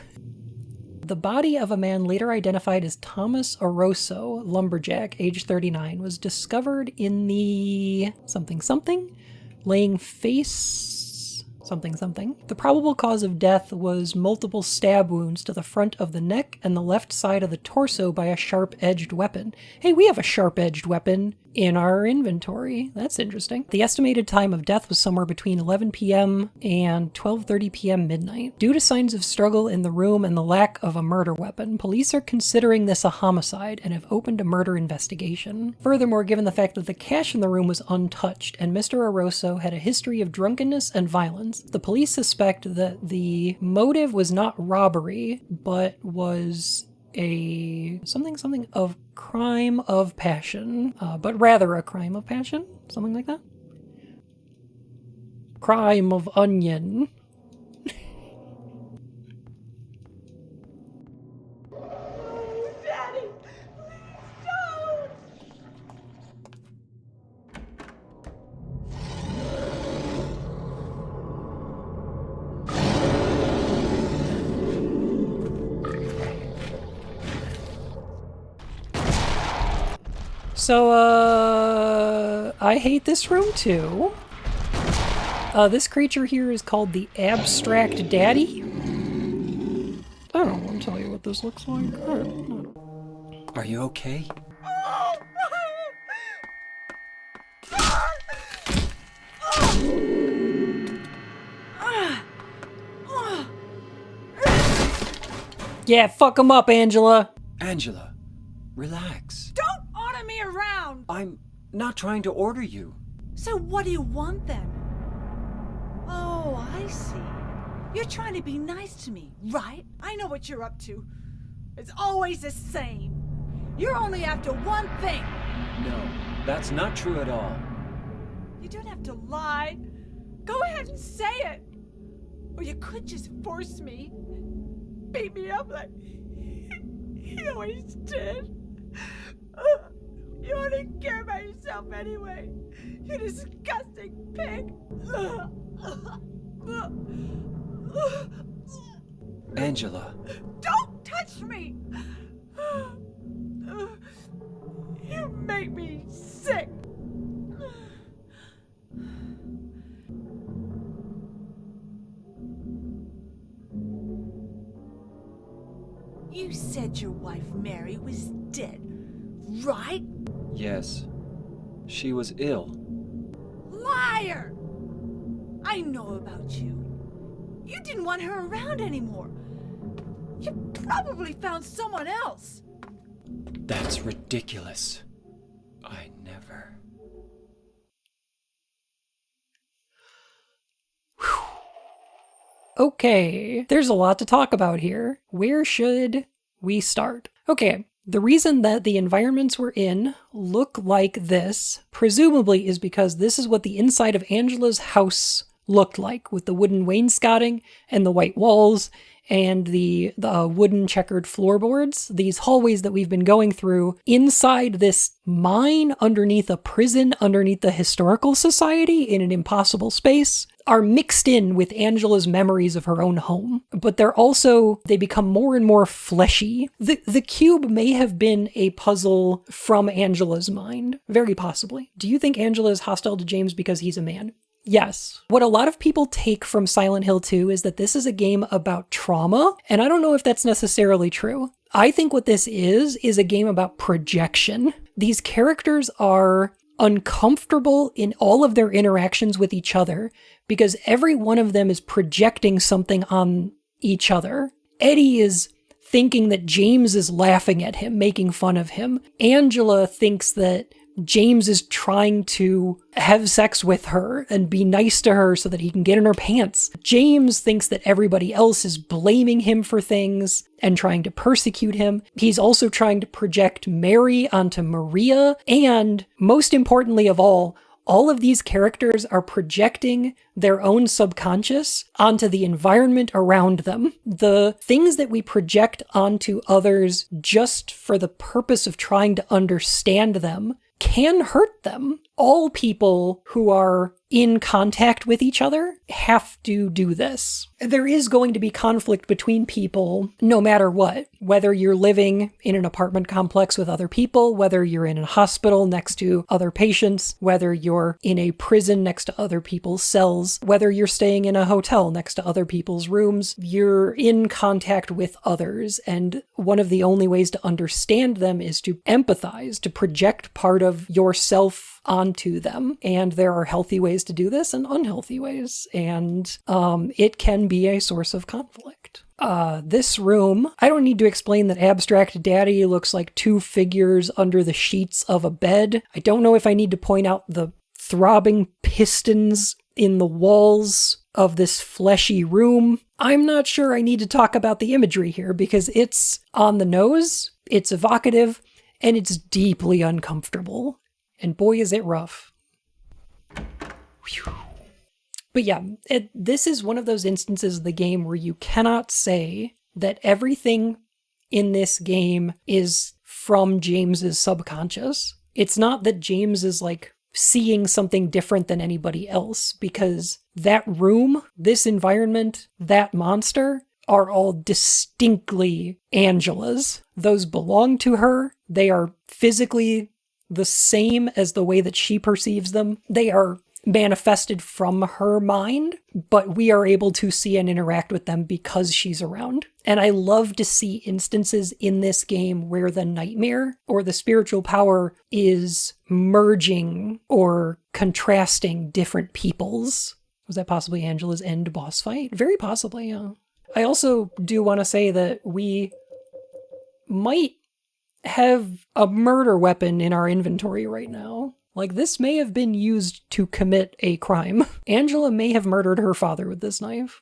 The body of a man later identified as Thomas Oroso, lumberjack, age 39, was discovered in the something, laying face something. The probable cause of death was multiple stab wounds to the front of the neck and the left side of the torso by a sharp-edged weapon. Hey, we have a sharp-edged weapon in our inventory. That's interesting. The estimated time of death was somewhere between 11 p.m. and 12:30 p.m. midnight. Due to signs of struggle in the room and the lack of a murder weapon, police are considering this a homicide and have opened a murder investigation. Furthermore, given the fact that the cash in the room was untouched and Mr. Oroso had a history of drunkenness and violence, the police suspect that the motive was not robbery, but was a something of crime of passion, but rather a crime of passion, something like that. Crime of onion. Daddy, please don't! So, I hate this room too. This creature here is called the Abstract Daddy. I don't want to tell you what this looks like. Are you okay? Yeah, fuck him up, Angela. Angela, relax. Don't order me around! I'm not trying to order you. So what do you want then? Oh, I see. You're trying to be nice to me, right? I know what you're up to. It's always the same. You're only after one thing. No, that's not true at all. You don't have to lie. Go ahead and say it. Or you could just force me. Beat me up like he always did. You only care about yourself anyway. You disgusting pig. Angela. Don't touch me. You make me sick. You said your wife Mary was dead, right? Yes. She was ill. Liar! I know about you. You didn't want her around anymore. You probably found someone else. That's ridiculous. I never. Okay, there's a lot to talk about here. Where should we start? Okay, the reason that the environments we're in look like this, presumably, is because this is what the inside of Angela's house looked like, with the wooden wainscoting and the white walls and the wooden checkered floorboards. These hallways that we've been going through inside this mine, underneath a prison, underneath the historical society in an impossible space, are mixed in with Angela's memories of her own home. But they become more and more fleshy. The cube may have been a puzzle from Angela's mind, very possibly. Do you think Angela is hostile to James because he's a man? Yes. What a lot of people take from Silent Hill 2 is that this is a game about trauma, and I don't know if that's necessarily true. I think what this is a game about projection. These characters are uncomfortable in all of their interactions with each other because every one of them is projecting something on each other. Eddie is thinking that James is laughing at him, making fun of him. Angela thinks that James is trying to have sex with her and be nice to her so that he can get in her pants. James thinks that everybody else is blaming him for things and trying to persecute him. He's also trying to project Mary onto Maria. And most importantly of all of these characters are projecting their own subconscious onto the environment around them. The things that we project onto others just for the purpose of trying to understand them can hurt them. all people who are in contact with each other have to do this. There is going to be conflict between people no matter what, whether you're living in an apartment complex with other people, whether you're in a hospital next to other patients, whether you're in a prison next to other people's cells, whether you're staying in a hotel next to other people's rooms, you're in contact with others. And one of the only ways to understand them is to empathize, to project part of yourself onto them. And there are healthy ways to do this and unhealthy ways. And it can be a source of conflict. This room, I don't need to explain that Abstract Daddy looks like two figures under the sheets of a bed. I don't know if I need to point out the throbbing pistons in the walls of this fleshy room. I'm not sure I need to talk about the imagery here because it's on the nose, it's evocative, and it's deeply uncomfortable. And boy, is it rough. Whew. But yeah, this is one of those instances of the game where you cannot say that everything in this game is from James's subconscious. It's not that James is like seeing something different than anybody else, because that room, this environment, that monster are all distinctly Angela's. Those belong to her. They are physically the same as the way that she perceives them. They are manifested from her mind, but we are able to see and interact with them because she's around. And I love to see instances in this game where the nightmare or the spiritual power is merging or contrasting different peoples. Was that possibly Angela's end boss fight? Very possibly, yeah. I also do want to say that we might have a murder weapon in our inventory right now. Like, this may have been used to commit a crime. Angela may have murdered her father with this knife.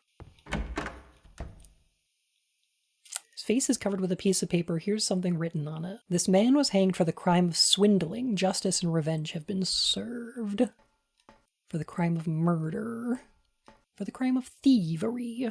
His face is covered with a piece of paper. Here's something written on it. This man was hanged for the crime of swindling. Justice and revenge have been served. For the crime of murder. For the crime of thievery.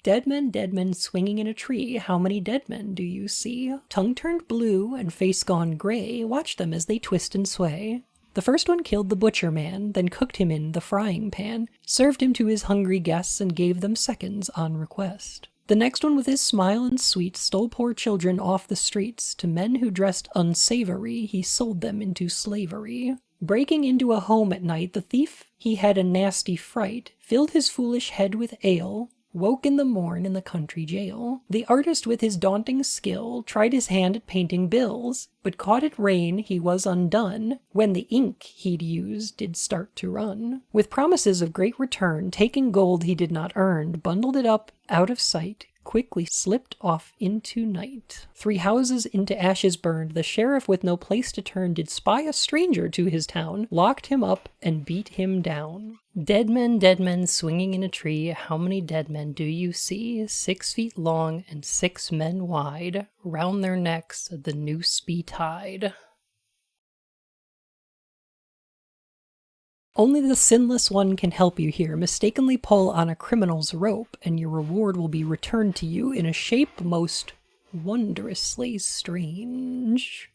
Dead men swinging in a tree. How many dead men do you see? Tongue turned blue and face gone gray. Watch them as they twist and sway. The first one killed the butcher man, then cooked him in the frying pan, served him to his hungry guests and gave them seconds on request. The next one with his smile and sweets stole poor children off the streets. To men who dressed unsavory, he sold them into slavery. Breaking into a home at night, the thief, he had a nasty fright, filled his foolish head with ale, woke in the morn in the country jail. The artist with his daunting skill tried his hand at painting bills, but caught it rain he was undone, when the ink he'd used did start to run. With promises of great return, taking gold he did not earn, bundled it up out of sight, quickly slipped off into night. 3 houses into ashes burned, the sheriff with no place to turn did spy a stranger to his town, locked him up and beat him down. Dead men swinging in a tree, how many dead men do you see? 6 feet long and 6 men wide, round their necks the noose be tied. Only the sinless one can help you here. Mistakenly pull on a criminal's rope, and your reward will be returned to you in a shape most wondrously strange.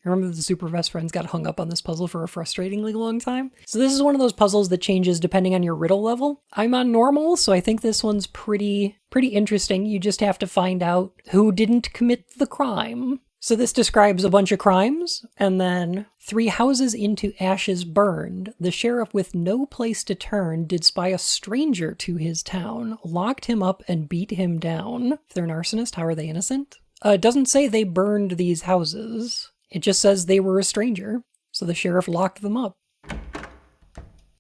I remember the super best friends got hung up on this puzzle for a frustratingly long time. So this is one of those puzzles that changes depending on your riddle level. I'm on normal, so I think this one's pretty interesting. You just have to find out who didn't commit the crime. So this describes a bunch of crimes, and then 3 houses into ashes burned. The sheriff with no place to turn did spy a stranger to his town, locked him up and beat him down. If they're an arsonist, how are they innocent? It doesn't say they burned these houses. It just says they were a stranger, so the sheriff locked them up.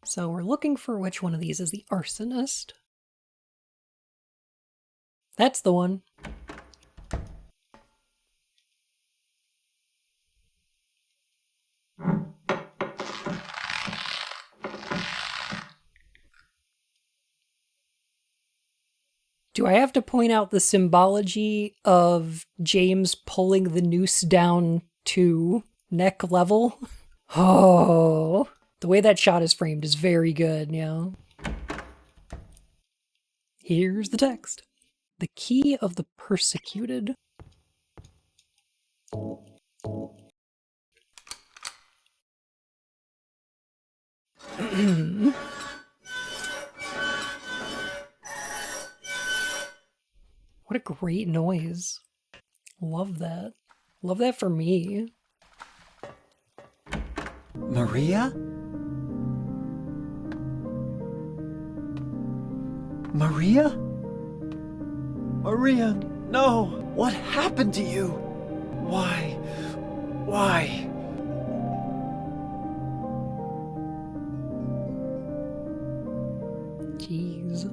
So we're looking for which one of these is the arsonist. That's the one. Do I have to point out the symbology of James pulling the noose down to neck level? Oh, the way that shot is framed is very good, yeah. Here's the text. The key of the persecuted. What a great noise. Love that. Love that for me. Maria? Maria? Maria, no! What happened to you? Why? Why? Jeez.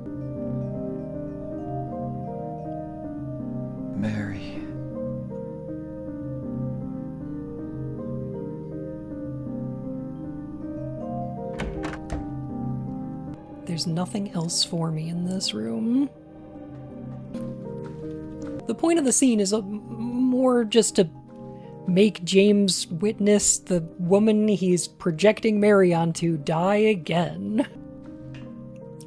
Mary. There's nothing else for me in this room. The point of the scene is more just to make James witness the woman he's projecting Mary onto die again.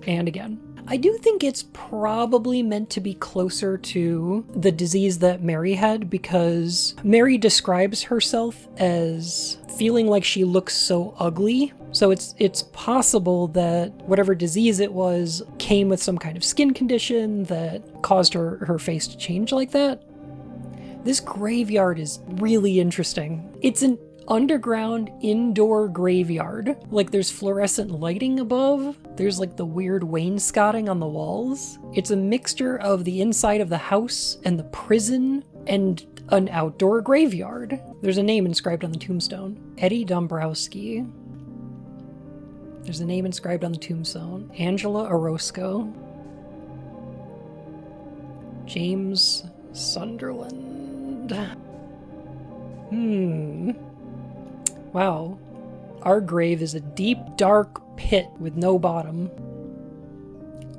And again. I do think it's probably meant to be closer to the disease that Mary had, because Mary describes herself as feeling like she looks so ugly. So it's possible that whatever disease it was came with some kind of skin condition that caused her face to change like that. This graveyard is really interesting. It's an underground indoor graveyard. Like, there's fluorescent lighting above. There's like the weird wainscoting on the walls. It's a mixture of the inside of the house and the prison and an outdoor graveyard. There's a name inscribed on the tombstone. Eddie Dombrowski. There's a name inscribed on the tombstone. Angela Orozco. James Sunderland. Wow. Our grave is a deep, dark pit with no bottom.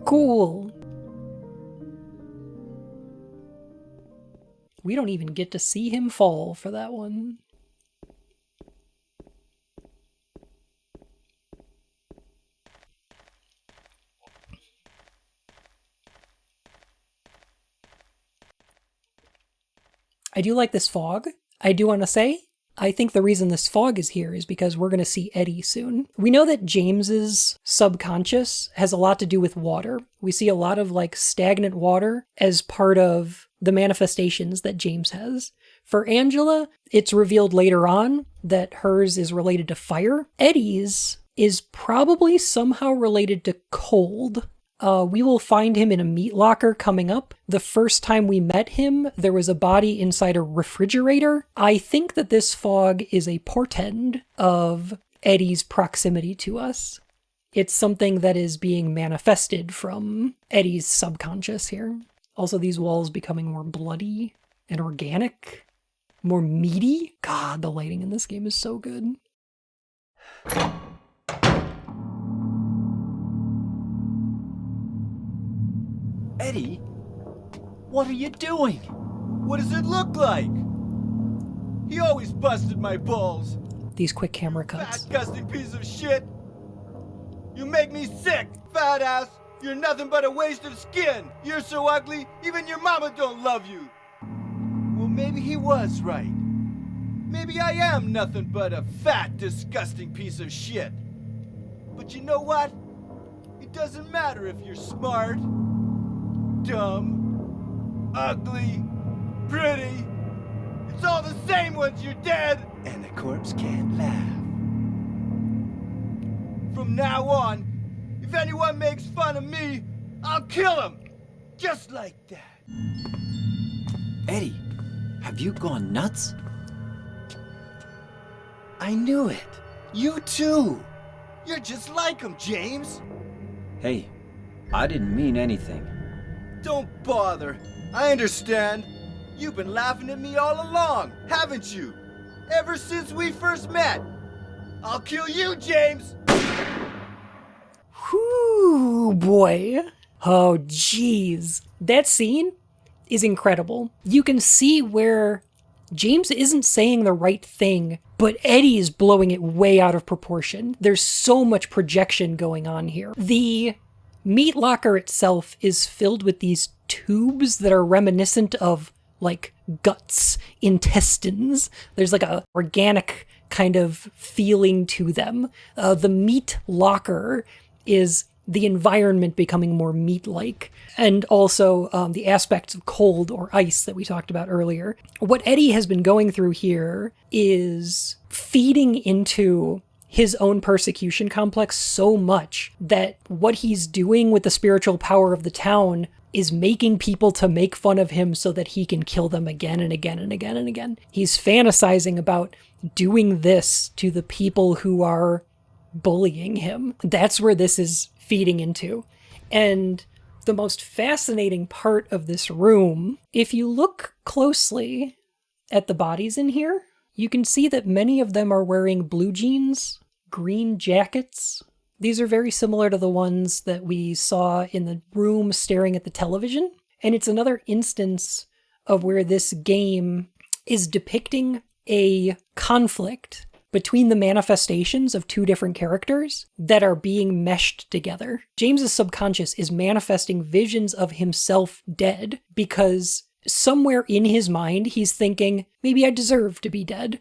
Cool. We don't even get to see him fall for that one. I do like this fog. I do want to say, I think the reason this fog is here is because we're going to see Eddie soon. We know that James's subconscious has a lot to do with water. We see a lot of like stagnant water as part of the manifestations that James has. For Angela, it's revealed later on that hers is related to fire. Eddie's is probably somehow related to cold. We will find him in a meat locker coming up. The first time we met him, there was a body inside a refrigerator. I think that this fog is a portend of Eddie's proximity to us. It's something that is being manifested from Eddie's subconscious here. Also, these walls becoming more bloody and organic, more meaty. God, the lighting in this game is so good. Eddie, what are you doing? What does it look like? He always busted my balls. These quick camera cuts. Fat, gusty piece of shit. You make me sick, fat ass. You're nothing but a waste of skin. You're so ugly, even your mama don't love you. Well, maybe he was right. Maybe I am nothing but a fat, disgusting piece of shit. But you know what? It doesn't matter if you're smart, dumb, ugly, pretty. It's all the same once you're dead. And the corpse can't laugh. From now on, if anyone makes fun of me, I'll kill him. Just like that. Eddie, have you gone nuts? I knew it. You too. You're just like him, James. Hey, I didn't mean anything. Don't bother. I understand. You've been laughing at me all along, haven't you? Ever since we first met. I'll kill you, James. Whoo, boy. Oh, jeez. That scene is incredible. You can see where James isn't saying the right thing, but Eddie is blowing it way out of proportion. There's so much projection going on here. The meat locker itself is filled with these tubes that are reminiscent of like guts, intestines. There's like a organic kind of feeling to them. The meat locker is the environment becoming more meat-like, and also the aspects of cold or ice that we talked about earlier. What Eddie has been going through here is feeding into his own persecution complex so much that what he's doing with the spiritual power of the town is making people to make fun of him so that he can kill them again and again and again and again. He's fantasizing about doing this to the people who are bullying him. That's where this is feeding into. And the most fascinating part of this room, if you look closely at the bodies in here, you can see that many of them are wearing blue jeans, green jackets. These are very similar to the ones that we saw in the room staring at the television. And it's another instance of where this game is depicting a conflict between the manifestations of two different characters that are being meshed together. James's subconscious is manifesting visions of himself dead because somewhere in his mind he's thinking, maybe I deserve to be dead.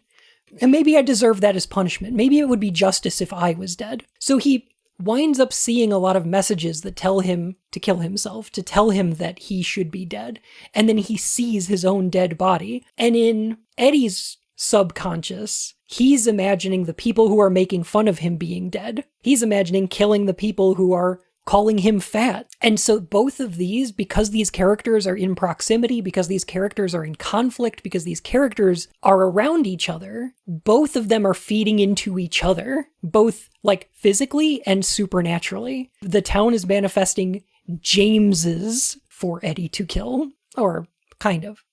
And maybe I deserve that as punishment. Maybe it would be justice if I was dead. So he winds up seeing a lot of messages that tell him to kill himself, to tell him that he should be dead. And then he sees his own dead body. And in Eddie's subconscious, he's imagining the people who are making fun of him being dead. He's imagining killing the people who are calling him fat. And so both of these, because these characters are in proximity, because these characters are in conflict, because these characters are around each other, both of them are feeding into each other, both like physically and supernaturally. The town is manifesting Jameses for Eddie to kill, or kind of.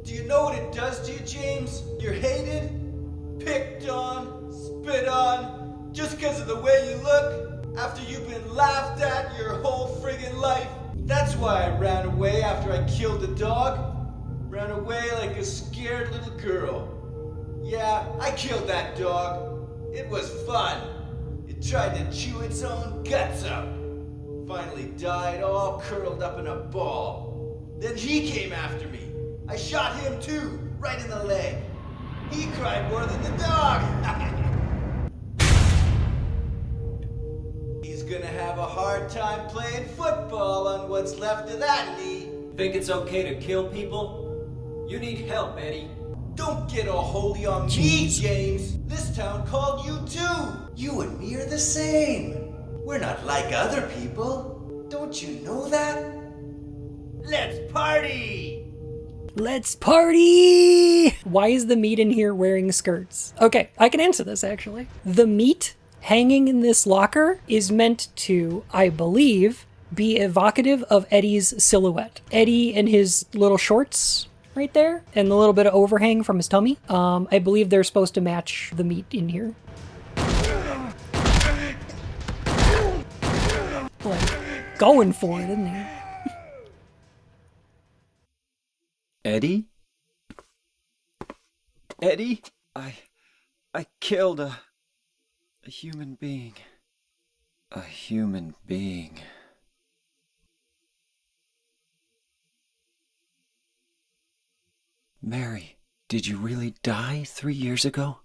Do you know what it does to you, James? You're hated, picked on, spit on, just because of the way you look, after you've been laughed at your whole friggin' life. That's why I ran away after I killed the dog. Ran away like a scared little girl. Yeah, I killed that dog. It was fun. It tried to chew its own guts out. Finally died all curled up in a ball. Then he came after me. I shot him too, right in the leg. He cried more than the dog. He's gonna have a hard time playing football on what's left of that knee. Think it's okay to kill people? You need help, Eddie. Don't get all holy on me, James. This town called you too. You and me are the same. We're not like other people. Don't you know that? Let's party! Let's party! Why is the meat in here wearing skirts? Okay, I can answer this actually. The meat hanging in this locker is meant to, I believe, be evocative of Eddie's silhouette. Eddie in his little shorts right there, and the little bit of overhang from his tummy. I believe they're supposed to match the meat in here. Like, going for it, isn't he? Eddie? Eddie? I killed a human being. A human being. Mary, did you really die 3 years ago?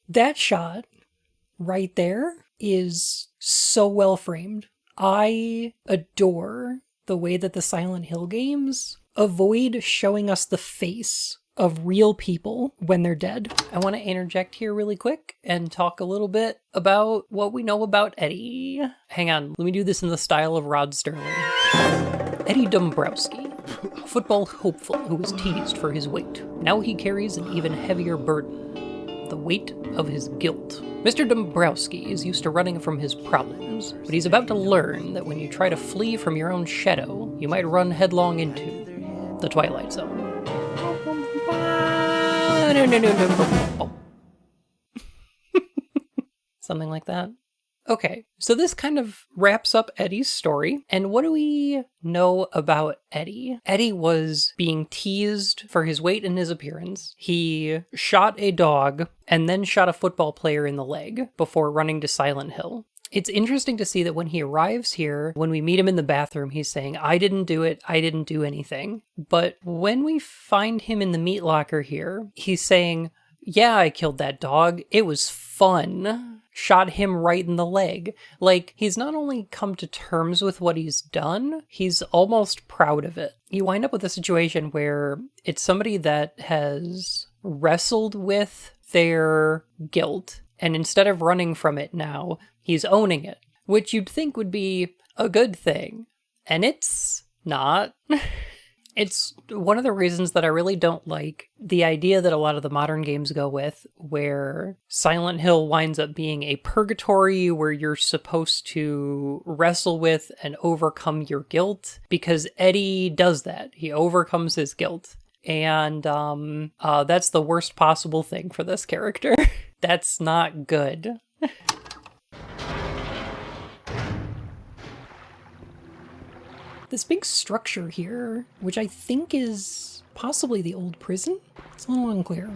That shot right there is so well framed. I adore the way that the Silent Hill games avoid showing us the face of real people when they're dead. I want to interject here really quick and talk a little bit about what we know about Eddie. Hang on, let me do this in the style of Rod Sterling. Eddie Dombrowski, a football hopeful who was teased for his weight. Now he carries an even heavier burden, the weight of his guilt. Mr. Dombrowski is used to running from his problems, but he's about to learn that when you try to flee from your own shadow, you might run headlong into the Twilight Zone. Something like that. Okay, so this kind of wraps up Eddie's story. And what do we know about Eddie? Eddie was being teased for his weight and his appearance. He shot a dog and then shot a football player in the leg before running to Silent Hill. It's interesting to see that when he arrives here, when we meet him in the bathroom, he's saying, I didn't do it, I didn't do anything. But when we find him in the meat locker here, he's saying, yeah, I killed that dog. It was fun. Shot him right in the leg. Like, he's not only come to terms with what he's done, he's almost proud of it. You wind up with a situation where it's somebody that has wrestled with their guilt, and instead of running from it now, he's owning it, which you'd think would be a good thing. And it's not. It's one of the reasons that I really don't like the idea that a lot of the modern games go with, where Silent Hill winds up being a purgatory where you're supposed to wrestle with and overcome your guilt, because Eddie does that. He overcomes his guilt. And that's the worst possible thing for this character. That's not good. This big structure here, which I think is possibly the old prison? It's a little unclear.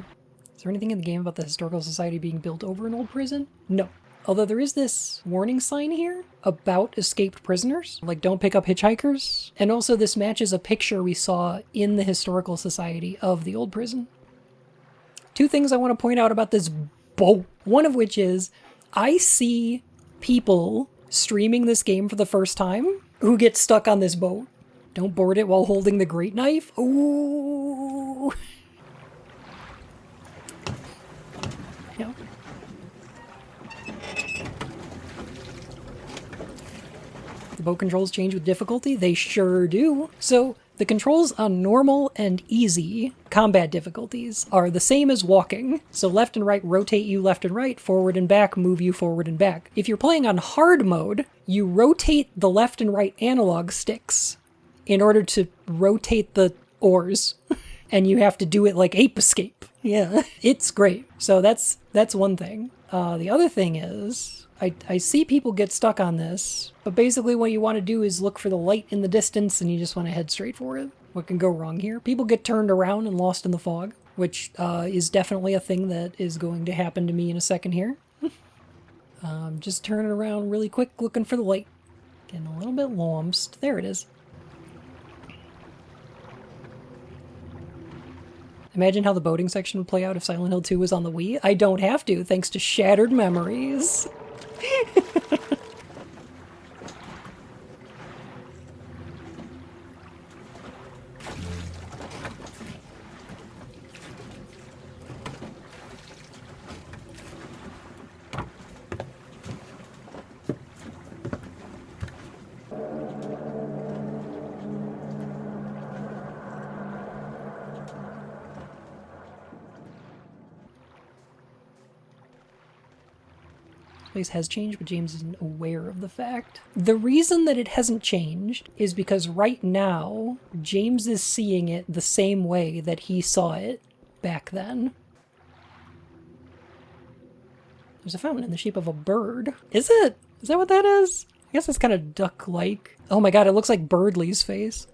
Is there anything in the game about the Historical Society being built over an old prison? No. Although there is this warning sign here about escaped prisoners, like don't pick up hitchhikers. And also this matches a picture we saw in the Historical Society of the old prison. Two things I want to point out about this boat. One of which is, I see people streaming this game for the first time who get stuck on this boat. Don't board it while holding the great knife. Ooh. Yeah. The boat controls change with difficulty? They sure do. So the controls on normal and easy combat difficulties are the same as walking. So left and right rotate you left and right, forward and back move you forward and back. If you're playing on hard mode, you rotate the left and right analog sticks in order to rotate the oars. And you have to do it like Ape Escape. Yeah, it's great. So that's one thing. The other thing is, I see people get stuck on this, but basically what you want to do is look for the light in the distance and you just want to head straight for it. What can go wrong here? People get turned around and lost in the fog, which is definitely a thing that is going to happen to me in a second here. Just turning around really quick, looking for the light. Getting a little bit lost. There it is. Imagine how the boating section would play out if Silent Hill 2 was on the Wii. I don't have to, thanks to shattered memories. Place has changed, but James isn't aware of the fact. The reason that it hasn't changed is because right now, James is seeing it the same way that he saw it back then. There's a fountain in the shape of a bird. Is it? Is that what that is? I guess it's kind of duck-like. Oh my god, it looks like Birdley's face.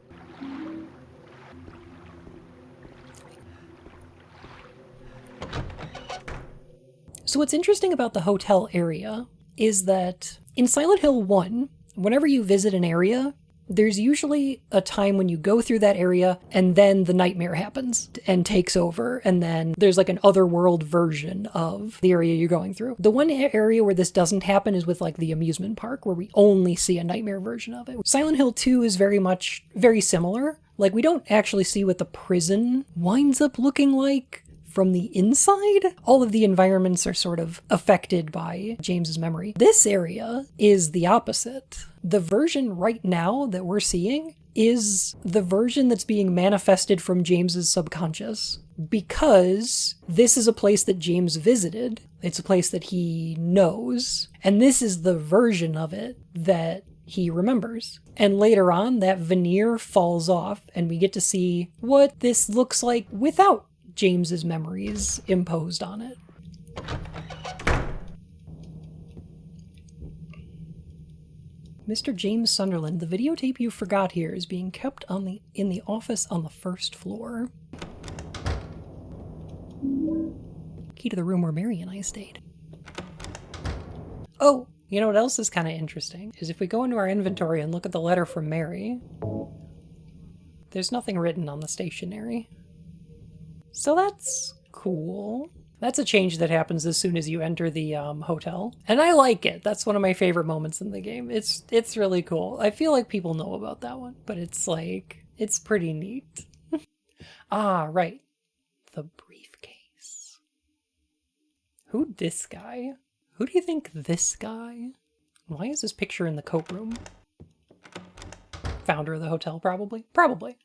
So what's interesting about the hotel area is that in Silent Hill 1, whenever you visit an area, there's usually a time when you go through that area and then the nightmare happens and takes over, and then there's like an otherworld version of the area you're going through. The one area where this doesn't happen is with like the amusement park, where we only see a nightmare version of it. Silent Hill 2 is very similar. Like, we don't actually see what the prison winds up looking like from the inside. All of the environments are sort of affected by James's memory. This area is the opposite. The version right now that we're seeing is the version that's being manifested from James's subconscious, because this is a place that James visited. It's a place that he knows, and this is the version of it that he remembers. And later on, that veneer falls off, and we get to see what this looks like without James's memories imposed on it. Mr. James Sunderland, the videotape you forgot here is being kept in the office on the first floor. Key to the room where Mary and I stayed. Oh, you know what else is kind of interesting? Is if we go into our inventory and look at the letter from Mary, there's nothing written on the stationery. So that's cool. That's a change that happens as soon as you enter the hotel. And I like it. That's one of my favorite moments in the game. It's really cool. I feel like people know about that one, but it's like, it's pretty neat. Ah, right. The briefcase. Who this guy? Who do you think this guy? Why is this picture in the coat room? Founder of the hotel, probably? Probably.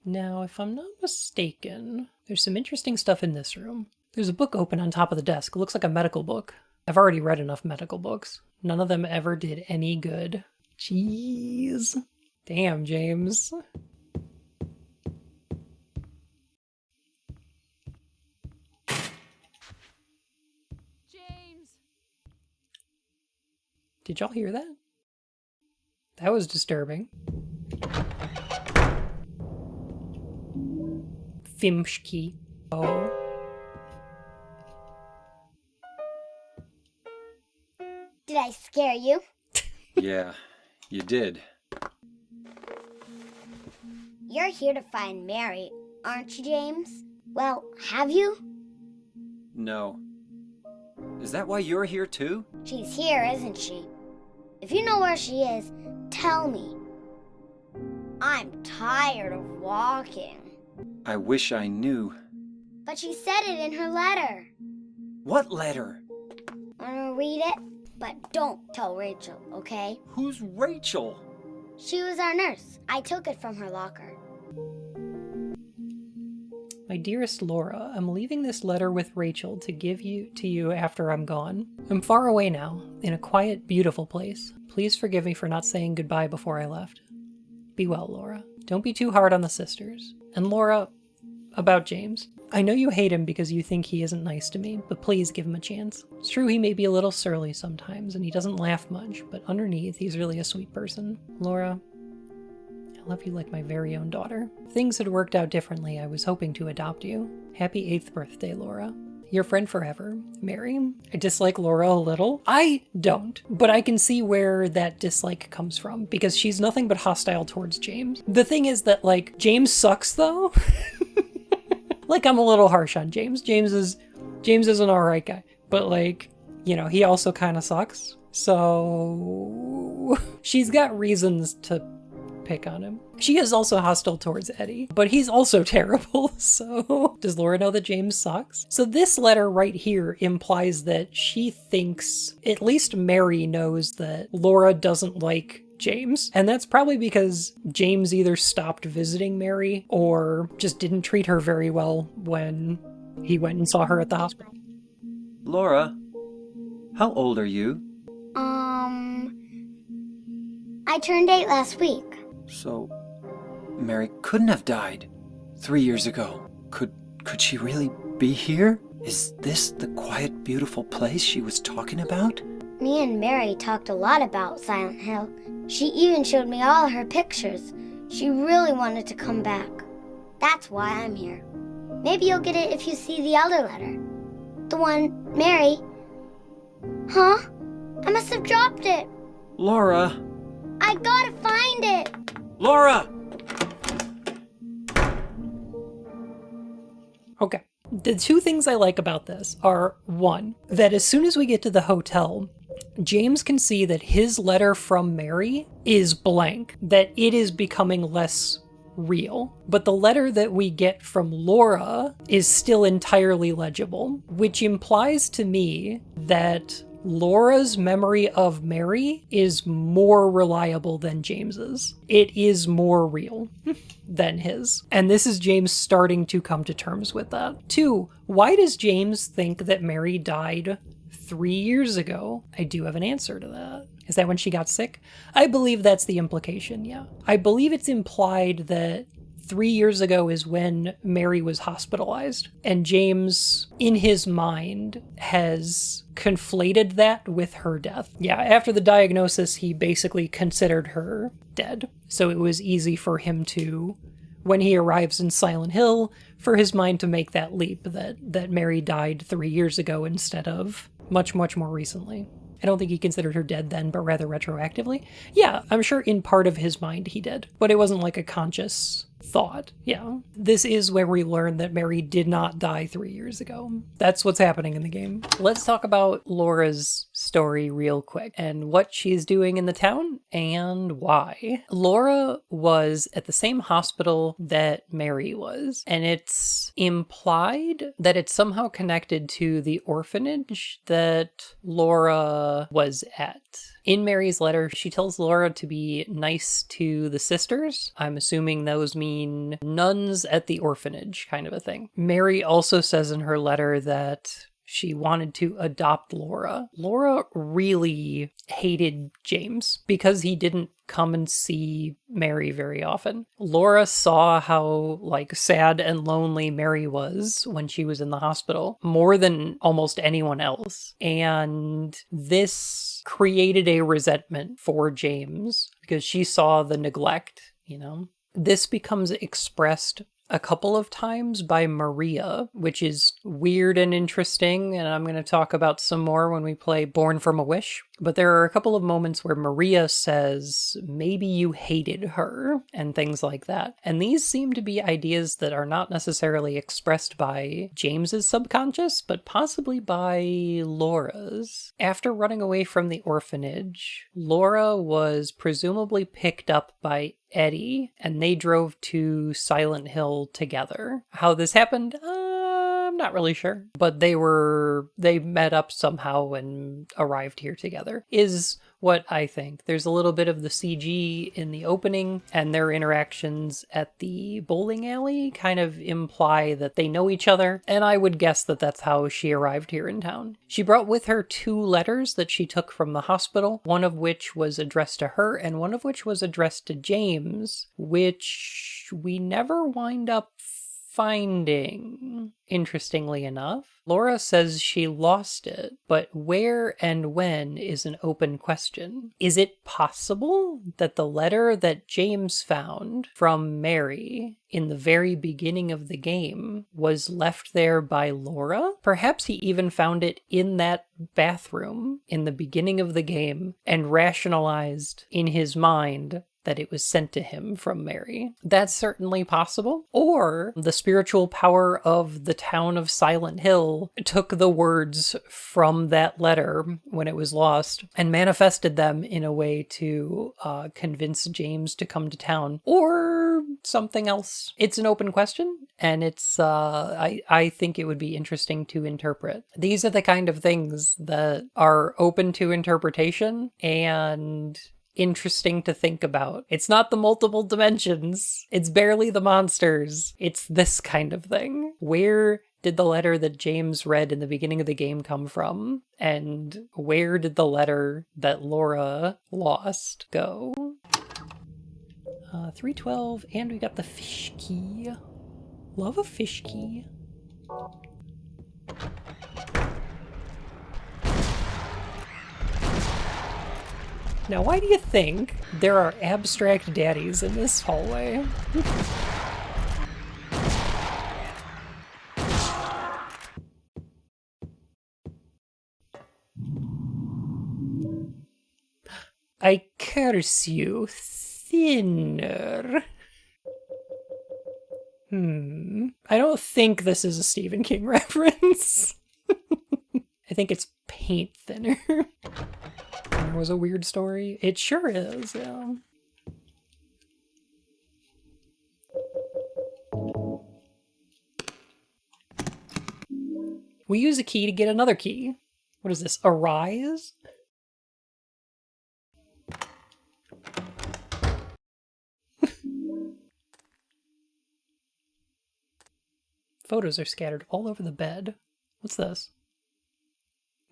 Now, if I'm not mistaken, there's some interesting stuff in this room. There's a book open on top of the desk. It looks like a medical book. I've already read enough medical books. None of them ever did any good. Jeez. Damn, James. James! Did y'all hear that? That was disturbing. Fimshki. Oh. Did I scare you? Yeah, you did. You're here to find Mary, aren't you, James? Well, have you? No. Is that why you're here too? She's here, isn't she? If you know where she is, tell me. I'm tired of walking. I wish I knew. But she said it in her letter. What letter? Wanna read it? But don't tell Rachel, okay? Who's Rachel? She was our nurse. I took it from her locker. My dearest Laura, I'm leaving this letter with Rachel to give to you after I'm gone. I'm far away now, in a quiet, beautiful place. Please forgive me for not saying goodbye before I left. Be well, Laura. Don't be too hard on the sisters. And Laura, about James. I know you hate him because you think he isn't nice to me, but please give him a chance. It's true he may be a little surly sometimes, and he doesn't laugh much, but underneath, he's really a sweet person. Laura, I love you like my very own daughter. If things had worked out differently, I was hoping to adopt you. Happy 8th birthday, Laura. Your friend forever, Mary. I dislike Laura a little. I don't, but I can see where that dislike comes from, because she's nothing but hostile towards James. The thing is that, like, James sucks, though. Like, I'm a little harsh on James. James is an alright guy. But, like, you know, he also kind of sucks. So she's got reasons to pick on him. She is also hostile towards Eddie, but he's also terrible. So does Laura know that James sucks? So this letter right here implies that she thinks, at least Mary knows, that Laura doesn't like James. And that's probably because James either stopped visiting Mary or just didn't treat her very well when he went and saw her at the hospital. Laura, how old are you? I turned 8 last week. So, Mary couldn't have died 3 years ago. Could she really be here? Is this the quiet, beautiful place she was talking about? Me and Mary talked a lot about Silent Hill. She even showed me all her pictures. She really wanted to come back. That's why I'm here. Maybe you'll get it if you see the other letter. The one Mary... Huh? I must have dropped it. Laura! I gotta find it! Laura! Okay. The two things I like about this are, one, that as soon as we get to the hotel, James can see that his letter from Mary is blank, that it is becoming less real. But the letter that we get from Laura is still entirely legible, which implies to me that Laura's memory of Mary is more reliable than James's. It is more real than his. And this is James starting to come to terms with that. 2, why does James think that Mary died 3 years ago? I do have an answer to that. Is that when she got sick? I believe that's the implication, yeah. I believe it's implied that 3 years ago is when Mary was hospitalized, and James, in his mind, has conflated that with her death. Yeah, after the diagnosis, he basically considered her dead. So it was easy for him to, when he arrives in Silent Hill, for his mind to make that leap that Mary died 3 years ago instead of much, much more recently. I don't think he considered her dead then, but rather retroactively. Yeah, I'm sure in part of his mind he did, but it wasn't like a conscious thought. Yeah. This is where we learn that Mary did not die 3 years ago. That's what's happening in the game. Let's talk about Laura's story real quick and what she's doing in the town and why. Laura was at the same hospital that Mary was, and it's implied that it's somehow connected to the orphanage that Laura was at. In Mary's letter, she tells Laura to be nice to the sisters. I'm assuming those mean nuns at the orphanage, kind of a thing. Mary also says in her letter that she wanted to adopt Laura. Laura really hated James because he didn't come and see Mary very often. Laura saw how sad and lonely Mary was when she was in the hospital, more than almost anyone else. And this created a resentment for James because she saw the neglect, This becomes expressed a couple of times by Maria, which is weird and interesting, and I'm going to talk about some more when we play Born from a Wish. But there are a couple of moments where Maria says, maybe you hated her, and things like that. And these seem to be ideas that are not necessarily expressed by James's subconscious, but possibly by Laura's. After running away from the orphanage, Laura was presumably picked up by Eddie, and they drove to Silent Hill together. How this happened, I'm not really sure. But they met up somehow and arrived here together, is what I think. There's a little bit of the CG in the opening, and their interactions at the bowling alley kind of imply that they know each other, and I would guess that that's how she arrived here in town. She brought with her 2 letters that she took from the hospital, one of which was addressed to her, and one of which was addressed to James, which we never wind up finding, interestingly enough. Laura says she lost it, but where and when is an open question. Is it possible that the letter that James found from Mary in the very beginning of the game was left there by Laura? Perhaps he even found it in that bathroom in the beginning of the game and rationalized in his mind that it was sent to him from Mary. That's certainly possible. Or the spiritual power of the town of Silent Hill took the words from that letter when it was lost and manifested them in a way to convince James to come to town. Or something else. It's an open question, and it's I think it would be interesting to interpret. These are the kind of things that are open to interpretation and interesting to think about. It's not the multiple dimensions. It's barely the monsters. It's this kind of thing. Where did the letter that James read in the beginning of the game come from? And where did the letter that Laura lost go? 312, and we got the fish key. Love a fish key. Now, why do you think there are abstract daddies in this hallway? I curse you, thinner. I don't think this is a Stephen King reference. I think it's paint thinner. There was a weird story. It sure is, yeah. We use a key to get another key. What is this? Arise? Photos are scattered all over the bed. What's this?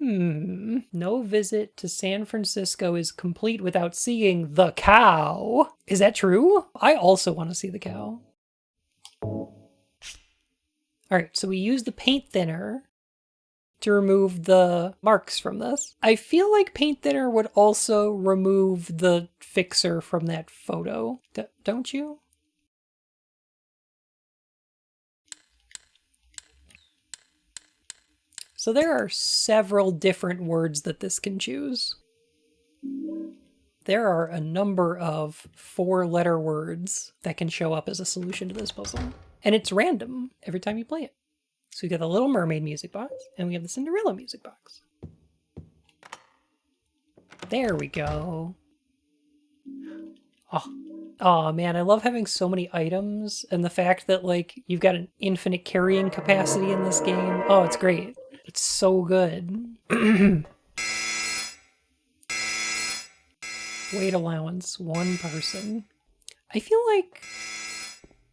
No visit to San Francisco is complete without seeing the cow. Is that true? I also want to see the cow. All right, so we use the paint thinner to remove the marks from this. I feel like paint thinner would also remove the fixer from that photo. Don't you? So there are several different words that this can choose. There are a number of 4-letter words that can show up as a solution to this puzzle. And it's random every time you play it. So we got the Little Mermaid music box, and we have the Cinderella music box. There we go. Oh man, I love having so many items, and the fact that like you've got an infinite carrying capacity in this game. Oh, it's great. It's so good. Weight allowance, 1 person. I feel like...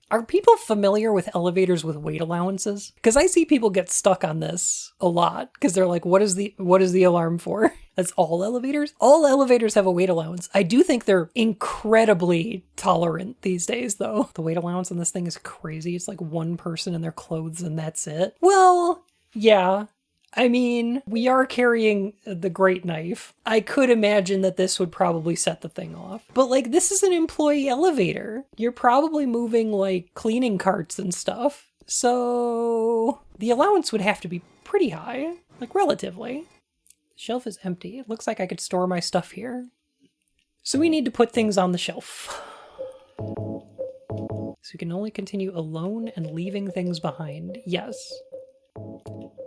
Are people familiar with elevators with weight allowances? Because I see people get stuck on this a lot because they're like, what is the alarm for? That's all elevators? All elevators have a weight allowance. I do think they're incredibly tolerant these days, though. The weight allowance on this thing is crazy. It's like 1 person in their clothes and that's it. Well, yeah. I mean, we are carrying the great knife. I could imagine that this would probably set the thing off. But like, this is an employee elevator. You're probably moving like cleaning carts and stuff. So the allowance would have to be pretty high, like relatively. The shelf is empty. It looks like I could store my stuff here. So we need to put things on the shelf. So we can only continue alone and leaving things behind. Yes.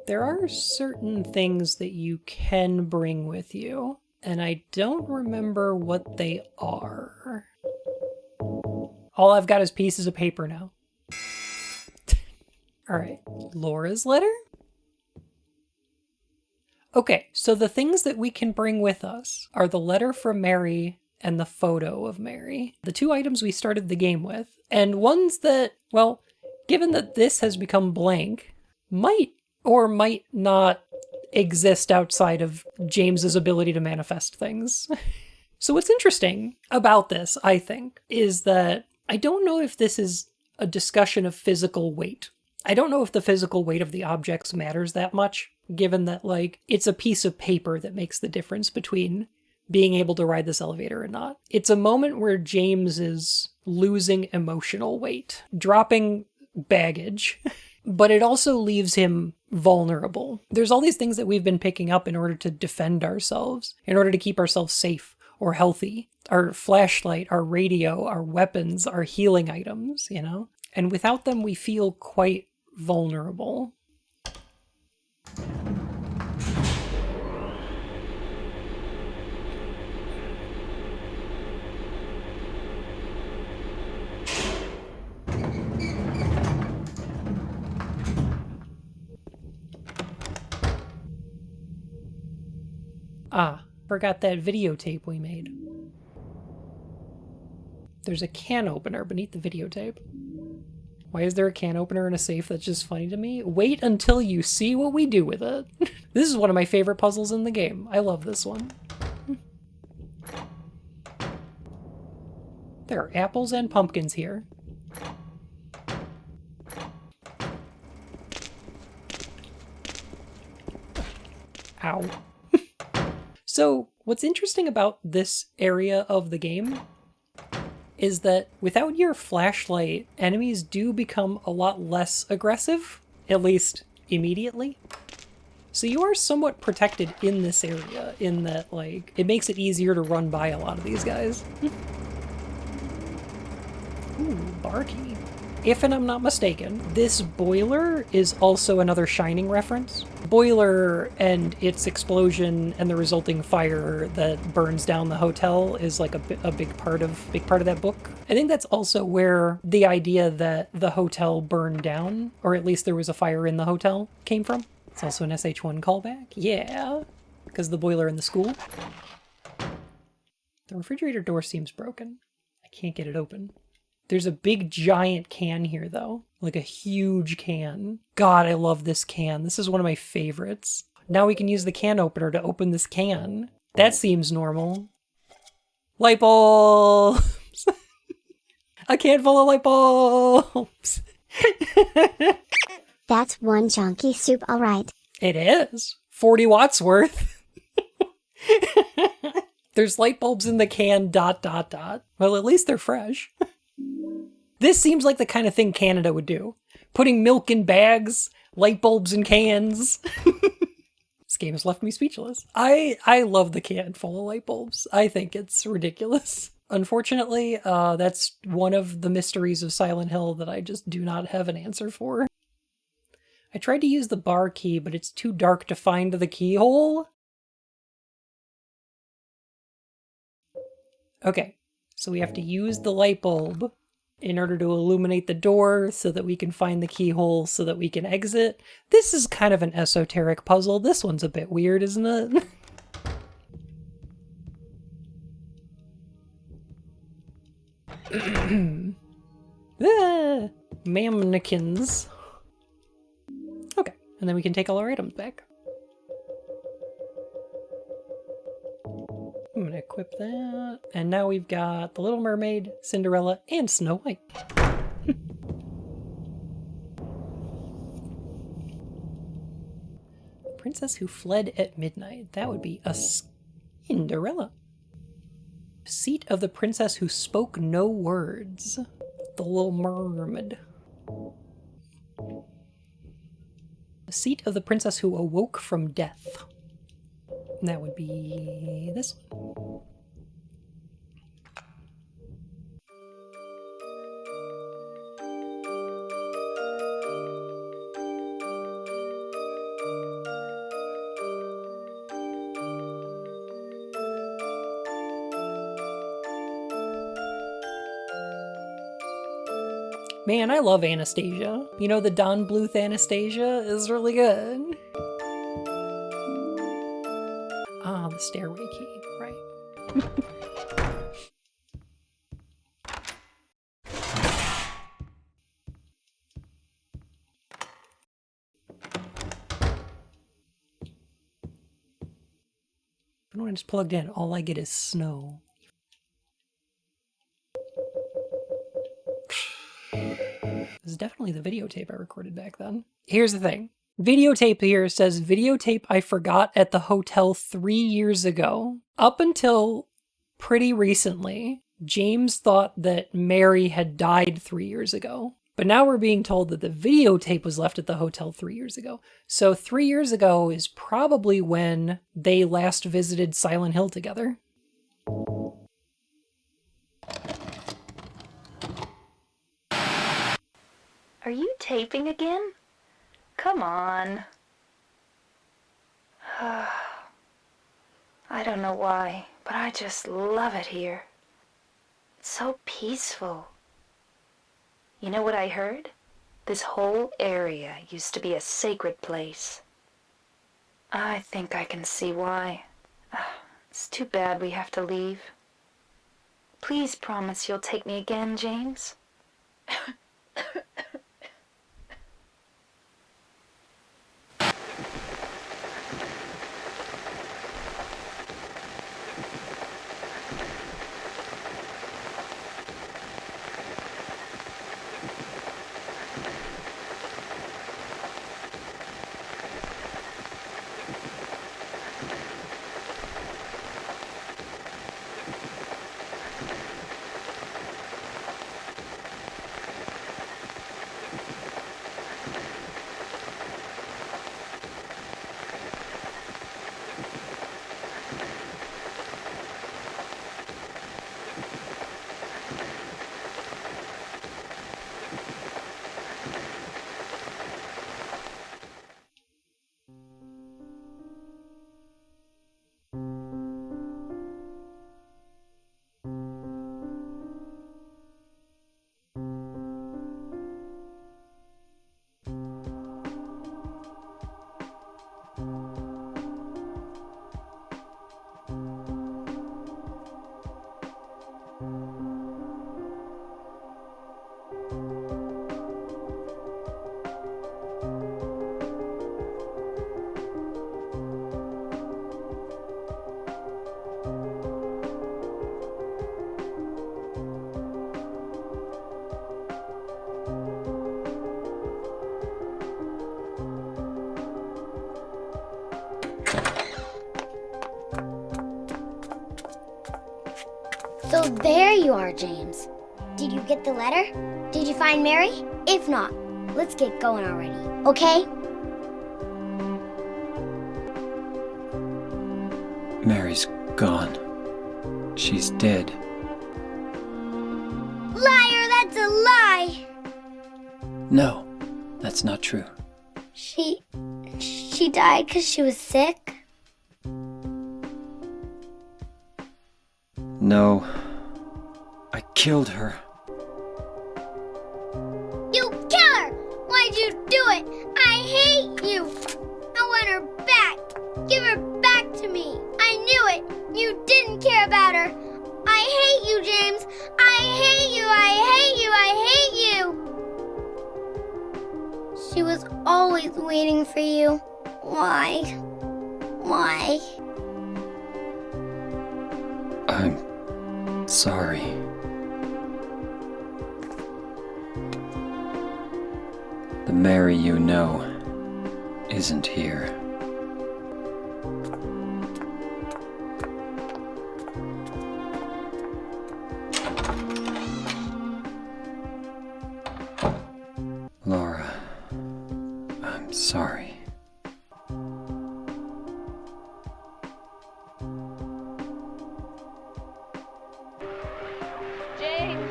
There are certain things that you can bring with you, and I don't remember what they are. All I've got is pieces of paper now. All right, Laura's letter? Okay, so the things that we can bring with us are the letter from Mary and the photo of Mary, the 2 items we started the game with, and ones that, well, given that this has become blank, might or might not exist outside of James's ability to manifest things. So what's interesting about this, I think, is that I don't know if this is a discussion of physical weight. I don't know if the physical weight of the objects matters that much, given that, like, it's a piece of paper that makes the difference between being able to ride this elevator or not. It's a moment where James is losing emotional weight, dropping baggage, but it also leaves him vulnerable. There's all these things that we've been picking up in order to defend ourselves, in order to keep ourselves safe or healthy. Our flashlight, our radio, our weapons, our healing items, you know? And without them, we feel quite vulnerable. Ah, forgot that videotape we made. There's a can opener beneath the videotape. Why is there a can opener in a safe? That's just funny to me. Wait until you see what we do with it. This is one of my favorite puzzles in the game. I love this one. There are apples and pumpkins here. Ow. So, what's interesting about this area of the game is that without your flashlight, enemies do become a lot less aggressive, at least immediately. So you are somewhat protected in this area, in that, like, it makes it easier to run by a lot of these guys. Ooh, Barky. If I'm not mistaken, this boiler is also another Shining reference. Boiler and its explosion and the resulting fire that burns down the hotel is like a big part of that book. I think that's also where the idea that the hotel burned down, or at least there was a fire in the hotel, came from. It's also an SH1 callback. Yeah, because the boiler in the school. The refrigerator door seems broken. I can't get it open. There's a big giant can here though, like a huge can. God, I love this can. This is one of my favorites. Now we can use the can opener to open this can. That seems normal. Light bulbs! A can full of light bulbs! That's one chunky soup, alright. It is. 40 watts worth. There's light bulbs in the can, ... Well, at least they're fresh. This seems like the kind of thing Canada would do. Putting milk in bags, light bulbs in cans. This game has left me speechless. I love the can full of light bulbs. I think it's ridiculous. Unfortunately, that's one of the mysteries of Silent Hill that I just do not have an answer for. I tried to use the bar key, but it's too dark to find the keyhole. Okay, so we have to use the light bulb in order to illuminate the door so that we can find the keyhole so that we can exit. This is kind of an esoteric puzzle. This one's a bit weird, isn't it? Mannequins. Okay, and then we can take all our items back. I'm gonna equip that. And now we've got the Little Mermaid, Cinderella, and Snow White. Princess who fled at midnight. That would be a Cinderella. Seat of the princess who spoke no words. The Little Mermaid. The seat of the princess who awoke from death. That would be this one. Man, I love Anastasia. You know, the Don Bluth Anastasia is really good. Ah, the stairway key, right. But when it's plugged in, all I get is snow. This is definitely the videotape I recorded back then. Here's the thing. Videotape here says, videotape I forgot at the hotel 3 years ago. Up until pretty recently, James thought that Mary had died 3 years ago. But now we're being told that the videotape was left at the hotel 3 years ago. So 3 years ago is probably when they last visited Silent Hill together. Are you taping again? Come on. I don't know why, but I just love it here. It's so peaceful. You know what I heard? This whole area used to be a sacred place. I think I can see why. It's too bad we have to leave. Please promise you'll take me again, James. Oh, there you are, James. Did you get the letter? Did you find Mary? If not, let's get going already, okay? Mary's gone. She's dead. Liar, that's a lie! No, that's not true. She died because she was sick? No, I killed her. You kill her! Why'd you do it? I hate you! I want her back! Give her back to me! I knew it! You didn't care about her! I hate you, James! I hate you! I hate you! I hate you! She was always waiting for you. Why? Why? I'm sorry. The Mary you know isn't here. Laura, I'm sorry. James,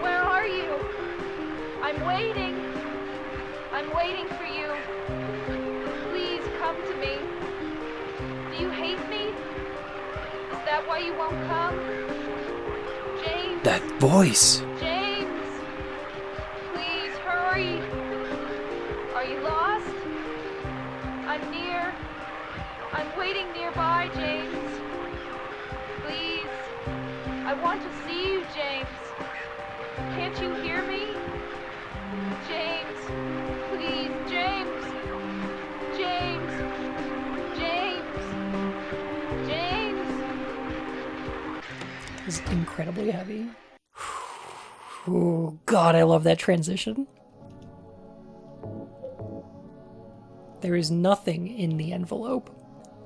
where are you? I'm waiting. I'm waiting for you. Please come to me. Do you hate me? Is that why you won't come? James. That voice! James, please hurry. Are you lost? I'm near. I'm waiting nearby, James. Please. I want to see you, James. Can't you hear me? James, please, James. James. James. James. This is incredibly heavy. Oh, God, I love that transition. There is nothing in the envelope.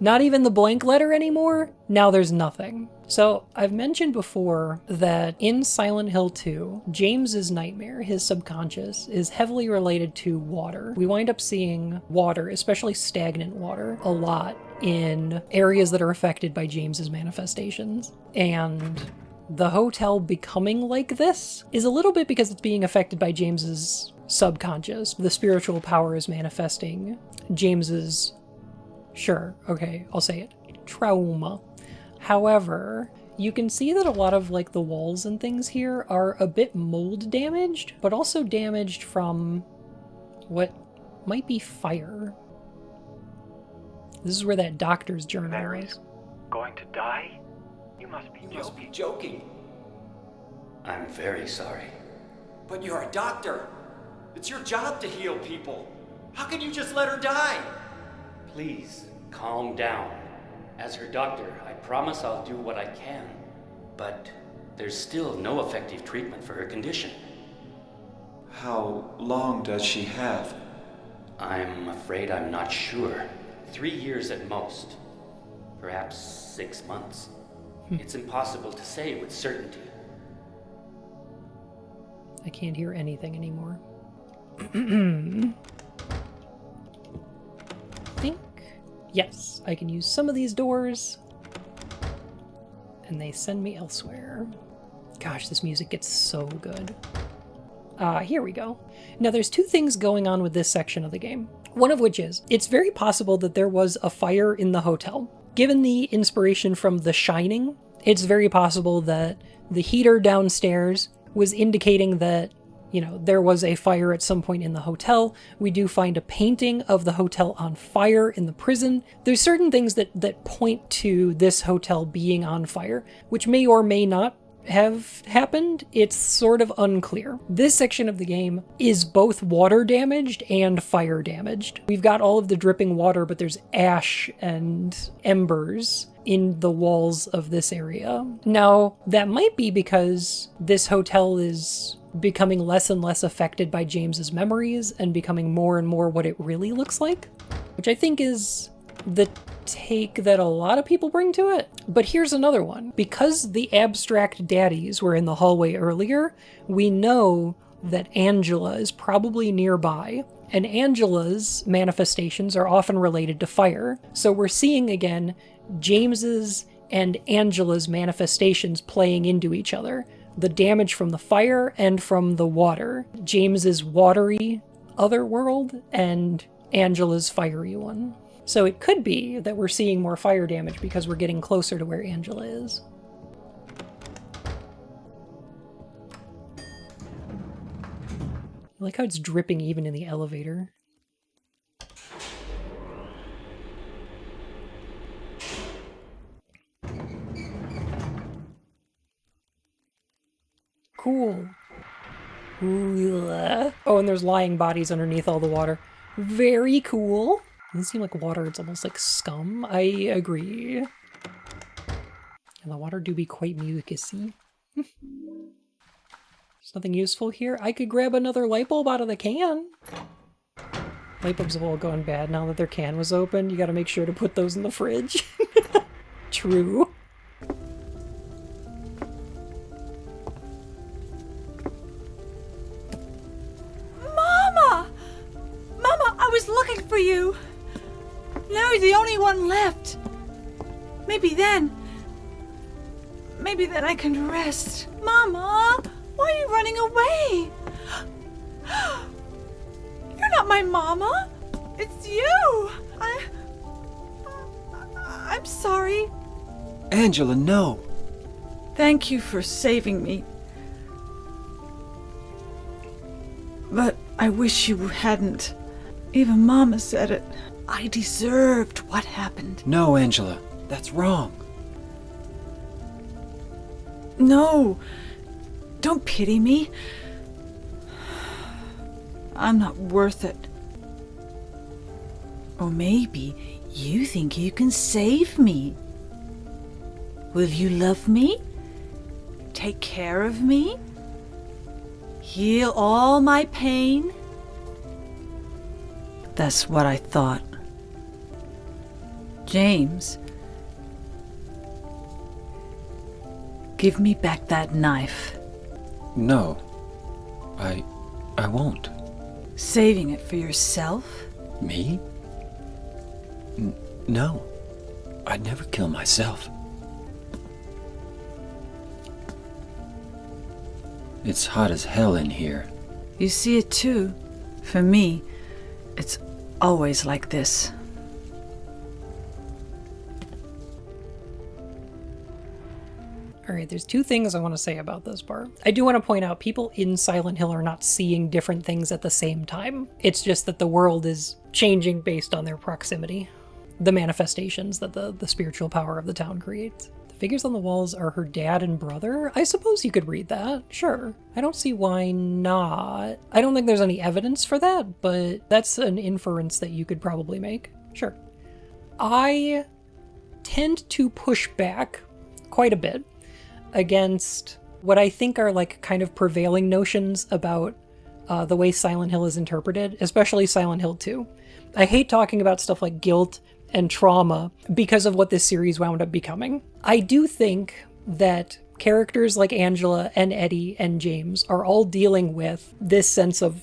Not even the blank letter anymore. Now there's nothing. So I've mentioned before that in Silent Hill 2, James's nightmare, his subconscious, is heavily related to water. We wind up seeing water, especially stagnant water, a lot in areas that are affected by James's manifestations. And the hotel becoming like this is a little bit because it's being affected by James's subconscious. The spiritual power is manifesting James's, sure, okay, I'll say it, trauma. However, you can see that a lot of like the walls and things here are a bit mold damaged, but also damaged from what might be fire. This is where that doctor's journal is. Going to die? You must be joking. I'm very sorry. But you're a doctor. It's your job to heal people. How can you just let her die? Please, calm down. As her doctor, I promise I'll do what I can. But there's still no effective treatment for her condition. How long does she have? I'm afraid I'm not sure. 3 years at most. Perhaps 6 months. It's impossible to say with certainty. I can't hear anything anymore. Think? Yes, I can use some of these doors. And they send me elsewhere. Gosh, this music gets so good. Here we go. Now there's two things going on with this section of the game. One of which is, it's very possible that there was a fire in the hotel. Given the inspiration from The Shining, it's very possible that the heater downstairs was indicating that, you know, there was a fire at some point in the hotel. We do find a painting of the hotel on fire in the prison. There's certain things that point to this hotel being on fire, which may or may not have happened. It's sort of unclear. This section of the game is both water damaged and fire damaged. We've got all of the dripping water, but there's ash and embers in the walls of this area. Now, that might be because this hotel is becoming less and less affected by James's memories and becoming more and more what it really looks like, which I think is the take that a lot of people bring to it. But here's another one. Because the abstract daddies were in the hallway earlier, we know that Angela is probably nearby, and Angela's manifestations are often related to fire. So we're seeing again James's and Angela's manifestations playing into each other. The damage from the fire and from the water. James's watery other world and Angela's fiery one. So it could be that we're seeing more fire damage because we're getting closer to where Angela is. I like how it's dripping even in the elevator. Cool. Oh, and there's lying bodies underneath all the water. Very cool. Doesn't seem like water, it's almost like scum. I agree. And the water do be quite mucusy. There's nothing useful here. I could grab another light bulb out of the can. Light bulbs have all gone bad now that their can was open. You gotta make sure to put those in the fridge. True. I was looking for you. Now you're the only one left. Maybe then I can rest. Mama, why are you running away? You're not my mama. It's you. I'm sorry. Angela, no. Thank you for saving me. But I wish you hadn't. Even Mama said it. I deserved what happened. No, Angela. That's wrong. No. Don't pity me. I'm not worth it. Or maybe you think you can save me. Will you love me? Take care of me? Heal all my pain? That's what I thought. James, give me back that knife. No. I won't. Saving it for yourself? Me? No. I'd never kill myself. It's hot as hell in here. You see it too. For me, it's always like this. Alright, there's two things I want to say about this part. I do want to point out people in Silent Hill are not seeing different things at the same time. It's just that the world is changing based on their proximity. The manifestations that the spiritual power of the town creates. The figures on the walls are her dad and brother. I suppose you could read that, sure. I don't see why not. I don't think there's any evidence for that, but that's an inference that you could probably make. Sure. I tend to push back quite a bit against what I think are like kind of prevailing notions about the way Silent Hill is interpreted, especially Silent Hill 2. I hate talking about stuff like guilt and trauma because of what this series wound up becoming. I do think that characters like Angela and Eddie and James are all dealing with this sense of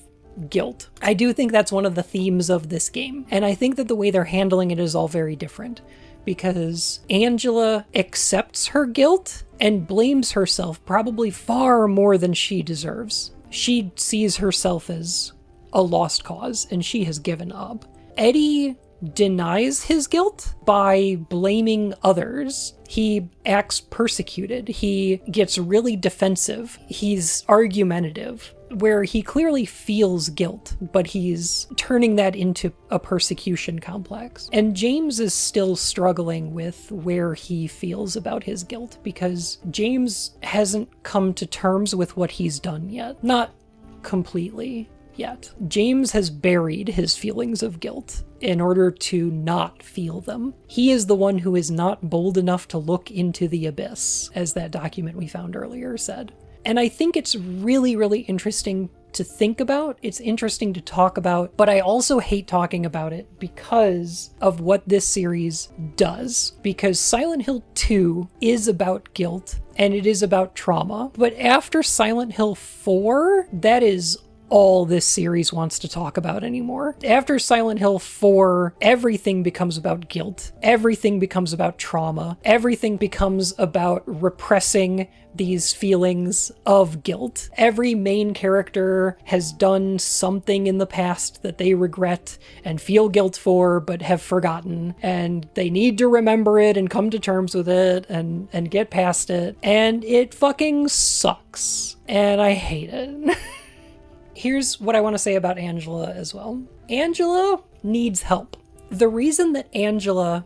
guilt. I do think that's one of the themes of this game, and I think that the way they're handling it is all very different. Because Angela accepts her guilt and blames herself probably far more than she deserves. She sees herself as a lost cause, and she has given up. Eddie denies his guilt by blaming others. He acts persecuted. He gets really defensive. He's argumentative, where he clearly feels guilt, but he's turning that into a persecution complex. And James is still struggling with where he feels about his guilt, because James hasn't come to terms with what he's done yet. Not completely yet. James has buried his feelings of guilt in order to not feel them. He is the one who is not bold enough to look into the abyss, as that document we found earlier said. And I think it's really, really interesting to think about, it's interesting to talk about, but I also hate talking about it because of what this series does. Because Silent Hill 2 is about guilt and it is about trauma, but after Silent Hill 4, that is all this series wants to talk about anymore. After Silent Hill 4, everything becomes about guilt. Everything becomes about trauma. Everything becomes about repressing these feelings of guilt. Every main character has done something in the past that they regret and feel guilt for but have forgotten, and they need to remember it and come to terms with it and get past it, and it fucking sucks. And I hate it. Here's what I want to say about Angela as well. Angela needs help. The reason that Angela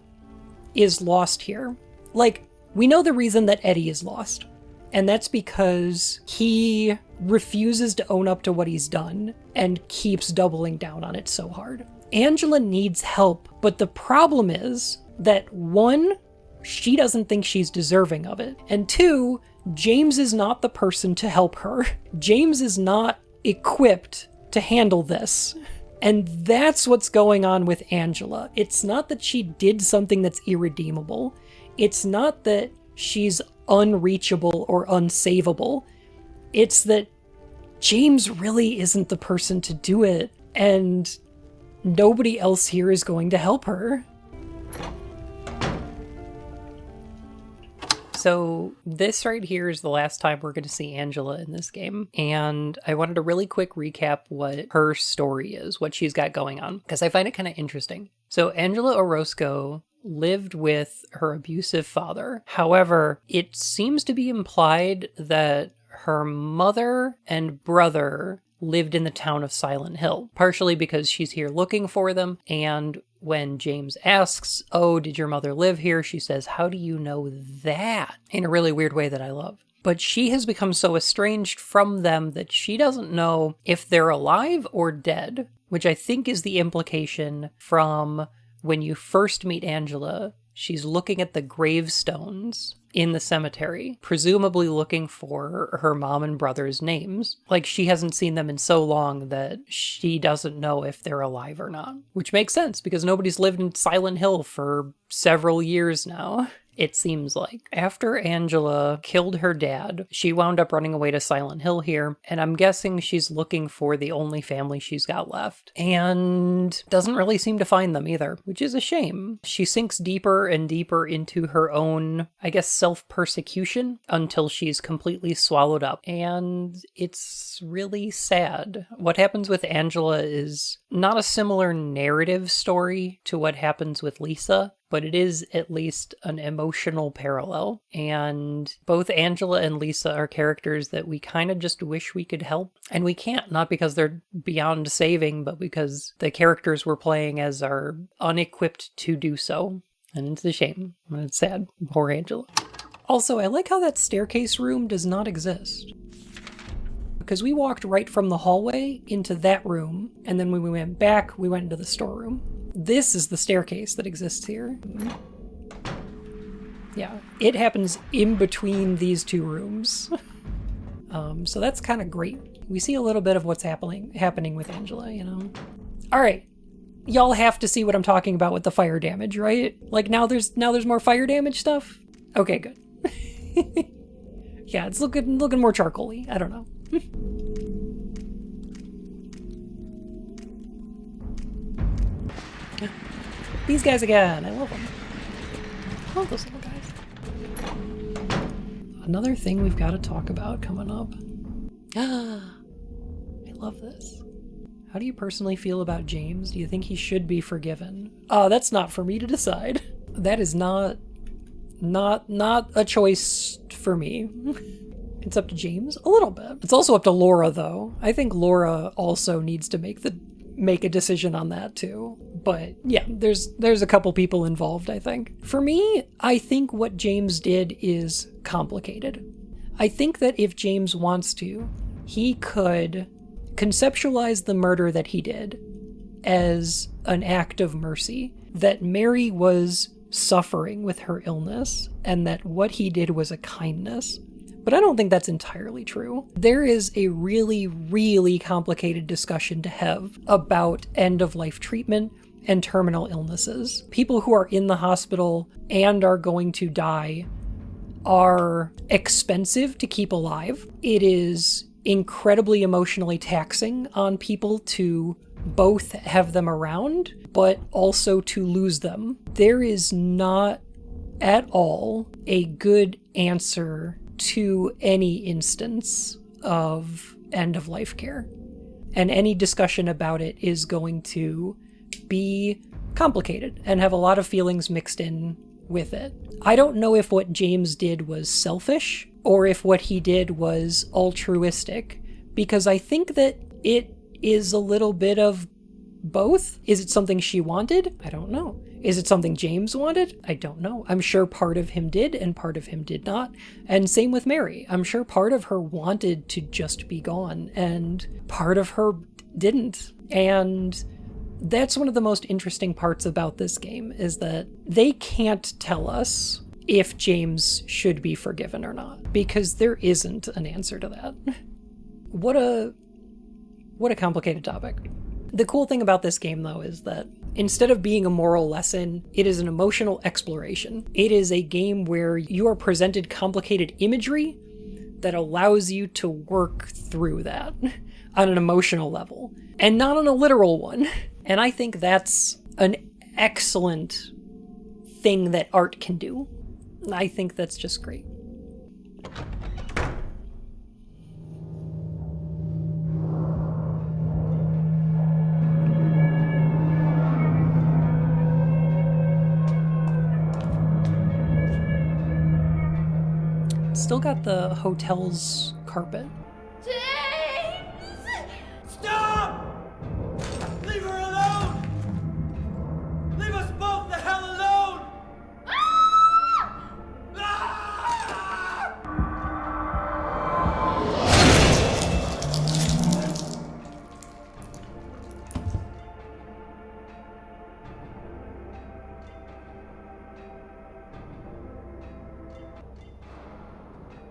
is lost here, like, we know the reason that Eddie is lost, and that's because he refuses to own up to what he's done and keeps doubling down on it so hard. Angela needs help, but the problem is that, one, she doesn't think she's deserving of it, and two, James is not the person to help her. James is not equipped to handle this. And that's what's going on with Angela. It's not that she did something that's irredeemable. It's not that she's unreachable or unsavable. It's that James really isn't the person to do it, and nobody else here is going to help her. So this right here is the last time we're going to see Angela in this game, and I wanted to really quick recap what her story is, what she's got going on, because I find it kind of interesting. So Angela Orozco lived with her abusive father. However, it seems to be implied that her mother and brother lived in the town of Silent Hill, partially because she's here looking for them, and when James asks, "Oh, did your mother live here?" she says, "How do you know that?" in a really weird way that I love. But she has become so estranged from them that she doesn't know if they're alive or dead, which I think is the implication from when you first meet Angela. She's looking at the gravestones in the cemetery, presumably looking for her mom and brother's names. Like, she hasn't seen them in so long that she doesn't know if they're alive or not. Which makes sense, because nobody's lived in Silent Hill for several years now. It seems like. After Angela killed her dad, she wound up running away to Silent Hill here, and I'm guessing she's looking for the only family she's got left, and doesn't really seem to find them either, which is a shame. She sinks deeper and deeper into her own, I guess, self-persecution until she's completely swallowed up, and it's really sad. What happens with Angela is not a similar narrative story to what happens with Lisa, but it is at least an emotional parallel. And both Angela and Lisa are characters that we kind of just wish we could help. And we can't, not because they're beyond saving, but because the characters we're playing as are unequipped to do so. And it's a shame. And it's sad. Poor Angela. Also, I like how that staircase room does not exist. Because we walked right from the hallway into that room, and then when we went back, we went into the storeroom. This is the staircase that exists here. Yeah, it happens in between these two rooms. So that's kind of great. We see a little bit of what's happening with Angela, you know? All right, y'all have to see what I'm talking about with the fire damage, right? Like, now there's more fire damage stuff? Okay, good. Yeah, it's looking more charcoal-y. I don't know. These guys again. I love them. I love those little guys. Another thing we've got to talk about coming up. I love this. How do you personally feel about James? Do you think he should be forgiven? That's not for me to decide. That is not a choice for me. It's up to James a little bit. It's also up to Laura, though. I think Laura also needs to make a decision on that too. But yeah, there's a couple people involved, I think. For me, I think what James did is complicated. I think that if James wants to, he could conceptualize the murder that he did as an act of mercy, that Mary was suffering with her illness, and that what he did was a kindness. but I don't think that's entirely true. There is a really, really complicated discussion to have about end-of-life treatment and terminal illnesses. People who are in the hospital and are going to die are expensive to keep alive. It is incredibly emotionally taxing on people to both have them around, but also to lose them. There is not at all a good answer to any instance of end-of-life care. And any discussion about it is going to be complicated and have a lot of feelings mixed in with it. I don't know if what James did was selfish or if what he did was altruistic, because I think that it is a little bit of both. Is it something she wanted? I don't know. Is it something James wanted? I don't know. I'm sure part of him did and part of him did not. And same with Mary. I'm sure part of her wanted to just be gone and part of her didn't. And that's one of the most interesting parts about this game, is that they can't tell us if James should be forgiven or not, because there isn't an answer to that. What a complicated topic. The cool thing about this game, though, is that instead of being a moral lesson, it is an emotional exploration. It is a game where you are presented complicated imagery that allows you to work through that on an emotional level, and not on a literal one. And I think that's an excellent thing that art can do. I think that's just great. Still got the hotel's carpet. Stop! Leave her alone! Leave us both the hell alone!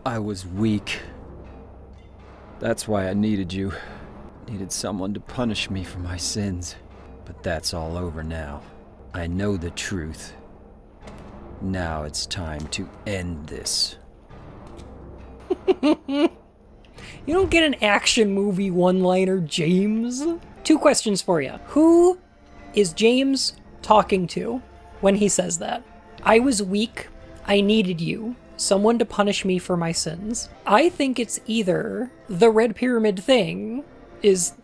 I was weak. That's why I needed you. Needed someone to punish me for my sins. But that's all over now. I know the truth. Now it's time to end this. You don't get an action movie one-liner, James. 2 questions for you. Who is James talking to when he says that? I was weak. I needed you. Someone to punish me for my sins. I think it's either the Red Pyramid thing is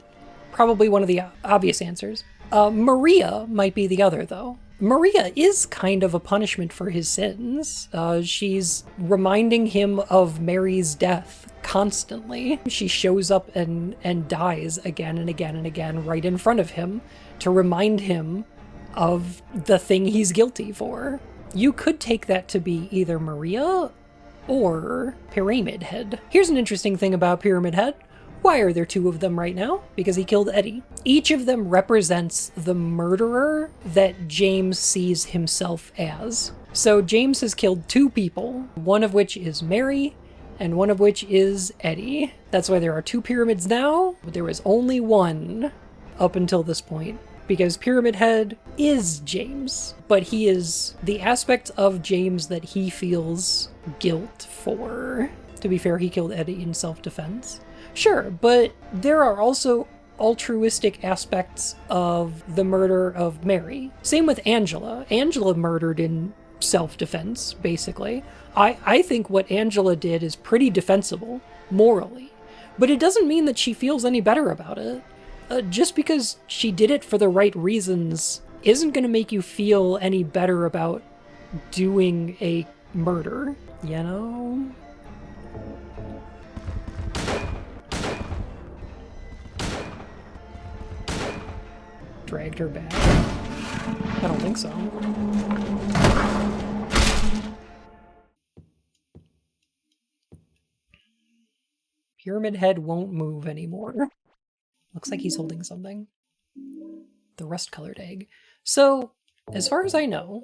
probably one of the obvious answers. Maria might be the other, though. Maria is kind of a punishment for his sins. She's reminding him of Mary's death constantly. She shows up and dies again and again and again right in front of him to remind him of the thing he's guilty for. You could take that to be either Maria or Pyramid Head. Here's an interesting thing about Pyramid Head. Why are there 2 of them right now? Because he killed Eddie. Each of them represents the murderer that James sees himself as. So James has killed 2 people, one of which is Mary, and one of which is Eddie. That's why there are 2 pyramids now, but there was only one up until this point. Because Pyramid Head is James, but he is the aspect of James that he feels guilt for. To be fair, he killed Eddie in self-defense. Sure, but there are also altruistic aspects of the murder of Mary. Same with Angela. Angela murdered in self-defense, basically. I think what Angela did is pretty defensible, morally. But it doesn't mean that she feels any better about it. Just because she did it for the right reasons isn't going to make you feel any better about doing a murder, you know? Dragged her back? I don't think so. Pyramid Head won't move anymore. Looks like he's holding something. The rust-colored egg. So, as far as I know,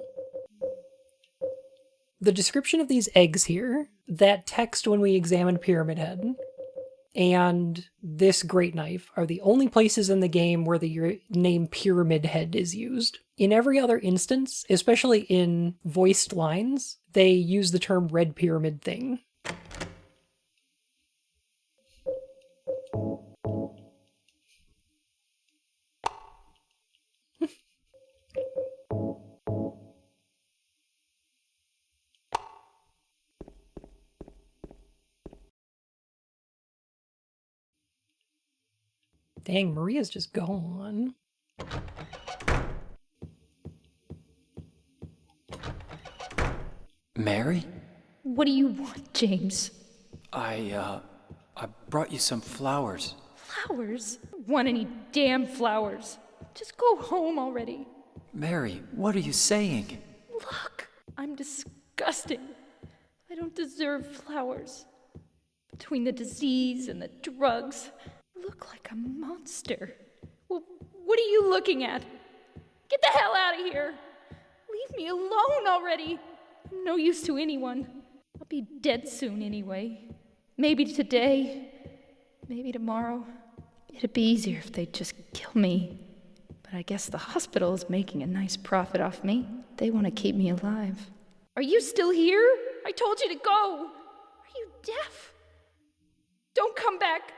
the description of these eggs here, that text when we examined Pyramid Head and this great knife are the only places in the game where the name Pyramid Head is used. In every other instance, especially in voiced lines, they use the term red pyramid thing. Dang, Maria's just gone. Mary? What do you want, James? I brought you some flowers. Flowers? I don't want any damn flowers. Just go home already. Mary, what are you saying? Look, I'm disgusting. I don't deserve flowers. Between the disease and the drugs, I look like a monster. Well, what are you looking at? Get the hell out of here! Leave me alone already! I'm no use to anyone. I'll be dead soon anyway. Maybe today, maybe tomorrow. It'd be easier if they'd just kill me. But I guess the hospital is making a nice profit off me. They want to keep me alive. Are you still here? I told you to go! Are you deaf? Don't come back!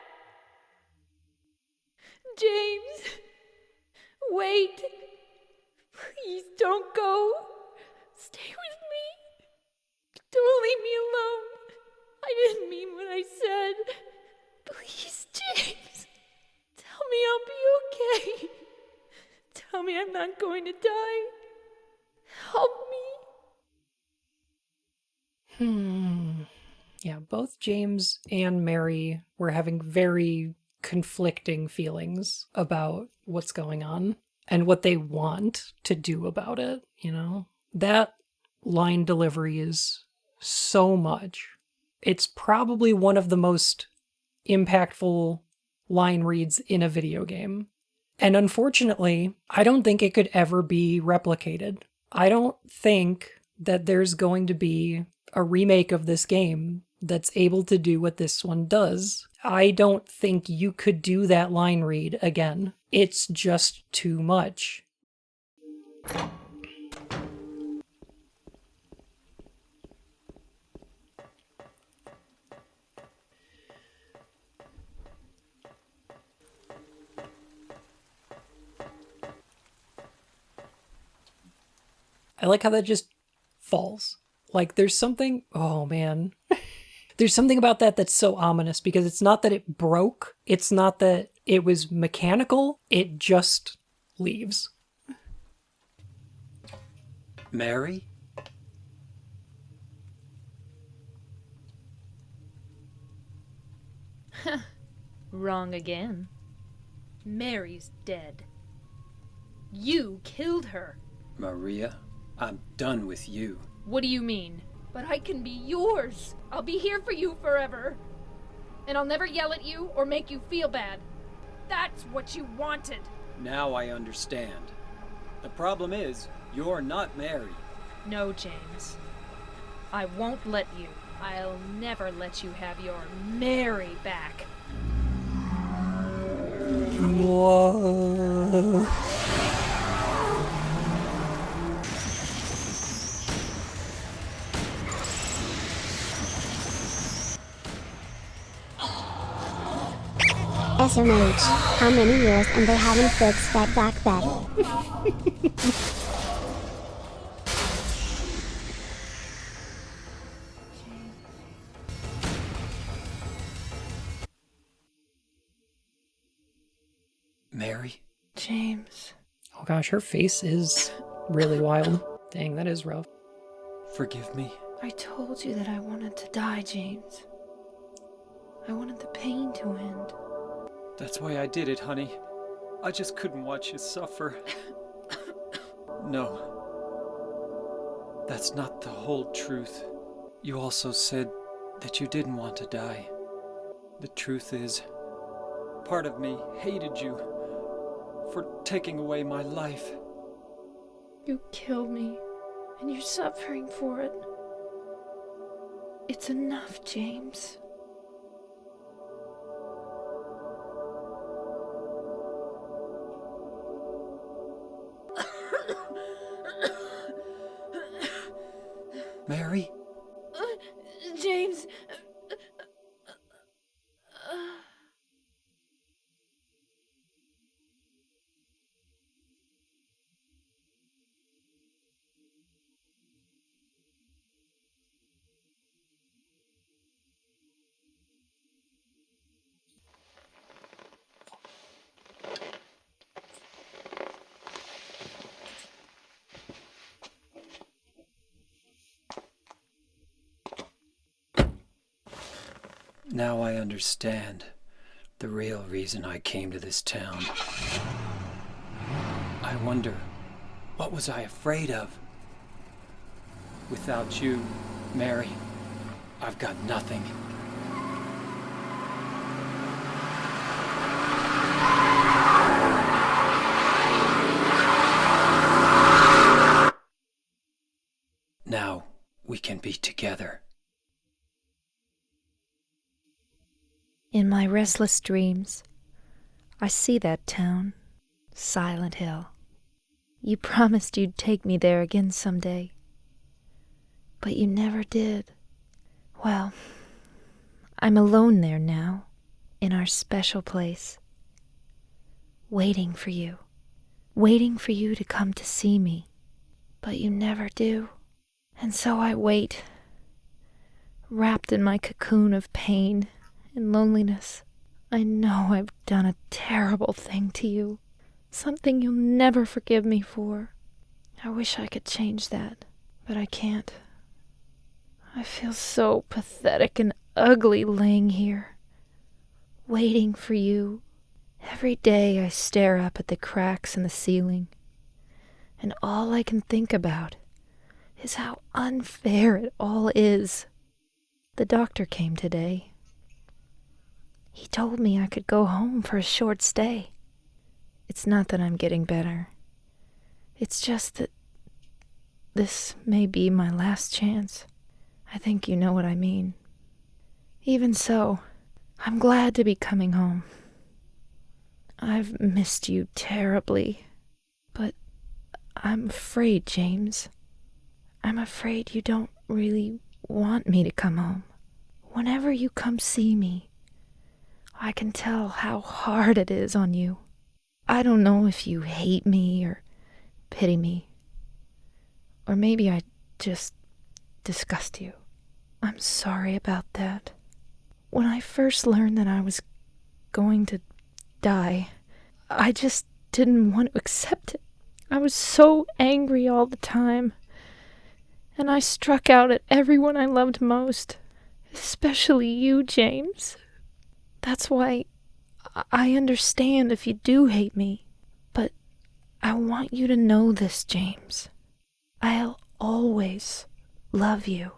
James! Wait! Please don't go! Stay with me! Don't leave me alone! I didn't mean what I said! Please, James! Tell me I'll be okay! Tell me I'm not going to die! Help me! Yeah, both James and Mary were having very conflicting feelings about what's going on and what they want to do about it, you know? That line delivery is so much. It's probably one of the most impactful line reads in a video game. And unfortunately, I don't think it could ever be replicated. I don't think that there's going to be a remake of this game that's able to do what this one does. I don't think you could do that line read again. It's just too much. I like how that just falls. Like, there's something... Oh, man. There's something about that that's so ominous, because it's not that it broke. It's not that it was mechanical. It just leaves. Mary? Wrong again. Mary's dead. You killed her. Maria, I'm done with you. What do you mean? But I can be yours. I'll be here for you forever. And I'll never yell at you or make you feel bad. That's what you wanted. Now I understand. The problem is, you're not Mary. No, James. I won't let you. I'll never let you have your Mary back. Whoa. SMH, how many years and they haven't fixed that back bed? Mary? James. Oh gosh, her face is really wild. Dang, that is rough. Forgive me. I told you that I wanted to die, James. I wanted the pain to end. That's why I did it, honey. I just couldn't watch you suffer. No. That's not the whole truth. You also said that you didn't want to die. The truth is, part of me hated you for taking away my life. You killed me, and you're suffering for it. It's enough, James. Mary? James. Now I understand the real reason I came to this town. I wonder, what was I afraid of? Without you, Mary, I've got nothing. Now we can be together. In my restless dreams, I see that town, Silent Hill. You promised you'd take me there again someday, but you never did. Well, I'm alone there now, in our special place, waiting for you to come to see me, but you never do. And so I wait, wrapped in my cocoon of pain and loneliness. I know I've done a terrible thing to you, something you'll never forgive me for. I wish I could change that, but I can't. I feel so pathetic and ugly laying here, waiting for you. Every day I stare up at the cracks in the ceiling, and all I can think about is how unfair it all is. The doctor came today. He told me I could go home for a short stay. It's not that I'm getting better. It's just that this may be my last chance. I think you know what I mean. Even so, I'm glad to be coming home. I've missed you terribly, but I'm afraid, James. I'm afraid you don't really want me to come home. Whenever you come see me, I can tell how hard it is on you. I don't know if you hate me or pity me, or maybe I just disgust you. I'm sorry about that. When I first learned that I was going to die, I just didn't want to accept it. I was so angry all the time, and I struck out at everyone I loved most, especially you, James. That's why I understand if you do hate me, but I want you to know this, James. I'll always love you.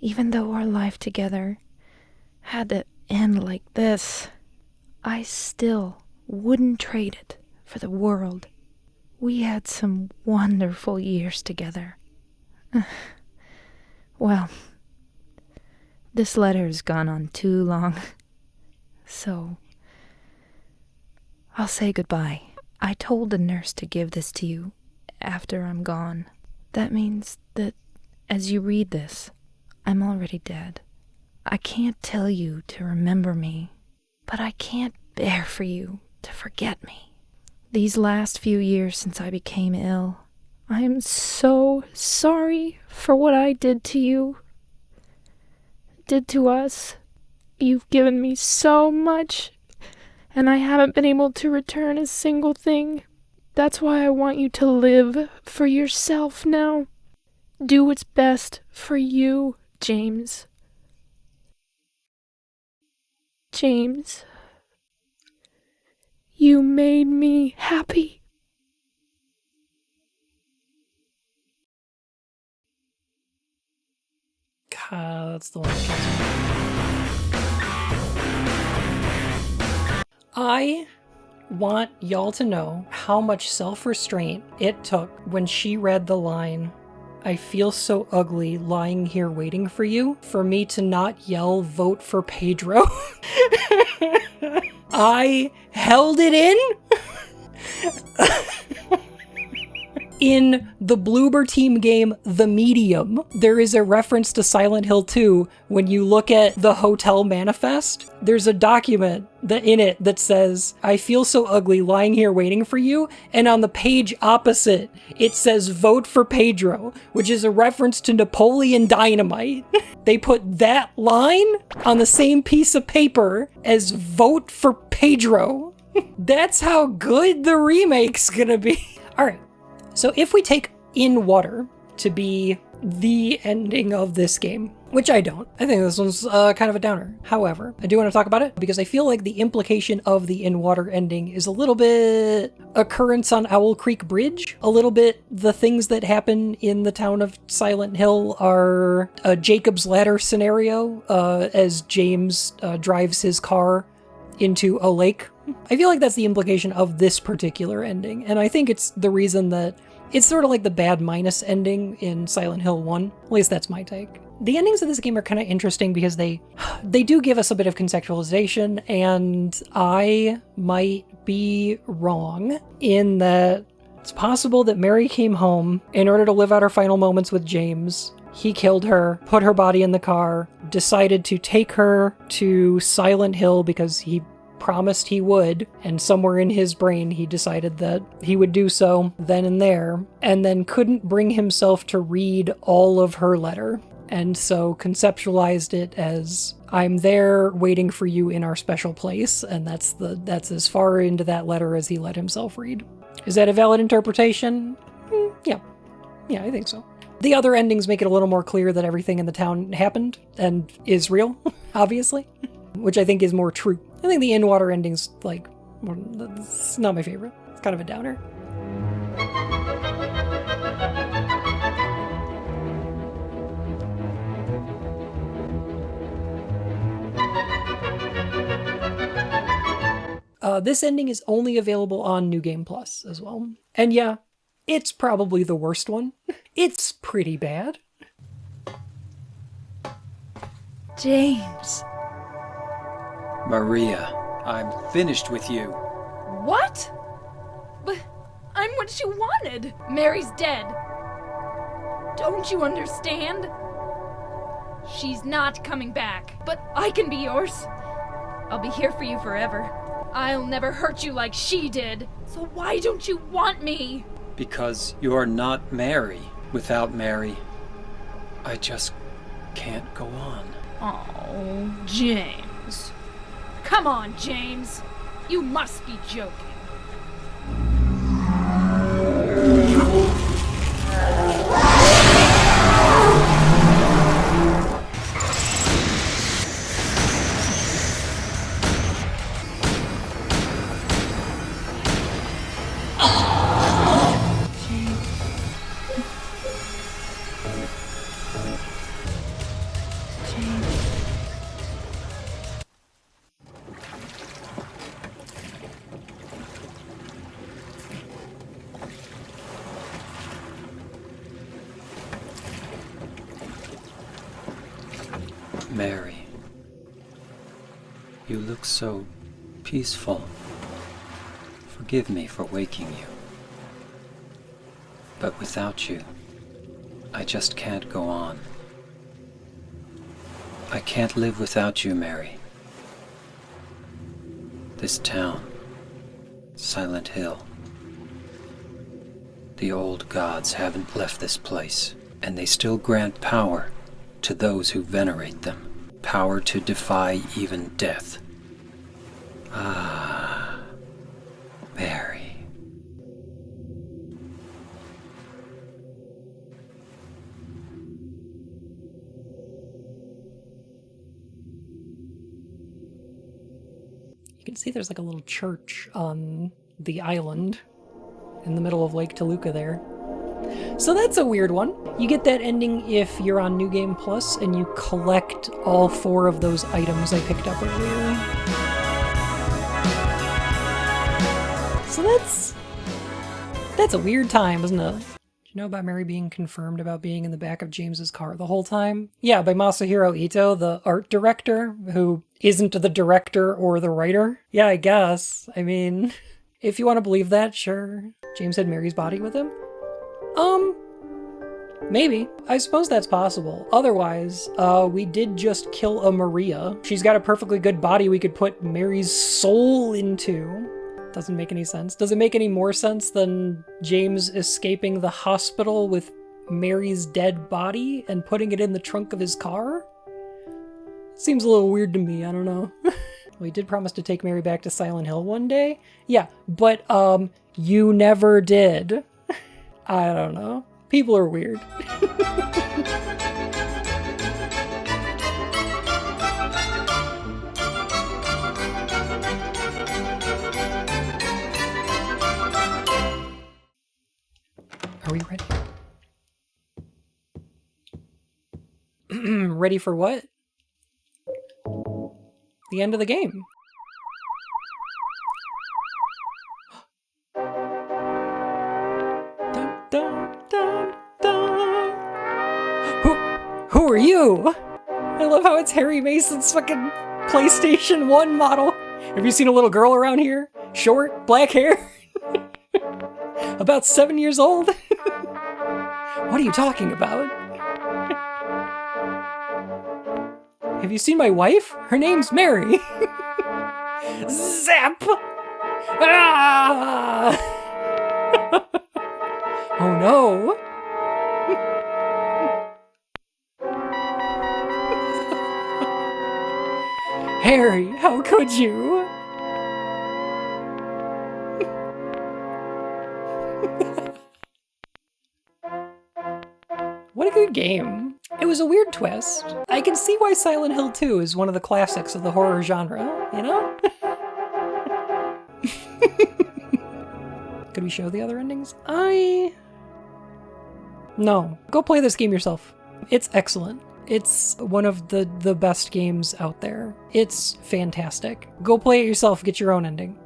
Even though our life together had to end like this, I still wouldn't trade it for the world. We had some wonderful years together. Well, this letter has gone on too long, so I'll say goodbye. I told the nurse to give this to you after I'm gone. That means that as you read this, I'm already dead. I can't tell you to remember me, but I can't bear for you to forget me. These last few years since I became ill, I am so sorry for what I did to you, did to us. You've given me so much, and I haven't been able to return a single thing. That's why I want you to live for yourself now. Do what's best for you, James. James, you made me happy. God, that's the one. I want y'all to know how much self-restraint it took when she read the line, I feel so ugly lying here waiting for you, for me to not yell, vote for Pedro. I held it in. In the Bloober Team game, The Medium, there is a reference to Silent Hill 2. When you look at the hotel manifest, there's a document in it that says, I feel so ugly lying here waiting for you. And on the page opposite, it says, vote for Pedro, which is a reference to Napoleon Dynamite. They put that line on the same piece of paper as vote for Pedro. That's how good the remake's gonna be. All right. So if we take In Water to be the ending of this game, which I don't, I think this one's kind of a downer. However, I do want to talk about it because I feel like the implication of the In Water ending is a little bit occurrence on Owl Creek Bridge. A little bit the things that happen in the town of Silent Hill are a Jacob's Ladder scenario as James drives his car into a lake. I feel like that's the implication of this particular ending, and I think it's the reason that it's sort of like the bad minus ending in Silent Hill 1. At least that's my take. The endings of this game are kind of interesting because they do give us a bit of contextualization, and I might be wrong in that it's possible that Mary came home in order to live out her final moments with James. He killed her, put her body in the car, decided to take her to Silent Hill because he promised he would, and somewhere in his brain he decided that he would do so then and there, and then couldn't bring himself to read all of her letter, and so conceptualized it as, I'm there waiting for you in our special place, and that's as far into that letter as he let himself read. Is that a valid interpretation? Yeah, I think so. The other endings make it a little more clear that everything in the town happened and is real, obviously, which I think is more true. I think the In Water ending's, like, it's not my favorite. It's kind of a downer. This ending is only available on New Game Plus as well. And yeah, it's probably the worst one. It's pretty bad. James. Maria, I'm finished with you. What? But I'm what you wanted. Mary's dead. Don't you understand? She's not coming back, but I can be yours. I'll be here for you forever. I'll never hurt you like she did. So why don't you want me? Because you're not Mary. Without Mary, I just can't go on. Oh, James. Come on, James. You must be joking. Mary, you look so peaceful. Forgive me for waking you. But without you, I just can't go on. I can't live without you, Mary. This town, Silent Hill. The old gods haven't left this place, and they still grant power to those who venerate them. Power to defy even death. Ah, Mary. You can see there's like a little church on the island in the middle of Lake Toluca there. So that's a weird one. You get that ending if you're on New Game Plus and you collect all 4 of those items I picked up earlier. So that's a weird time, isn't it? you know about Mary being confirmed about being in the back of James's car the whole time? Yeah, by Masahiro Ito, the art director, who isn't the director or the writer. Yeah, I guess. I mean, if you want to believe that, sure. James had Mary's body with him? Maybe. I suppose that's possible. Otherwise, we did just kill a Maria. She's got a perfectly good body we could put Mary's soul into. Doesn't make any sense. Does it make any more sense than James escaping the hospital with Mary's dead body and putting it in the trunk of his car? Seems a little weird to me, I don't know. Well, he did promise to take Mary back to Silent Hill one day. Yeah, but, you never did. I don't know. People are weird. Are we ready? Ready for what? The end of the game. Dun, dun, dun, dun. Who are you? I love how it's Harry Mason's fucking PlayStation 1 model. Have you seen a little girl around here? Short, black hair? About 7 years old? What are you talking about? Have you seen my wife? Her name's Mary. Zap! Ah! Oh no! Harry, how could you? What a good game. It was a weird twist. I can see why Silent Hill 2 is one of the classics of the horror genre, you know? Could we show the other endings? No. Go play this game yourself. It's excellent. It's one of the best games out there. It's fantastic. Go play it yourself, get your own ending.